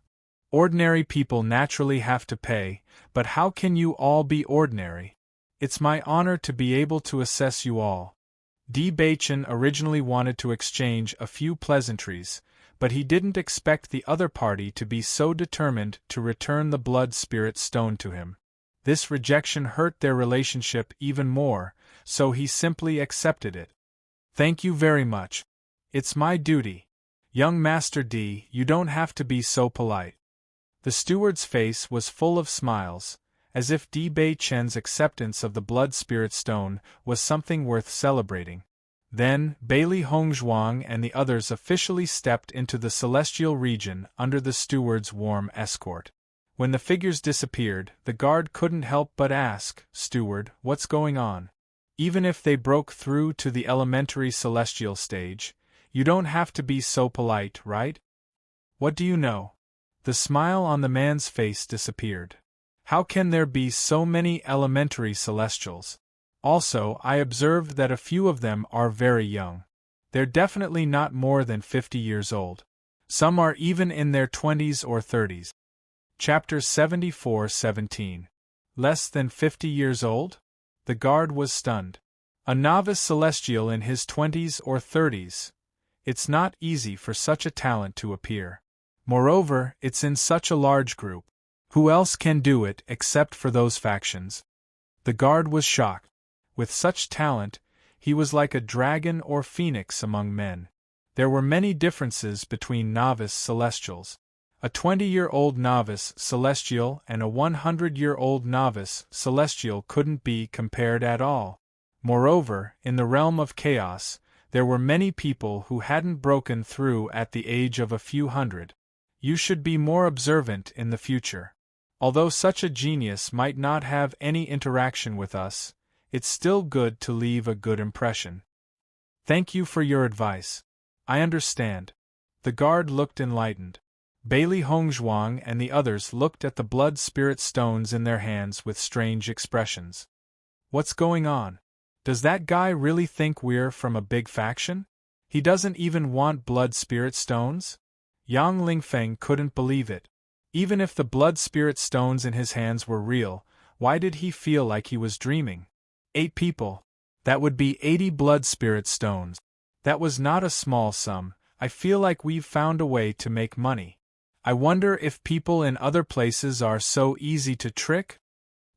"Ordinary people naturally have to pay, but how can you all be ordinary? It's my honor to be able to assess you all." Bachin originally wanted to exchange a few pleasantries, but he didn't expect the other party to be so determined to return the blood spirit stone to him. This rejection hurt their relationship even more, so he simply accepted it. "Thank you very much. It's my duty. Young Master D, you don't have to be so polite." The steward's face was full of smiles, as if Baichen's acceptance of the blood spirit stone was something worth celebrating. Then, Bailey Hongzhuang and the others officially stepped into the celestial region under the steward's warm escort. When the figures disappeared, the guard couldn't help but ask, "Steward, what's going on? Even if they broke through to the elementary celestial stage, you don't have to be so polite, right?" "What do you know?" The smile on the man's face disappeared. "How can there be so many elementary celestials? Also, I observed that a few of them are very young. They're definitely not more than 50 years old. Some are even in their 20s or 30s. Chapter 74:17. Less than 50 years old? The guard was stunned. A novice celestial in his 20s or 30s. It's not easy for such a talent to appear. Moreover, it's in such a large group. Who else can do it except for those factions? The guard was shocked. With such talent, he was like a dragon or phoenix among men. There were many differences between novice celestials. A 20-year-old novice celestial and a 100-year-old novice celestial couldn't be compared at all. Moreover, in the realm of chaos, there were many people who hadn't broken through at the age of a few hundred. You should be more observant in the future. Although such a genius might not have any interaction with us, it's still good to leave a good impression. Thank you for your advice. I understand. The guard looked enlightened. Bailey Hongzhuang and the others looked at the blood spirit stones in their hands with strange expressions. What's going on? Does that guy really think we're from a big faction? He doesn't even want blood spirit stones? Yang Lingfeng couldn't believe it. Even if the blood spirit stones in his hands were real, why did he feel like he was dreaming? 8 people. That would be 80 blood spirit stones. That was not a small sum. I feel like we've found a way to make money. I wonder if people in other places are so easy to trick?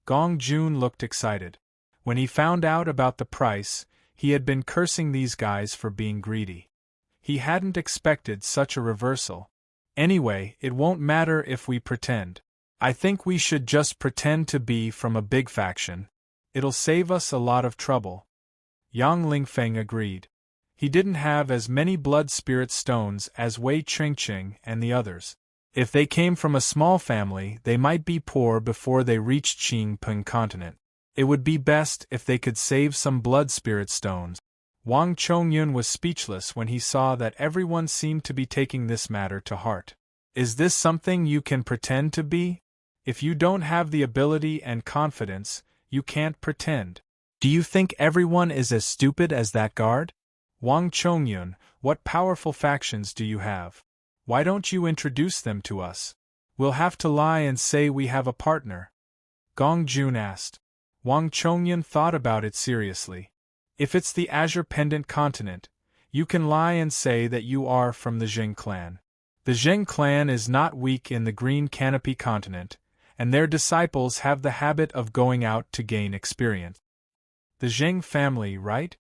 Gong Jun looked excited. When he found out about the price, he had been cursing these guys for being greedy. He hadn't expected such a reversal. Anyway, it won't matter if we pretend. I think we should just pretend to be from a big faction. It'll save us a lot of trouble. Yang Lingfeng agreed. He didn't have as many blood spirit stones as Wei Chingqing and the others. If they came from a small family, they might be poor before they reached Qingpeng continent. It would be best if they could save some blood spirit stones. Wang Chongyun was speechless when he saw that everyone seemed to be taking this matter to heart. Is this something you can pretend to be? If you don't have the ability and confidence, you can't pretend. Do you think everyone is as stupid as that guard? Wang Chongyun, what powerful factions do you have? Why don't you introduce them to us? We'll have to lie and say we have a partner. Gong Jun asked. Wang Chongyun thought about it seriously. If it's the Azure Pendant continent, you can lie and say that you are from the Zheng clan. The Zheng clan is not weak in the Green Canopy continent, and their disciples have the habit of going out to gain experience. The Zheng family, right?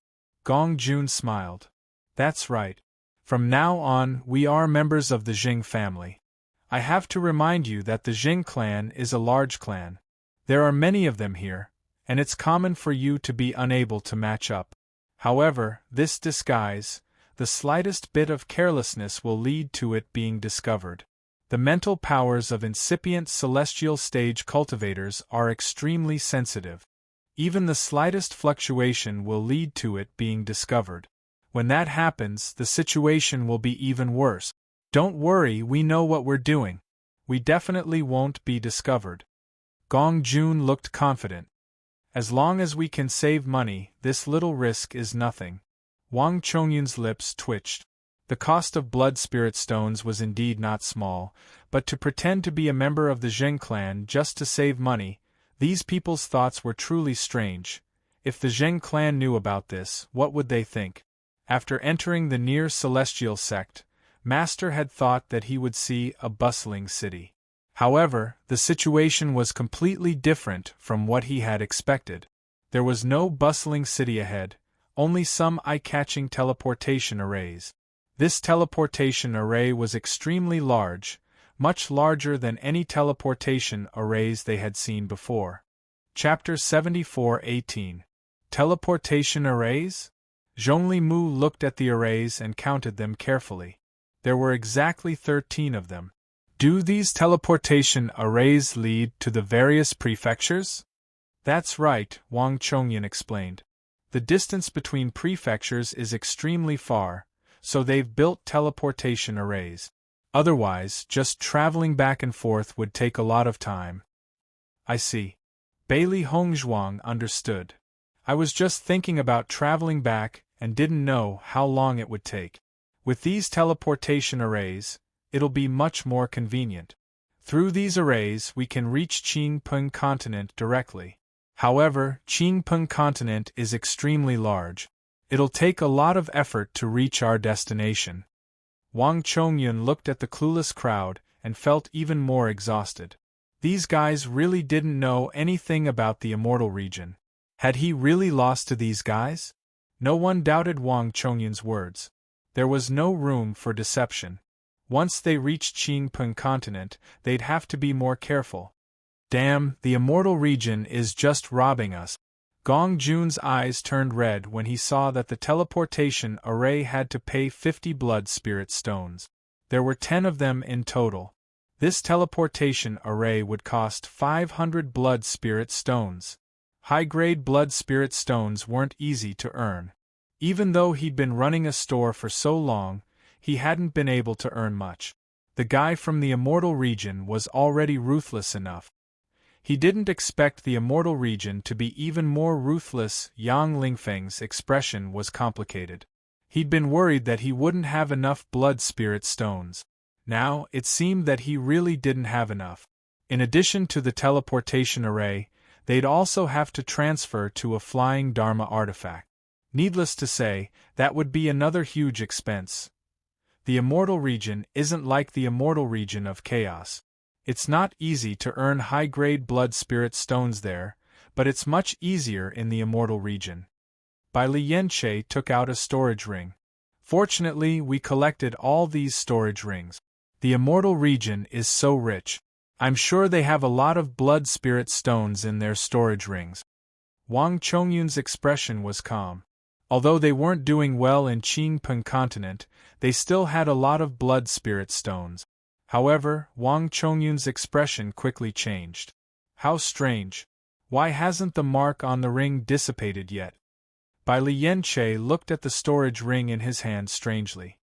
Gong Jun smiled. That's right. From now on, we are members of the Zheng family. I have to remind you that the Zheng clan is a large clan. There are many of them here, and it's common for you to be unable to match up. However, this disguise, the slightest bit of carelessness will lead to it being discovered. The mental powers of incipient celestial stage cultivators are extremely sensitive. Even the slightest fluctuation will lead to it being discovered. When that happens, the situation will be even worse. Don't worry, we know what we're doing. We definitely won't be discovered. Gong Jun looked confident. As long as we can save money, this little risk is nothing. Wang Chongyun's lips twitched. The cost of blood spirit stones was indeed not small, but to pretend to be a member of the Zheng clan just to save money, these people's thoughts were truly strange. If the Zheng clan knew about this, what would they think? After entering the near celestial sect, Master had thought that he would see a bustling city. However, the situation was completely different from what he had expected. There was no bustling city ahead, only some eye-catching teleportation arrays. This teleportation array was extremely large, much larger than any teleportation arrays they had seen before. Chapter 74-18. Teleportation arrays? Zhongli Mu looked at the arrays and counted them carefully. There were exactly 13 of them. Do these teleportation arrays lead to the various prefectures? That's right, Wang Chongyun explained. The distance between prefectures is extremely far, so they've built teleportation arrays. Otherwise, just traveling back and forth would take a lot of time. I see. Bailey Hongzhuang understood. I was just thinking about traveling back and didn't know how long it would take. With these teleportation arrays, it'll be much more convenient. Through these arrays we can reach Qingpeng continent directly. However, Qingpeng continent is extremely large. It'll take a lot of effort to reach our destination. Wang Chongyun looked at the clueless crowd and felt even more exhausted. These guys really didn't know anything about the immortal region. Had he really lost to these guys? No one doubted Wang Chongyun's words. There was no room for deception. Once they reached Qingpeng continent, they'd have to be more careful. Damn, the immortal region is just robbing us. Gong Jun's eyes turned red when he saw that the teleportation array had to pay 50 blood spirit stones. There were 10 of them in total. This teleportation array would cost 500 blood spirit stones. High-grade blood spirit stones weren't easy to earn. Even though he'd been running a store for so long, he hadn't been able to earn much. The guy from the immortal region was already ruthless enough. He didn't expect the immortal region to be even more ruthless. Yang Lingfeng's expression was complicated. He'd been worried that he wouldn't have enough blood spirit stones. Now, it seemed that he really didn't have enough. In addition to the teleportation array, they'd also have to transfer to a flying Dharma artifact. Needless to say, that would be another huge expense. The immortal region isn't like the immortal region of chaos. It's not easy to earn high-grade blood spirit stones there, but it's much easier in the immortal region. Bai Lianche took out a storage ring. Fortunately, we collected all these storage rings. The immortal region is so rich. I'm sure they have a lot of blood spirit stones in their storage rings. Wang Chongyun's expression was calm. Although they weren't doing well in Qingpeng continent, they still had a lot of blood spirit stones. However, Wang Chongyun's expression quickly changed. How strange. Why hasn't the mark on the ring dissipated yet? Bai Lianche looked at the storage ring in his hand strangely.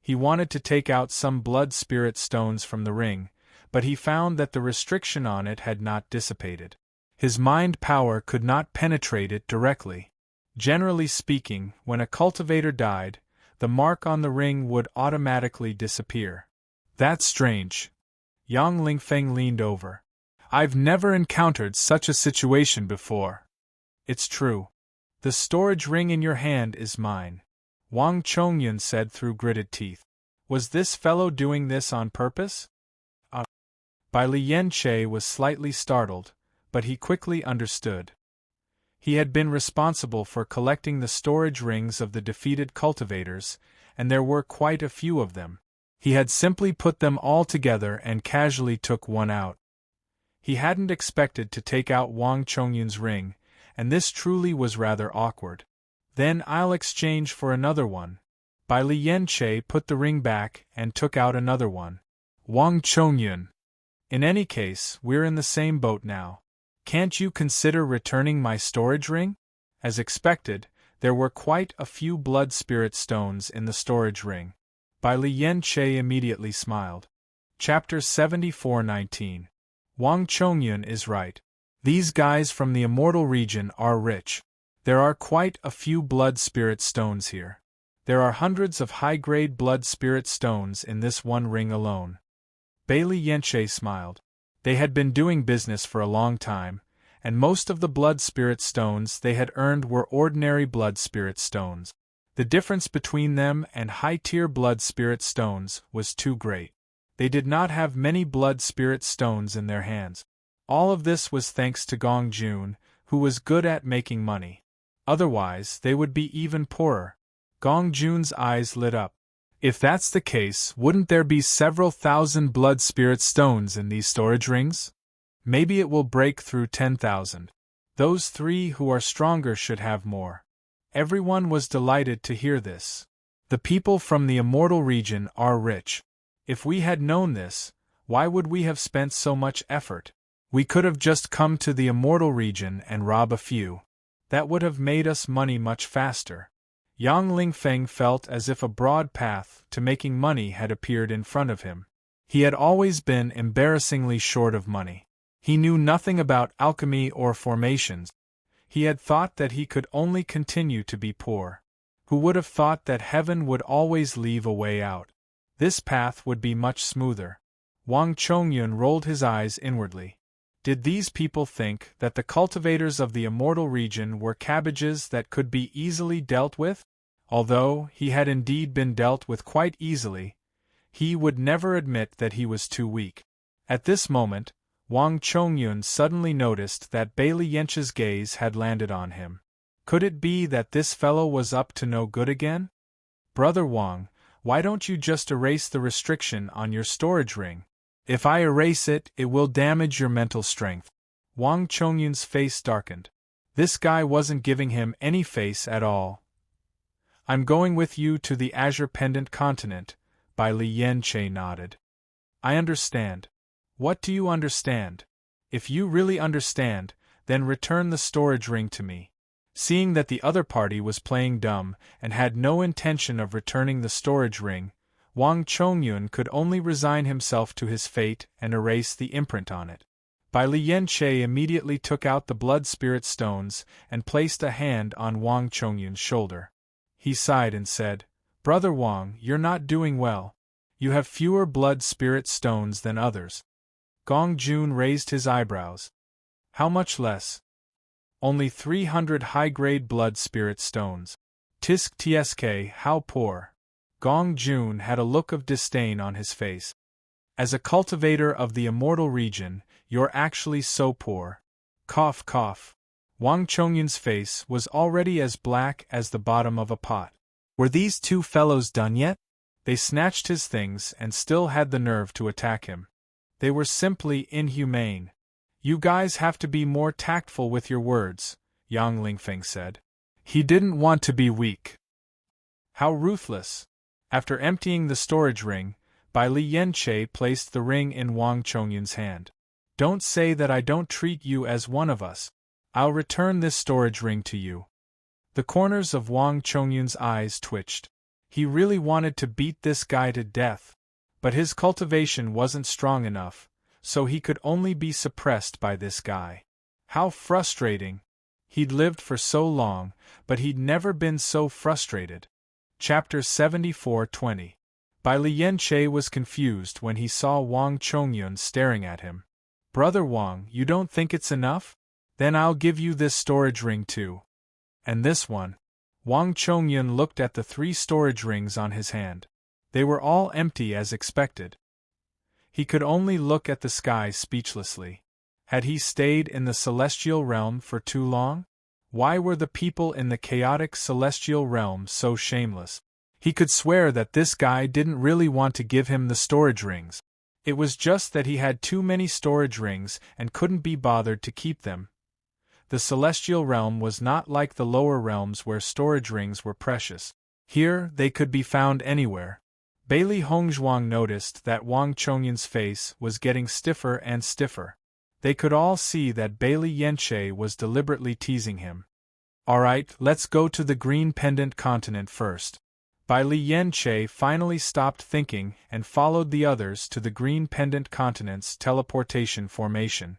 He wanted to take out some blood spirit stones from the ring, but he found that the restriction on it had not dissipated. His mind power could not penetrate it directly. Generally speaking, when a cultivator died, the mark on the ring would automatically disappear. That's strange. Yang Lingfeng leaned over. I've never encountered such a situation before. It's true. The storage ring in your hand is mine, Wang Chongyun said through gritted teeth. Was this fellow doing this on purpose? Bai Lianche was slightly startled, but he quickly understood. He had been responsible for collecting the storage rings of the defeated cultivators, and there were quite a few of them. He had simply put them all together and casually took one out. He hadn't expected to take out Wang Chongyun's ring, and this truly was rather awkward. Then I'll exchange for another one. Bai Lianche put the ring back and took out another one. Wang Chongyun. In any case, we're in the same boat now. Can't you consider returning my storage ring? As expected, there were quite a few blood spirit stones in the storage ring. Bai Lianche immediately smiled. Chapter 74:19. Wang Chongyun is right. These guys from the immortal region are rich. There are quite a few blood spirit stones here. There are hundreds of high-grade blood spirit stones in this one ring alone. Bai Lianche smiled. They had been doing business for a long time, and most of the blood spirit stones they had earned were ordinary blood spirit stones. The difference between them and high-tier blood spirit stones was too great. They did not have many blood spirit stones in their hands. All of this was thanks to Gong Jun, who was good at making money. Otherwise, they would be even poorer. Gong Jun's eyes lit up. If that's the case, wouldn't there be several thousand blood spirit stones in these storage rings? Maybe it will break through 10,000. Those 3 who are stronger should have more. Everyone was delighted to hear this. The people from the immortal region are rich. If we had known this, why would we have spent so much effort? We could have just come to the immortal region and rob a few. That would have made us money much faster. Yang Lingfeng felt as if a broad path to making money had appeared in front of him. He had always been embarrassingly short of money. He knew nothing about alchemy or formations. He had thought that he could only continue to be poor. Who would have thought that heaven would always leave a way out? This path would be much smoother. Wang Chongyun rolled his eyes inwardly. Did these people think that the cultivators of the immortal region were cabbages that could be easily dealt with? Although he had indeed been dealt with quite easily, He would never admit that he was too weak. At this moment, Wang Chongyun suddenly noticed that Bailey Yenche's gaze had landed on him. Could it be that this fellow was up to no good again? Brother Wang, why don't you just erase the restriction on your storage ring? If I erase it, it will damage your mental strength. Wang Chongyun's face darkened. This guy wasn't giving him any face at all. I'm going with you to the Azure Pendant Continent, Bai Yenche nodded. I understand. What do you understand? If you really understand, then return the storage ring to me. Seeing that the other party was playing dumb and had no intention of returning the storage ring, Wang Chongyun could only resign himself to his fate and erase the imprint on it. Bai Yenche immediately took out the blood spirit stones and placed a hand on Wang Chongyun's shoulder. He sighed and said, Brother Wang, you're not doing well. You have fewer blood spirit stones than others. Gong Jun raised his eyebrows. How much less? Only 300 high-grade blood spirit stones. Tisk tsk, how poor. Gong Jun had a look of disdain on his face. As a cultivator of the immortal region, you're actually so poor. Cough cough. Wang Chongyun's face was already as black as the bottom of a pot. Were these two fellows done yet? They snatched his things and still had the nerve to attack him. They were simply inhumane. You guys have to be more tactful with your words, Yang Lingfeng said. He didn't want to be weak. How ruthless. After emptying the storage ring, Bai Yenche placed the ring in Wang Chongyun's hand. Don't say that I don't treat you as one of us. I'll return this storage ring to you. The corners of Wang Chongyun's eyes twitched. He really wanted to beat this guy to death. But his cultivation wasn't strong enough, so he could only be suppressed by this guy. How frustrating! He'd lived for so long, but he'd never been so frustrated. Chapter 74:20. Bai Yenche was confused when he saw Wang Chongyun staring at him. Brother Wang, you don't think it's enough? Then I'll give you this storage ring too. And this one. Wang Chongyun looked at the 3 storage rings on his hand. They were all empty as expected. He could only look at the sky speechlessly. Had he stayed in the celestial realm for too long? Why were the people in the chaotic celestial realm so shameless? He could swear that this guy didn't really want to give him the storage rings. It was just that he had too many storage rings and couldn't be bothered to keep them. The celestial realm was not like the lower realms where storage rings were precious. Here, they could be found anywhere. Bailey Hongzhuang noticed that Wang Chongyun's face was getting stiffer and stiffer. They could all see that Bailey Yenche was deliberately teasing him. Alright, let's go to the Green Pendant Continent first. Bai Yenche finally stopped thinking and followed the others to the Green Pendant Continent's teleportation formation.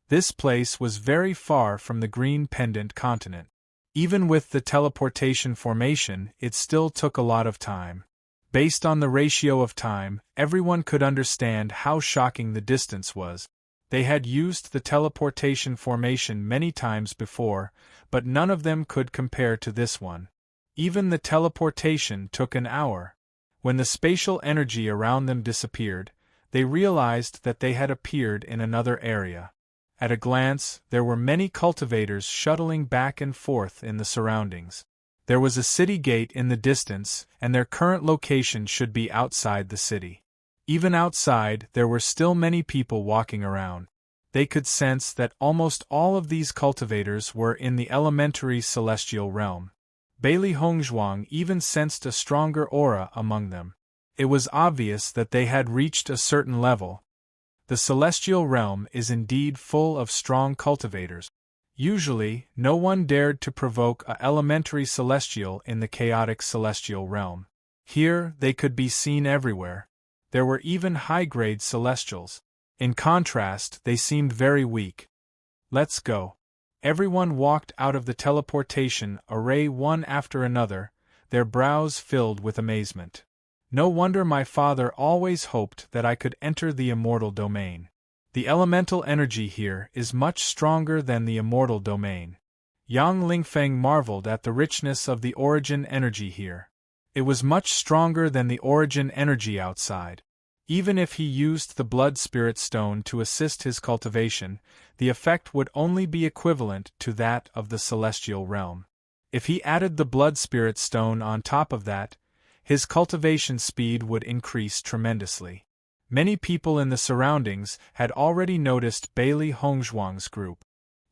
This place was very far from the Green Pendant Continent. Even with the teleportation formation, it still took a lot of time. Based on the ratio of time, everyone could understand how shocking the distance was. They had used the teleportation formation many times before, but none of them could compare to this one. Even the teleportation took an hour. When the spatial energy around them disappeared, they realized that they had appeared in another area. At a glance, there were many cultivators shuttling back and forth in the surroundings. There was a city gate in the distance, and their current location should be outside the city. Even outside, there were still many people walking around. They could sense that almost all of these cultivators were in the elementary celestial realm. Bailey Hongzhuang even sensed a stronger aura among them. It was obvious that they had reached a certain level. The celestial realm is indeed full of strong cultivators. Usually, no one dared to provoke a elementary celestial in the chaotic celestial realm. Here, they could be seen everywhere. There were even high-grade celestials. In contrast, they seemed very weak. Let's go. Everyone walked out of the teleportation array one after another, their brows filled with amazement. No wonder my father always hoped that I could enter the immortal domain. The elemental energy here is much stronger than the immortal domain. Yang Lingfeng marveled at the richness of the origin energy here. It was much stronger than the origin energy outside. Even if he used the blood spirit stone to assist his cultivation, the effect would only be equivalent to that of the celestial realm. If he added the blood spirit stone on top of that, his cultivation speed would increase tremendously. Many people in the surroundings had already noticed Bailey Hongzhuang's group.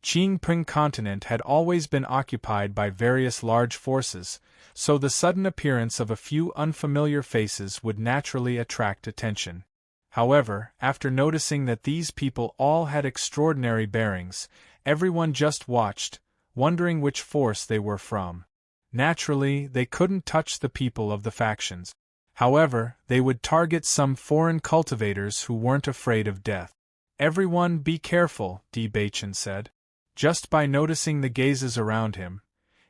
Qingping continent had always been occupied by various large forces, so the sudden appearance of a few unfamiliar faces would naturally attract attention. However, after noticing that these people all had extraordinary bearings, everyone just watched, wondering which force they were from. Naturally, they couldn't touch the people of the factions. However, they would target some foreign cultivators who weren't afraid of death. "Everyone be careful," Di Baichen said. Just by noticing the gazes around him,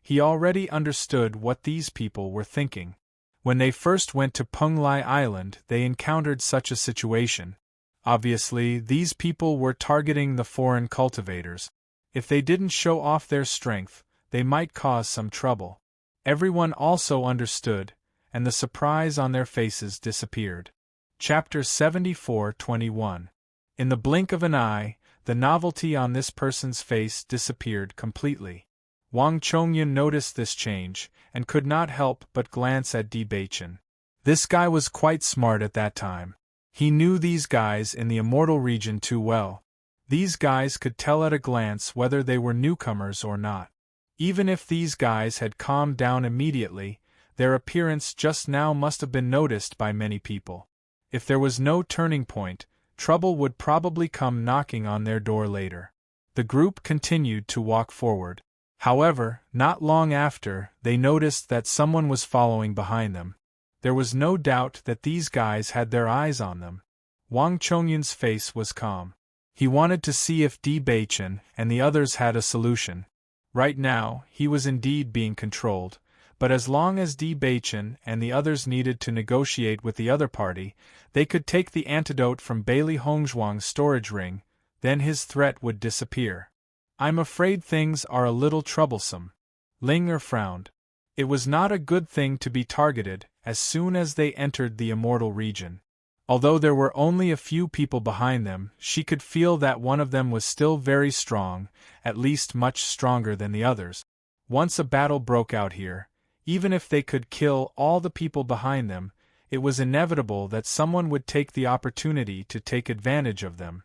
he already understood what these people were thinking. When they first went to Penglai Island, they encountered such a situation. Obviously, these people were targeting the foreign cultivators. If they didn't show off their strength, they might cause some trouble. Everyone also understood, and the surprise on their faces disappeared. Chapter 74:21. In the blink of an eye, the novelty on this person's face disappeared completely. Wang Chongyun noticed this change, and could not help but glance at Di Baichen. This guy was quite smart at that time. He knew these guys in the immortal region too well. These guys could tell at a glance whether they were newcomers or not. Even if these guys had calmed down immediately, their appearance just now must have been noticed by many people. If there was no turning point, trouble would probably come knocking on their door later. The group continued to walk forward. However, not long after, they noticed that someone was following behind them. There was no doubt that these guys had their eyes on them. Wang Chongyun's face was calm. He wanted to see if Di Baichen and the others had a solution. Right now, he was indeed being controlled, but as long as Di Baichen and the others needed to negotiate with the other party, they could take the antidote from Bailey Hongzhuang's storage ring, then his threat would disappear. "I'm afraid things are a little troublesome." Linger frowned. It was not a good thing to be targeted as soon as they entered the immortal region. Although there were only a few people behind them, she could feel that one of them was still very strong, at least much stronger than the others. Once a battle broke out here, even if they could kill all the people behind them, it was inevitable that someone would take the opportunity to take advantage of them.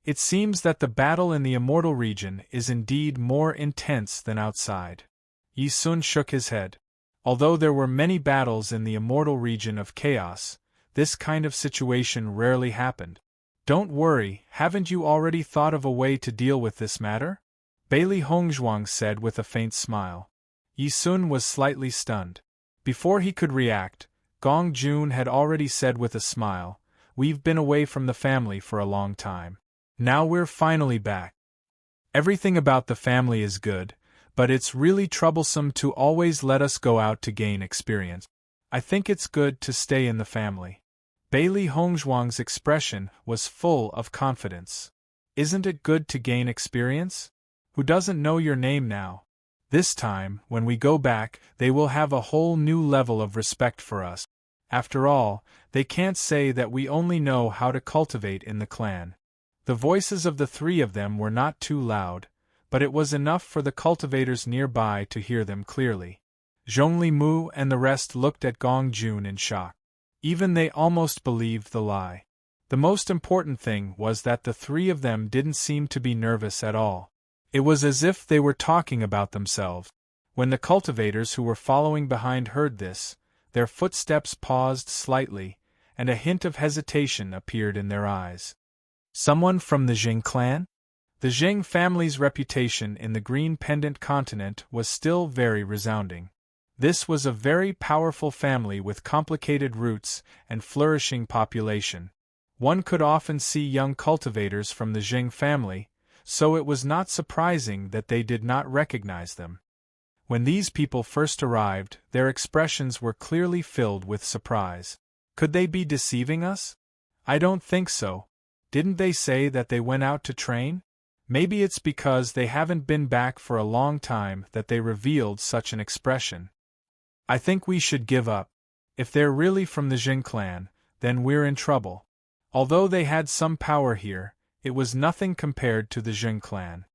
It seems that the battle in the immortal region is indeed more intense than outside. Yi Sun shook his head. Although there were many battles in the immortal region of chaos, this kind of situation rarely happened. "Don't worry, haven't you already thought of a way to deal with this matter?" Bailey Hongzhuang said with a faint smile. Yi Sun was slightly stunned. Before he could react, Gong Jun had already said with a smile, "We've been away from the family for a long time. Now we're finally back. Everything about the family is good, but it's really troublesome to always let us go out to gain experience. I think it's good to stay in the family." Bailey Hongzhuang's expression was full of confidence. "Isn't it good to gain experience? Who doesn't know your name now? This time, when we go back, they will have a whole new level of respect for us. After all, they can't say that we only know how to cultivate in the clan." The voices of the three of them were not too loud, but it was enough for the cultivators nearby to hear them clearly. Zhongli Mu and the rest looked at Gong Jun in shock. Even they almost believed the lie. The most important thing was that the three of them didn't seem to be nervous at all. It was as if they were talking about themselves. When the cultivators who were following behind heard this, their footsteps paused slightly, and a hint of hesitation appeared in their eyes. "Someone from the Zheng clan?" The Zheng family's reputation in the Green Pendant continent was still very resounding. This was a very powerful family with complicated roots and flourishing population. One could often see young cultivators from the Zheng family, so it was not surprising that they did not recognize them. When these people first arrived, their expressions were clearly filled with surprise. Could they be deceiving us? I don't think so. Didn't they say that they went out to train? Maybe it's because they haven't been back for a long time that they revealed such an expression. I think we should give up. If they're really from the Jin clan, then we're in trouble. Although they had some power here, it was nothing compared to the Jin clan.